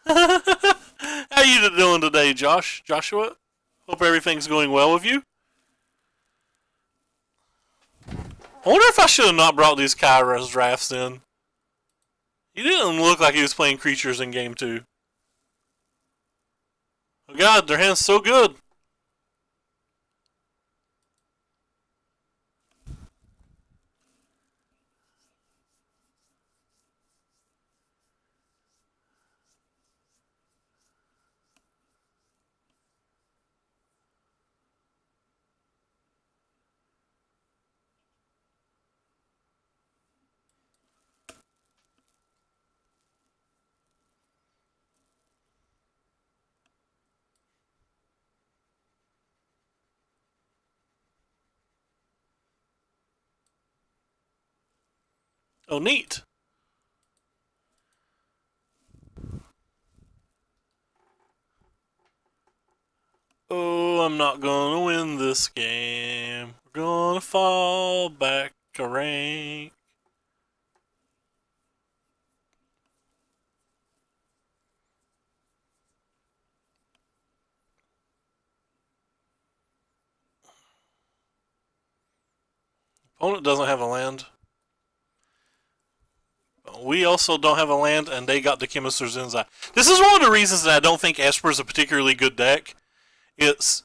How you doing today, Joshua? Hope everything's going well with you. I wonder if I should have not brought these Kairos drafts in. He didn't look like he was playing creatures in game 2. Oh god, their hand's so good. Oh, neat. Oh, I'm not gonna win this game. We're gonna fall back a rank. Opponent doesn't have a land. We also don't have a land, and they got the Chemist's Zenzi. This is one of the reasons that I don't think Esper is a particularly good deck. It's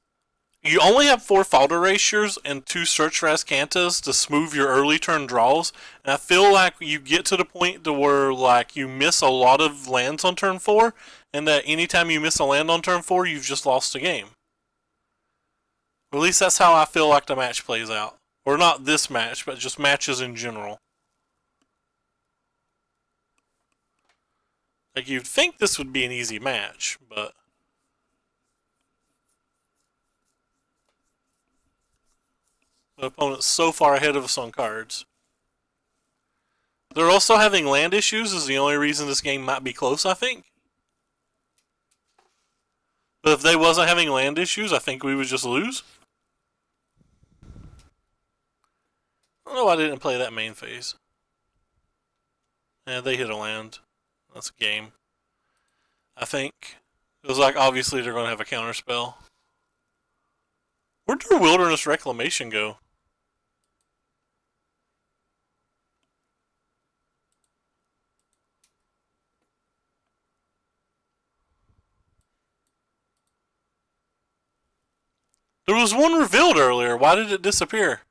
you only have 4 fault erasures and 2 search for Azcantas to smooth your early turn draws, and I feel like you get to the point to where like you miss a lot of lands on turn 4, and that anytime you miss a land on turn 4, you've just lost the game. Or at least that's how I feel like the match plays out. Or not this match, but just matches in general. Like, you'd think this would be an easy match, but the opponent's so far ahead of us on cards. They're also having land issues is the only reason this game might be close, I think. But if they wasn't having land issues, I think we would just lose. I don't know why I didn't play that main phase. Yeah, they hit a land. That's a game. I think. It was like, obviously they're going to have a counter spell. Where'd their Wilderness Reclamation go? There was one revealed earlier. Why did it disappear?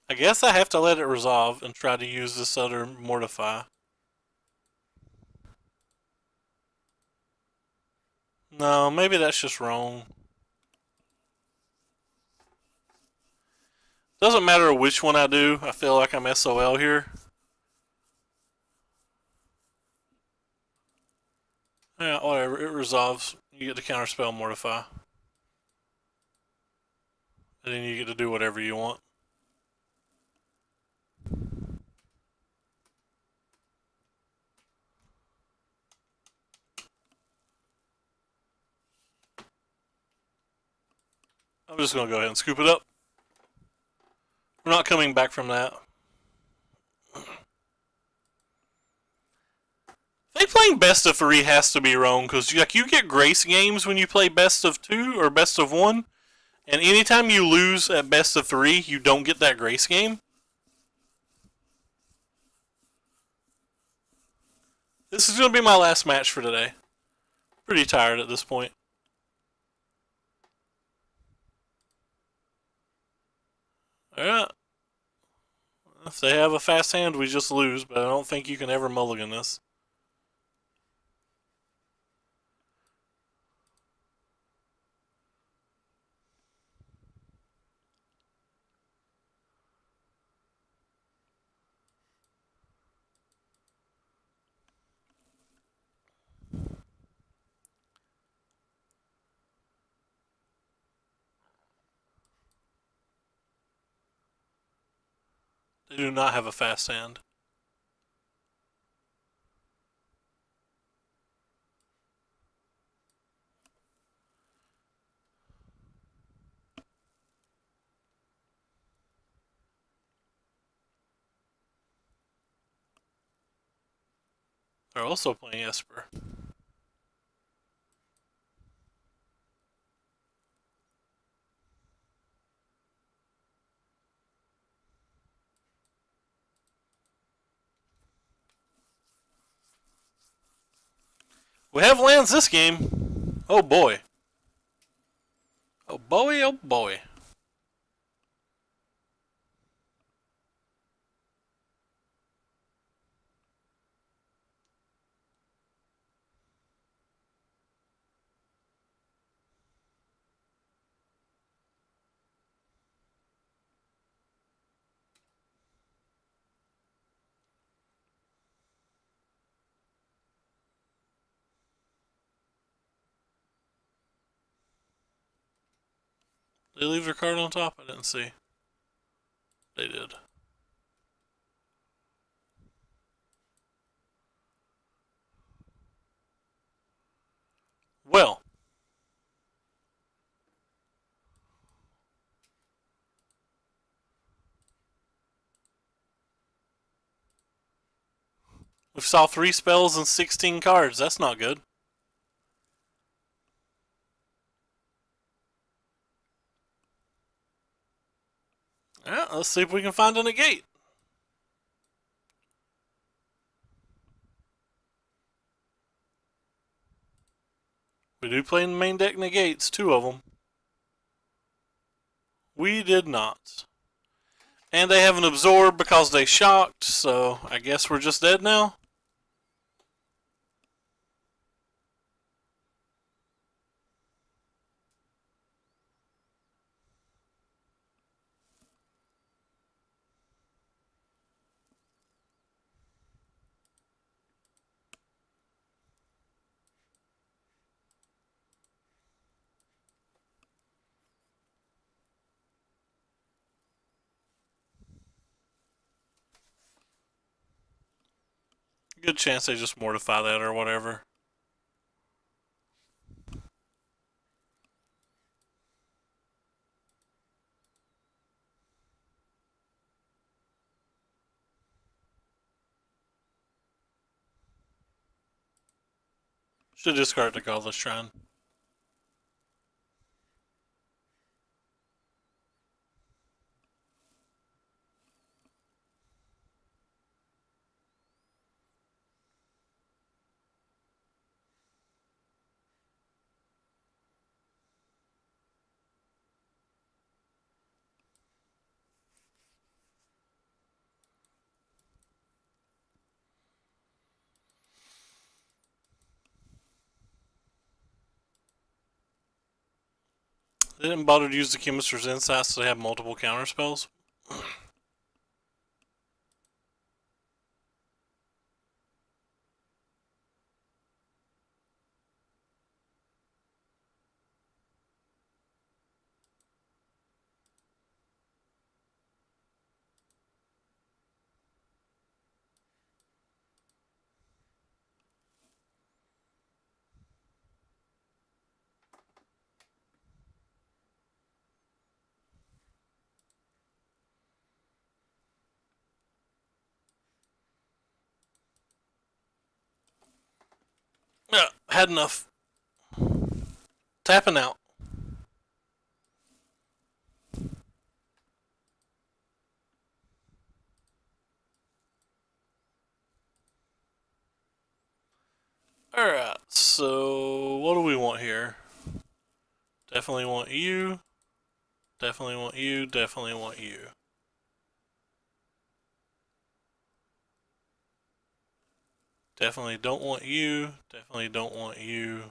I guess I have to let it resolve and try to use this other Mortify. No, maybe that's just wrong. Doesn't matter which one I do, I feel like I'm SOL here. Yeah, whatever, it resolves. You get to counterspell Mortify. And then you get to do whatever you want. I'm just going to go ahead and scoop it up. We're not coming back from that. I think playing best of 3 has to be wrong, because like, you get grace games when you play best of 2 or best of 1, and anytime you lose at best of 3, you don't get that grace game. This is going to be my last match for today. Pretty tired at this point. Alright. If they have a fast hand, we just lose, but I don't think you can ever mulligan this. They do not have a fast hand. They're also playing Esper. We have lands this game. Oh boy. Oh boy, oh boy. Did they leave their card on top? I didn't see. They did. Well. We saw 3 spells and 16 cards. That's not good. Alright, let's see if we can find a negate. We do play in the main deck negates, 2 of them. We did not. And they haven't absorbed because they shocked, so I guess we're just dead now. Good chance they just mortify that or whatever. Should discard the Godless Shrine. They didn't bother to use the Chemist's Insight, so they have multiple counter spells. Yeah, had enough. Tapping out. Alright, so what do we want here? Definitely want you. Definitely want you. Definitely want you. Definitely don't want you. Definitely don't want you.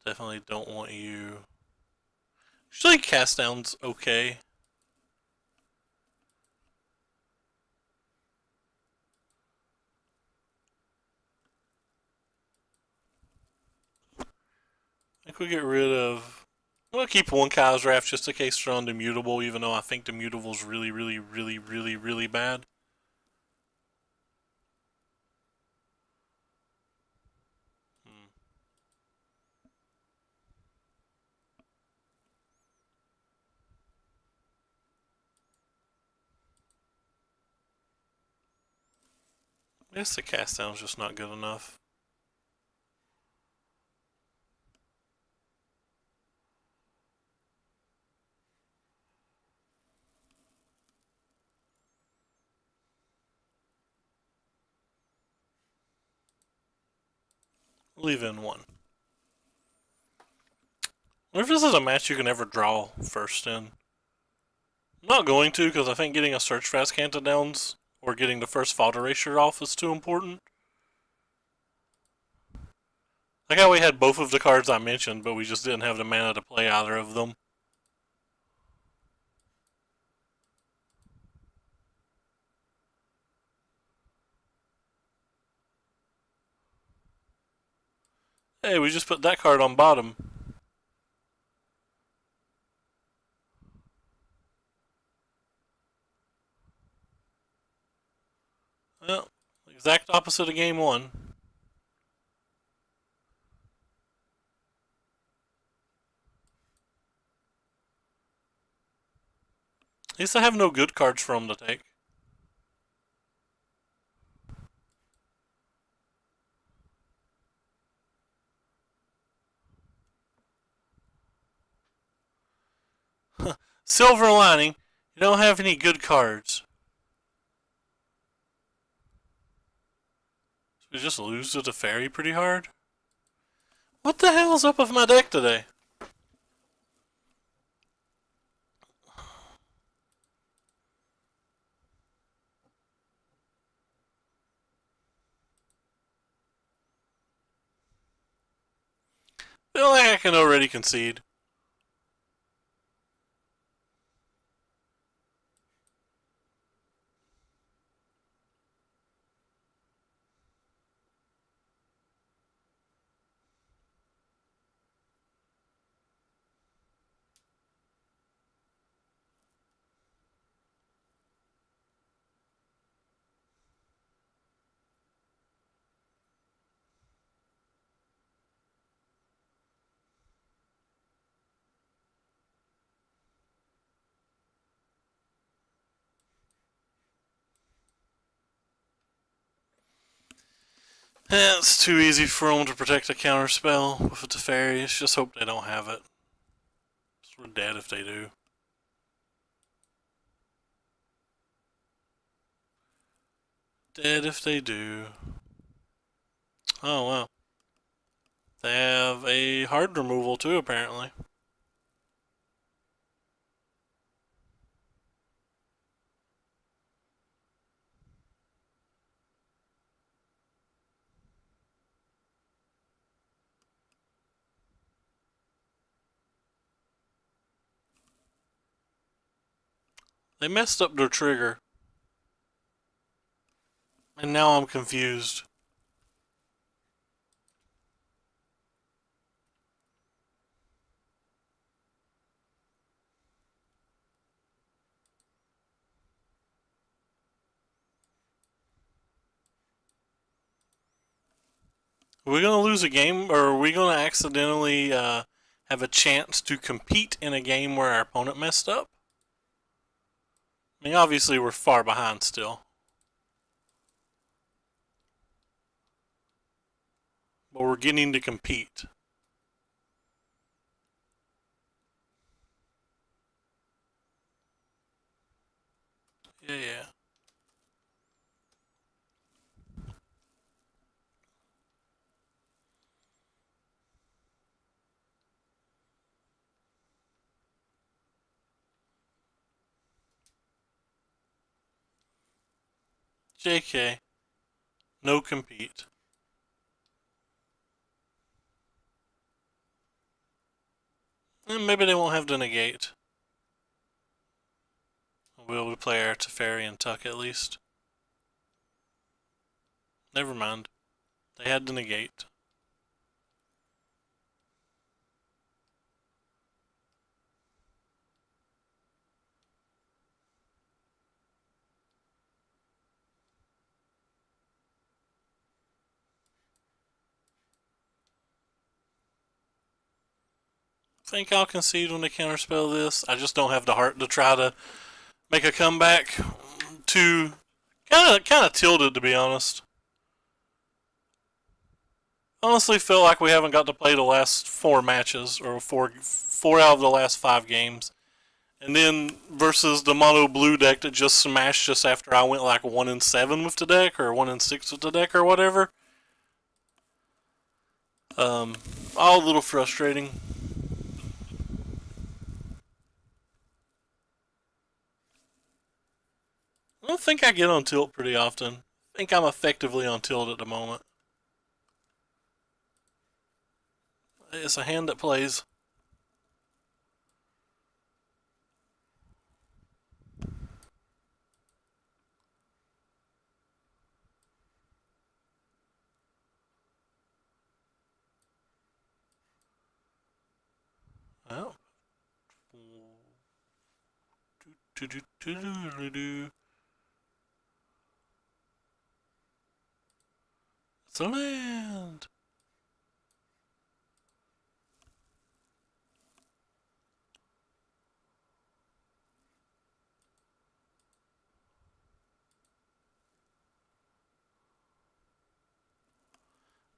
Definitely don't want you. Usually cast down's okay. I think we get rid of. I'm gonna keep one Kyle's Wrath just in case they're on the mutable, even though I think the mutable's really, really, really, really, really bad. Hmm. I guess the cast down's just not good enough. Leave in one. What if this is a match you can ever draw first in? I'm not going to, because I think getting a Search Fast Canta downs or getting the first Fault Erasure off is too important. Like how we had both of the cards I mentioned, but we just didn't have the mana to play either of them. Hey, we just put that card on bottom. Well, exact opposite of game one. At least I have no good cards for him to take. Silver lining, you don't have any good cards. So we just lose to the fairy pretty hard? What the hell's up with my deck today? I feel like I can already concede. It's too easy for them to protect a counterspell with the Teferi. Just hope they don't have it. We're dead if they do. Dead if they do. Oh, wow. They have a hard removal too, apparently. They messed up their trigger. And now I'm confused. Are we going to lose a game, or are we going to accidentally have a chance to compete in a game where our opponent messed up? I mean, obviously we're far behind still. But we're getting to compete. Yeah, yeah. JK. No compete. And maybe they won't have to negate. We'll be able to play our Teferi and Tuck at least. Never mind. They had to negate. Think I'll concede when they counterspell this. I just don't have the heart to try to make a comeback. Too kind of tilted, to be honest. Honestly, feel like we haven't got to play the last 4 matches, or four out of the last 5 games. And then versus the mono blue deck that just smashed us after I went like 1-7 with the deck, or 1-6 with the deck, or whatever. All a little frustrating. I don't think I get on tilt pretty often. I think I'm effectively on tilt at the moment. It's a hand that plays. Well. It's a land.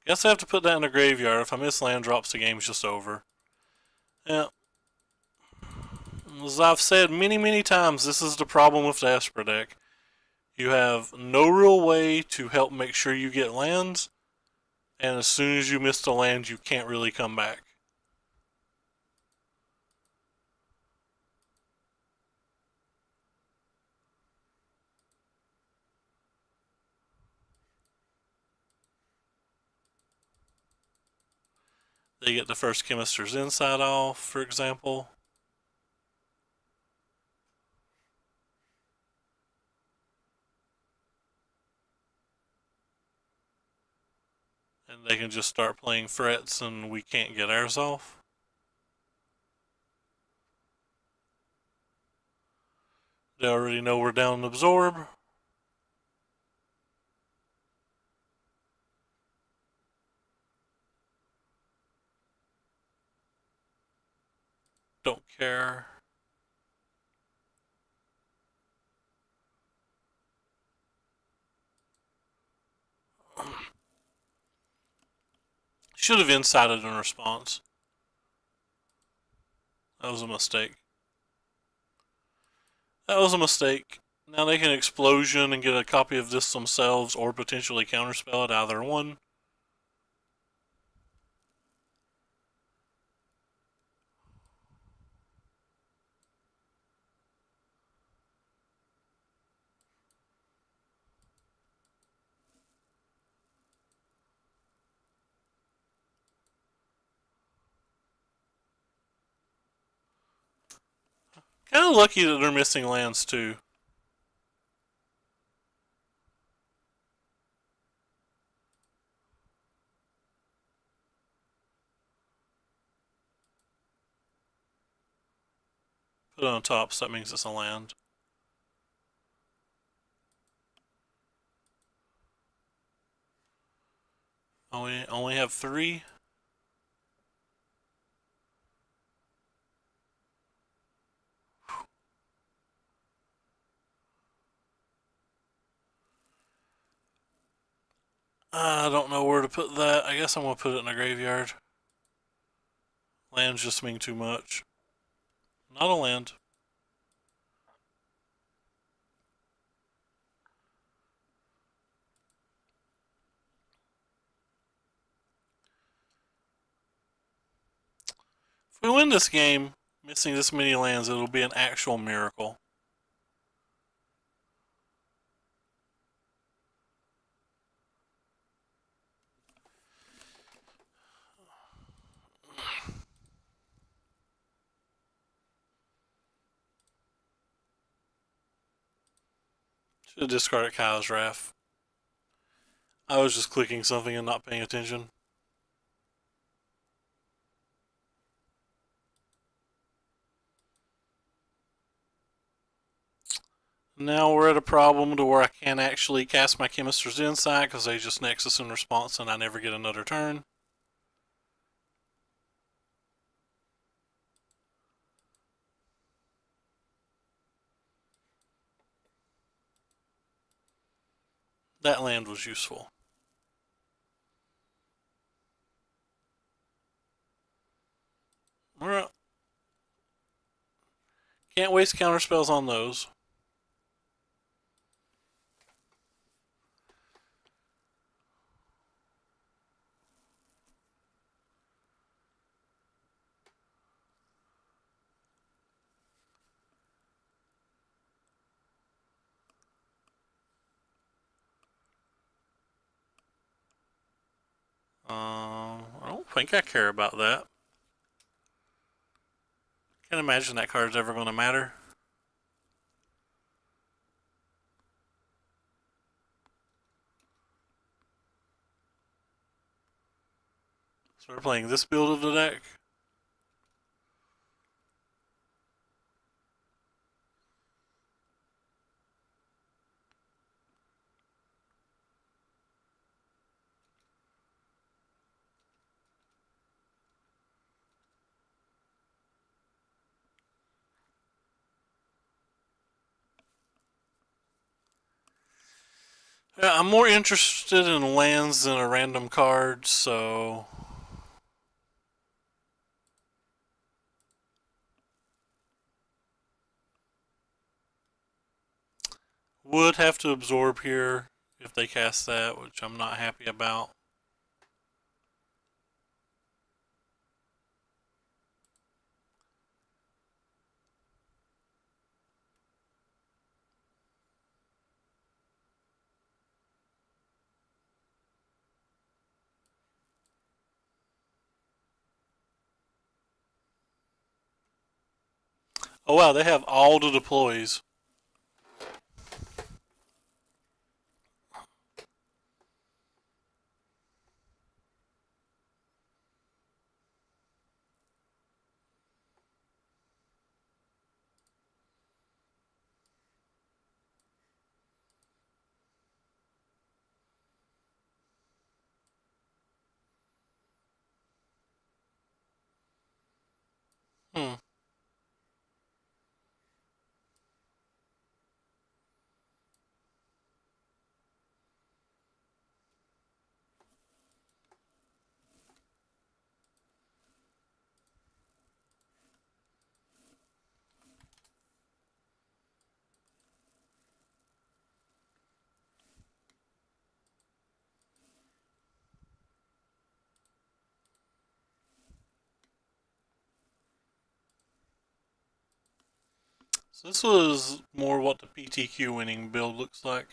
Guess I have to put that in the graveyard. If I miss land drops, the game's just over. Yeah. As I've said many times, this is the problem with the Esper deck. You have no real way to help make sure you get lands, and as soon as you miss the land, you can't really come back. They get the first Chemister's Insight off, for example. And they can just start playing threats and we can't get ours off. They already know we're down to absorb. Don't care. Should have incited in response. That was a mistake. That was a mistake. Now they can explosion and get a copy of this themselves, or potentially counterspell it, either one. Kind of lucky that they're missing lands too. Put it on top, so that means it's a land. Only have 3. I don't know where to put that. I guess I'm gonna put it in the graveyard. Lands just mean too much. Not a land. If we win this game, missing this many lands, it'll be an actual miracle. Should have discarded Kyle's Wrath. I was just clicking something and not paying attention. Now we're at a problem to where I can't actually cast my Chemister's Insight because they just Nexus in response and I never get another turn. That land was useful. Alright. Can't waste counter spells on those. I don't think I care about that. Can't imagine that card's ever going to matter. So we're playing this build of the deck. Yeah, I'm more interested in lands than a random card, so would have to absorb here if they cast that, which I'm not happy about. Oh wow, they have all the deploys. Hmm. So this was more what the PTQ winning build looks like.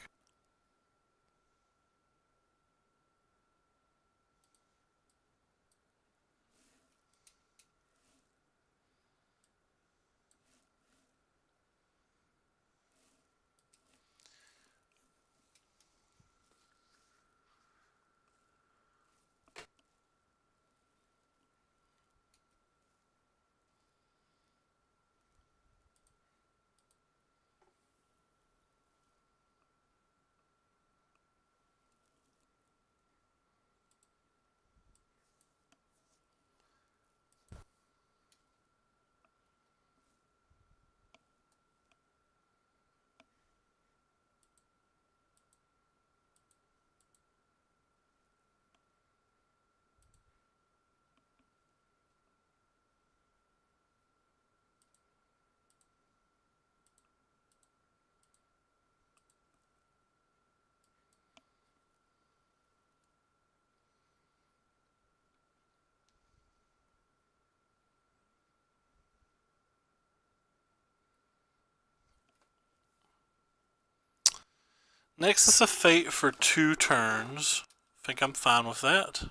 Nexus of Fate for 2 turns. I think I'm fine with that.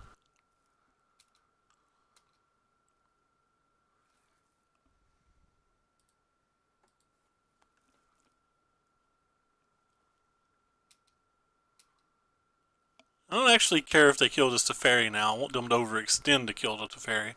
I don't actually care if they kill this Teferi now. I want them to overextend to kill the Teferi.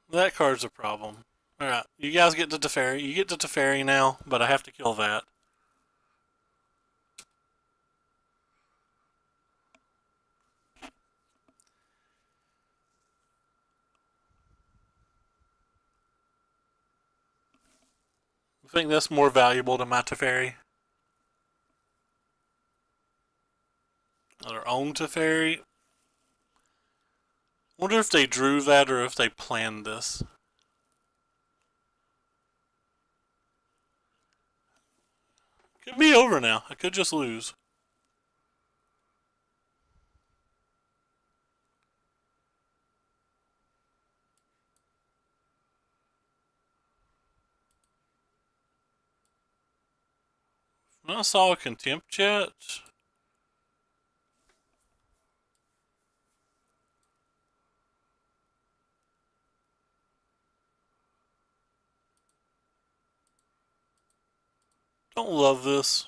That card's a problem. Alright, you guys get to Teferi. You get to Teferi now, but I have to kill that. I think that's more valuable to my Teferi. Their own Teferi. Wonder if they drew that or if they planned this. Could be over now. I could just lose. I saw a contempt chat. Don't love this.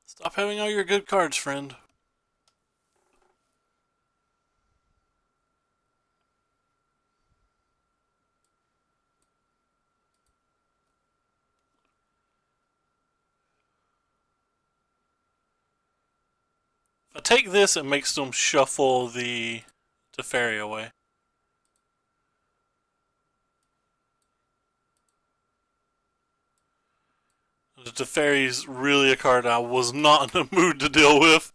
Stop having all your good cards, friend. If I take this, it makes them shuffle the Teferi away. The Teferi's really a card I was not in the mood to deal with.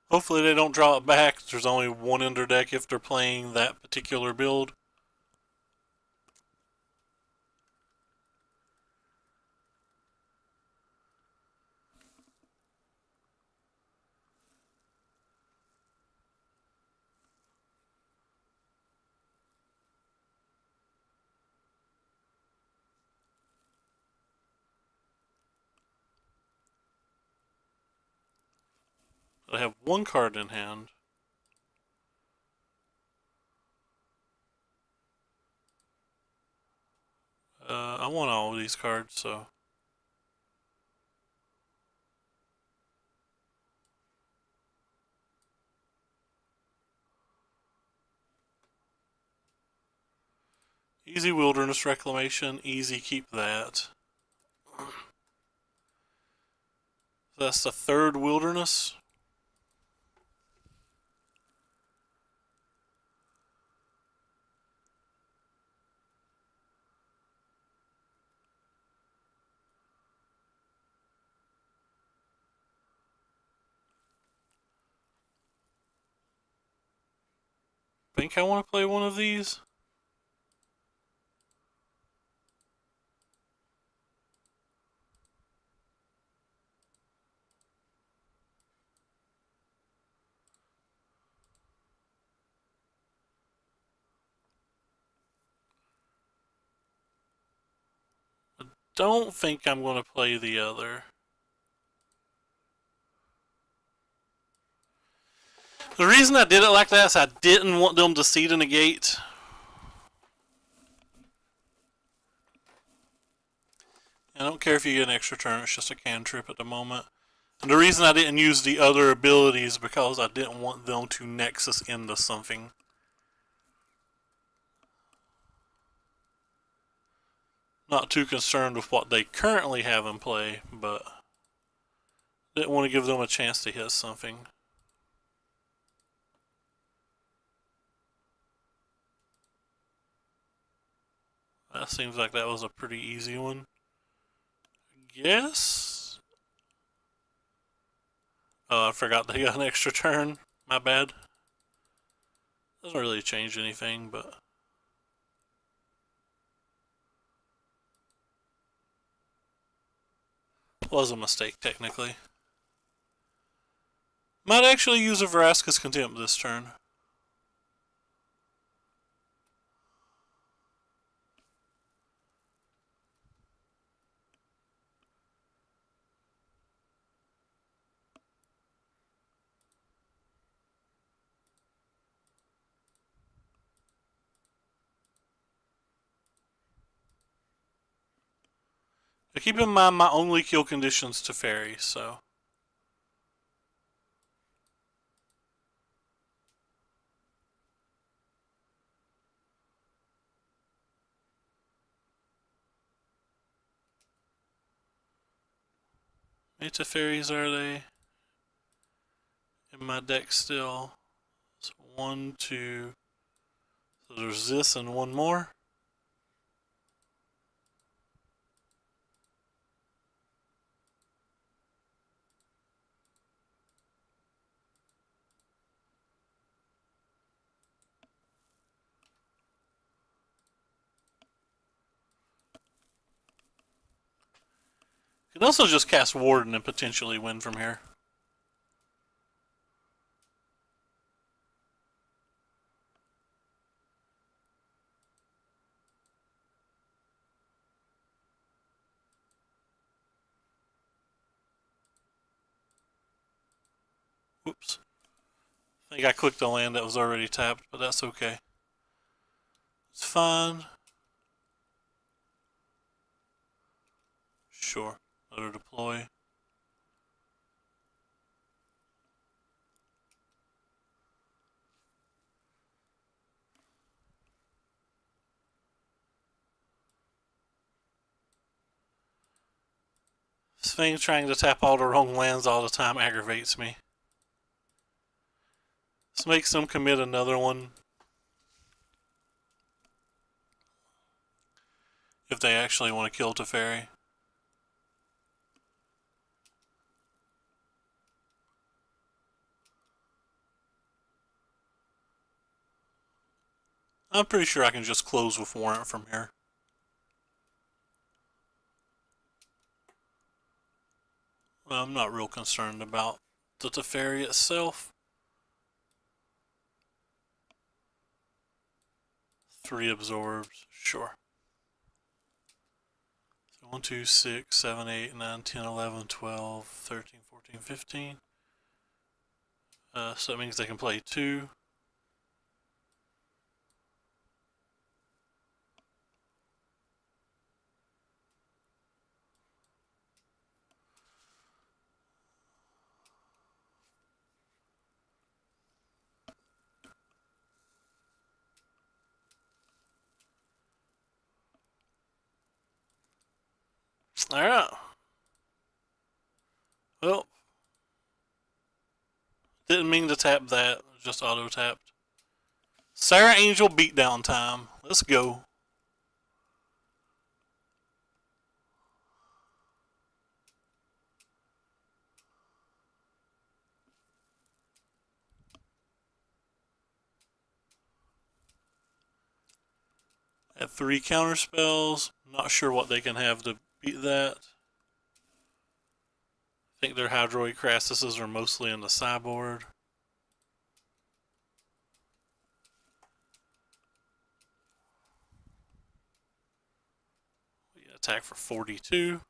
Hopefully they don't draw it back. There's only one ender deck if they're playing that particular build. I have one card in hand. I want all of these cards, so. Easy Wilderness Reclamation, easy keep that. That's the third Wilderness. Think I want to play one of these? don't think I'm going to play the other. The reason I did it like that is I didn't want them to seed in a gate. I don't care if you get an extra turn, it's just a cantrip at the moment. And the reason I didn't use the other abilities is because I didn't want them to nexus into something. Not too concerned with what they currently have in play, but didn't want to give them a chance to hit something. That seems like that was a pretty easy one. Yes? Oh, I forgot they got an extra turn. My bad. Doesn't really change anything, but... was a mistake, technically. Might actually use a Vraska's Contempt this turn. But keep in mind my only kill conditions to Fairy, so... How many Teferis are they in my deck still? So 1, 2... So there's this and one more. You can also just cast Warden and potentially win from here. Whoops. I think I clicked a land that was already tapped, but that's okay. It's fine. Sure. Let her deploy. This thing trying to tap all the wrong lands all the time aggravates me. This makes them commit another one. If they actually want to kill Teferi. I'm pretty sure I can just close with Warrant from here. Well, I'm not real concerned about the Teferi itself. 3 absorbs, sure. So 1, 2, 6, 7, 8, 9, 10, 11, 12, 13, 14, 15. So that means they can play 2. Alright. Well, didn't mean to tap that, just auto tapped. Serra Angel beatdown time. Let's go. At 3 counter spells. Not sure what they can have to beat that. I think their Hydroid Crassuses are mostly in the sideboard. attack for 42.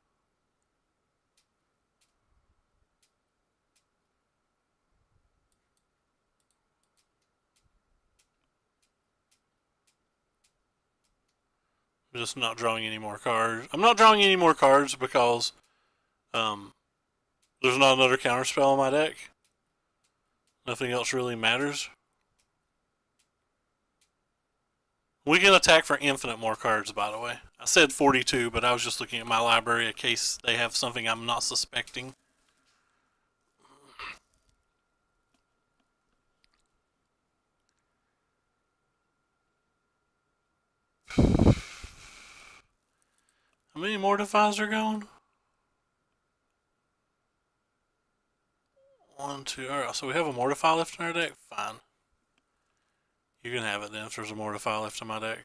I'm just not drawing any more cards. I'm not drawing any more cards because there's not another counterspell in my deck. Nothing else really matters. We can attack for infinite more cards, by the way. I said 42, but I was just looking at my library in case they have something I'm not suspecting. How many Mortifies are going? 1, 2. Alright, so we have a Mortify left in our deck? Fine. You can have it then if there's a Mortify left in my deck.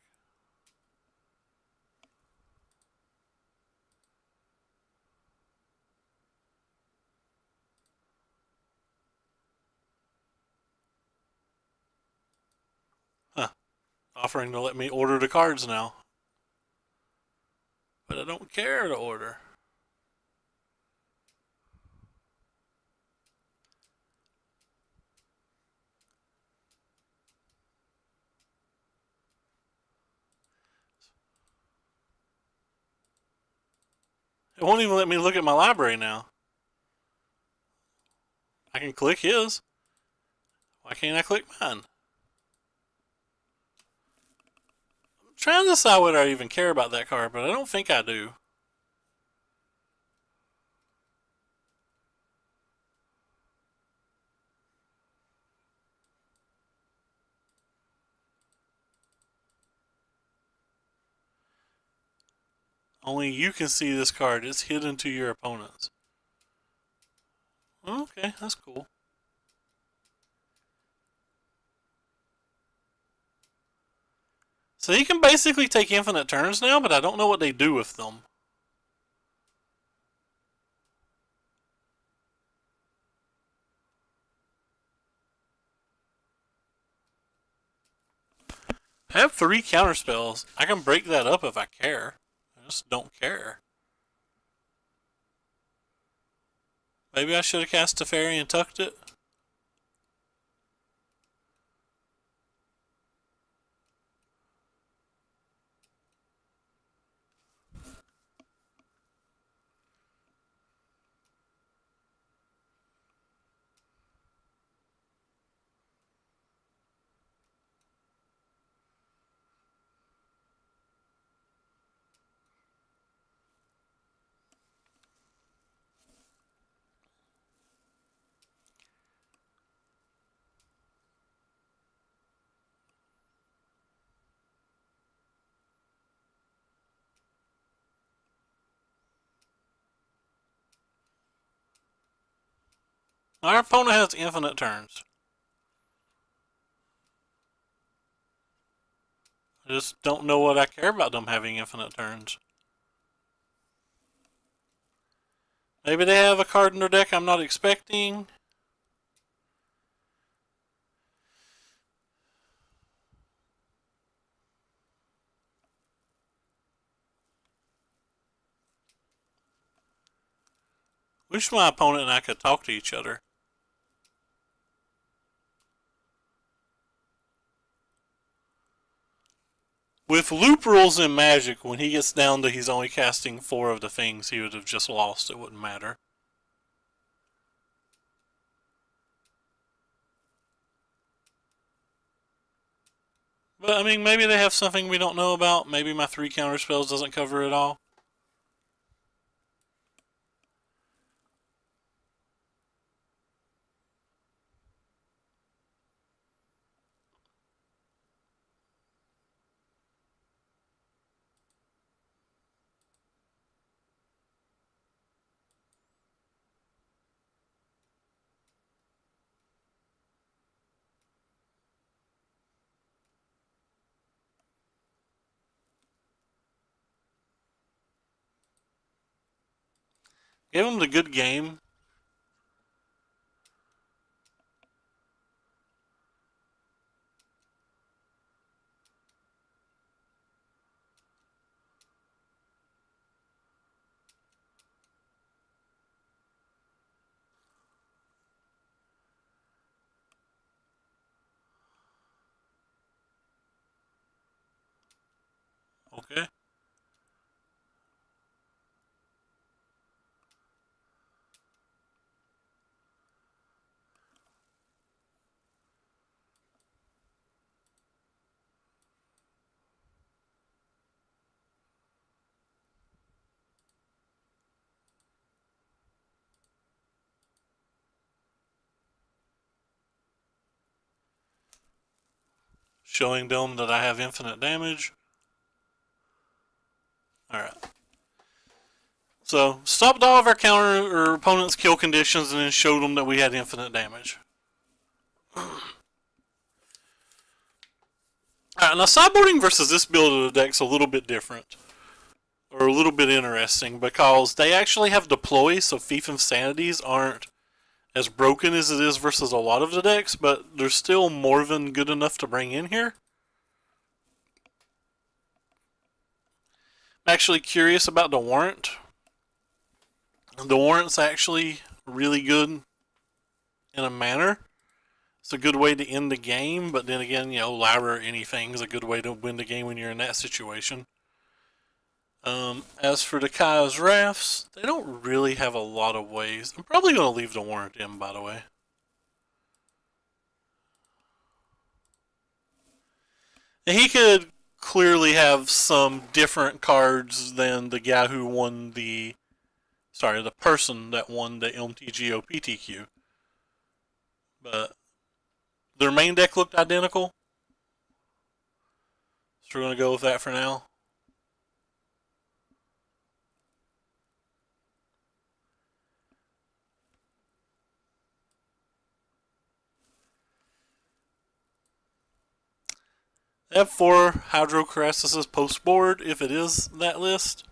Huh. Offering to let me order the cards now. But I don't care to order. It won't even let me look at my library now. I can click his. Why can't I click mine? I'm trying to decide whether I even care about that card, but I don't think I do. Only you can see this card. It's hidden to your opponents. Okay, that's cool. So he can basically take infinite turns now, but I don't know what they do with them. I have 3 counterspells. I can break that up if I care. I just don't care. Maybe I should have cast Teferi and tucked it. Our opponent has infinite turns. I just don't know what I care about them having infinite turns. Maybe they have a card in their deck I'm not expecting. Wish my opponent and I could talk to each other. With loop rules in Magic, when he gets down to he's only casting 4 of the things, he would have just lost. It wouldn't matter. But, I mean, maybe they have something we don't know about. Maybe my 3 counter spells doesn't cover it all. Give him the good game. showing them that I have infinite damage. Alright. So, stopped all of our counter or opponent's kill conditions and then showed them that we had infinite damage. Alright, now sideboarding versus this build of the deck's a little bit different. Or a little bit interesting because they actually have deploy, so Fief of Sanities aren't as broken as it is versus a lot of the decks, but they're still more than good enough to bring in here. I'm actually curious about the Warrant. The Warrant's actually really good in a manner. It's a good way to end the game, but then again, you know, Lyra or anything is a good way to win the game when you're in that situation. As for the Kaya's Rafts, they don't really have a lot of ways. I'm probably going to leave the Warrant in, by the way. And he could clearly have some different cards than the guy who won the... Sorry, the person that won the MTGO PTQ. But their main deck looked identical. So we're going to go with that for now. They have 4 Hydro Crassuses post board if it is that list.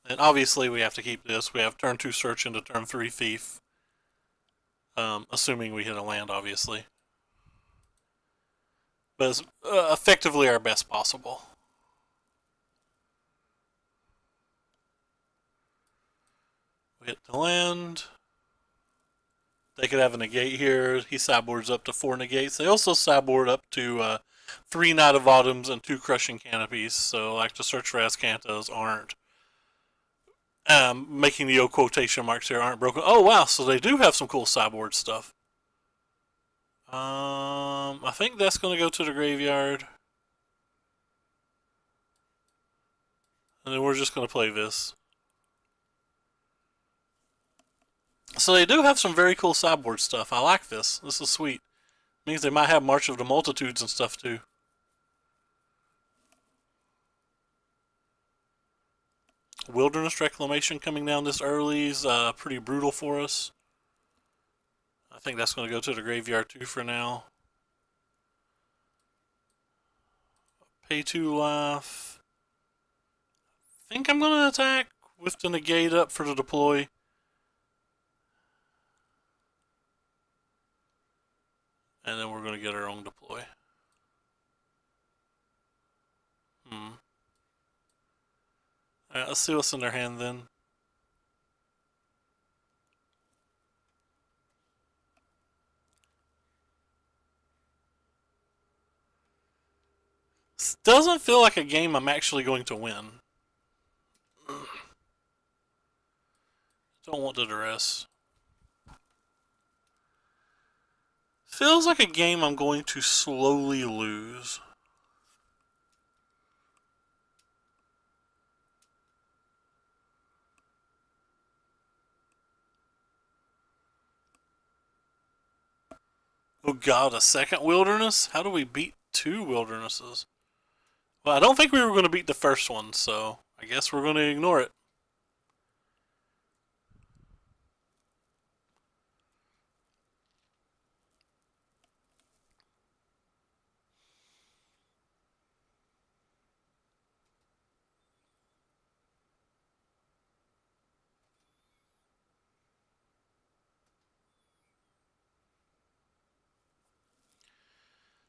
And obviously we have to keep this. We have turn 2 Search into turn 3 Thief. Assuming we hit a land, obviously. But it's effectively our best possible. We hit the land. They could have a negate here. He sideboards up to 4 negates. They also sideboard up to 3 Knight of Autumns and 2 Crushing Canopies. So like the Search for Azcanthas aren't making the old quotation marks here, aren't broken. Oh wow, so they do have some cool sideboard stuff. I think that's going to go to the graveyard. And then we're just going to play this. So they do have some very cool sideboard stuff. I like this. This is sweet. Means they might have March of the Multitudes and stuff too. Wilderness Reclamation coming down this early is pretty brutal for us. I think that's going to go to the graveyard too for now. Pay 2 life. I think I'm going to attack with the negate up for the deploy. And then we're going to get our own deploy. Alright, let's see what's in their hand then. This doesn't feel like a game I'm actually going to win. Don't want the duress. Feels like a game I'm going to slowly lose. Oh god, a second wilderness? How do we beat 2 wildernesses? Well, I don't think we were going to beat the first one, so I guess we're going to ignore it.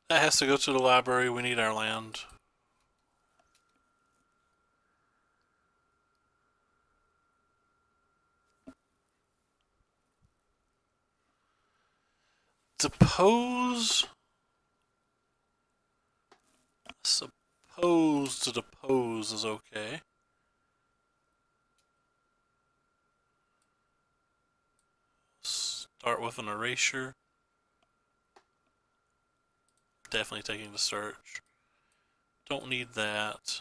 That has to go to the library. We need our land. Suppose to depose is okay. Start with an erasure. Definitely taking the search. Don't need that.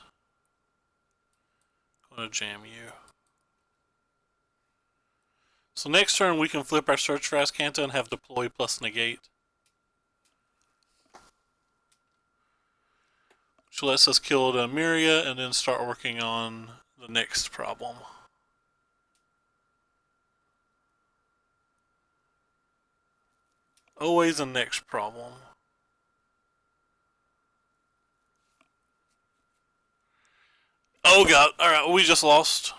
Gonna jam you. So next turn we can flip our search for Azcanta and have deploy plus negate. which lets us kill the Emiria and then start working on the next problem. Always a next problem. Oh god, alright, we just lost.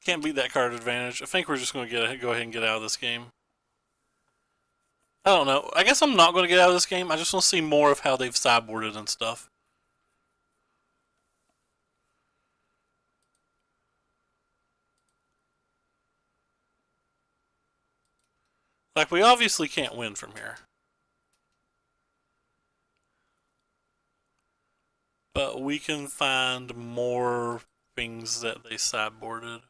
Can't beat that card advantage. I think we're just going to go ahead and get out of this game. I don't know. I guess I'm not going to get out of this game. I just want to see more of how they've sideboarded and stuff. Like, we obviously can't win from here. But we can find more things that they sideboarded.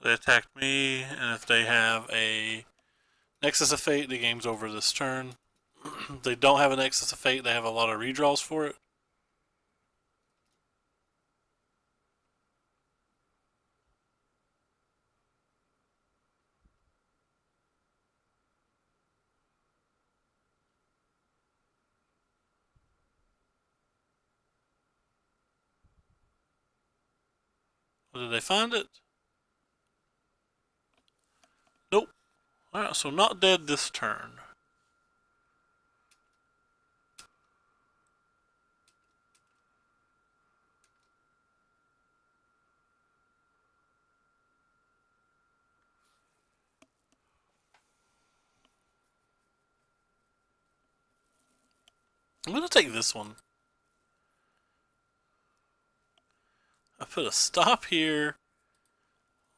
They attacked me, and if they have a Nexus of Fate, the game's over this turn. They don't have a Nexus of Fate, they have a lot of redraws for it. Did they find it? Nope. Alright, so not dead this turn. I'm gonna take this one. I put a stop here.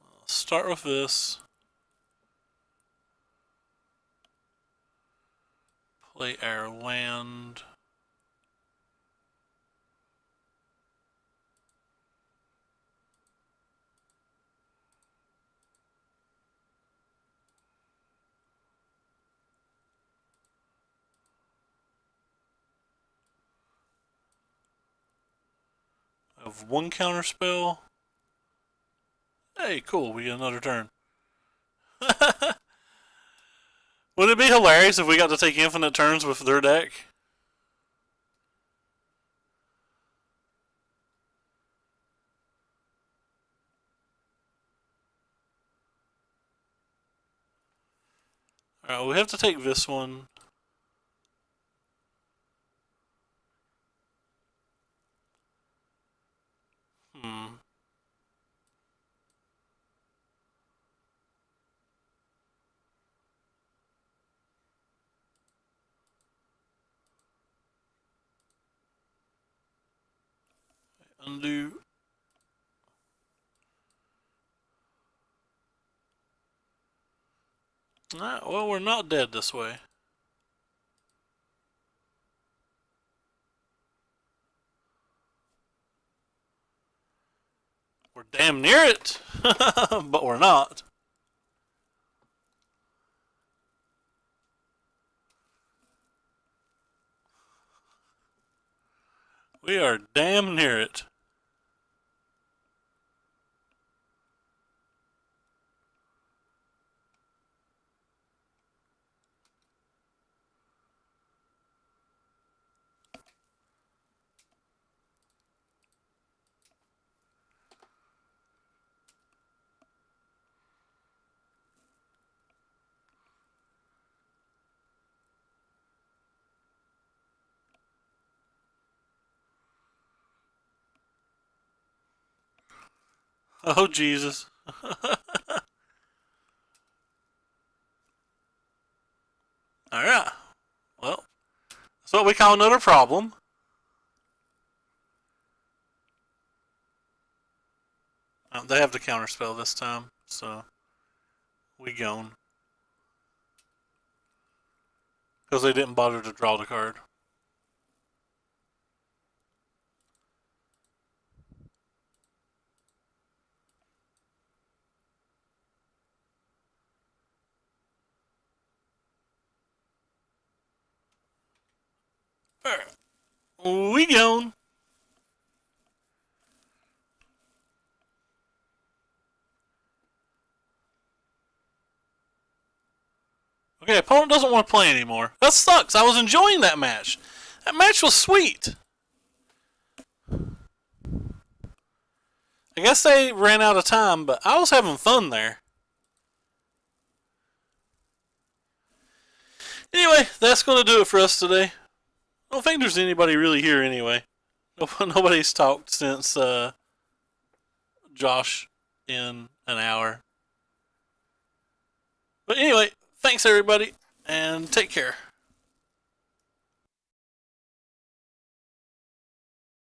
I'll start with this. Play our land. I have one counter spell. Hey, cool, we get another turn. Would it be hilarious if we got to take infinite turns with their deck? Alright, we have to take this one. Hmm. Undo. Alright, well, we're not dead this way. We're damn near it, but we're not. We are damn near it. Oh, Jesus. Alright. Well, that's what we call another problem. They have the counterspell this time, so we gone. Because they didn't bother to draw the card. Alright. We gone. Okay, opponent doesn't want to play anymore. That sucks. I was enjoying that match. That match was sweet. I guess they ran out of time, but I was having fun there. Anyway, that's going to do it for us today. I don't think there's anybody really here anyway. Nobody's talked since Josh in an hour. But anyway, thanks everybody, and take care.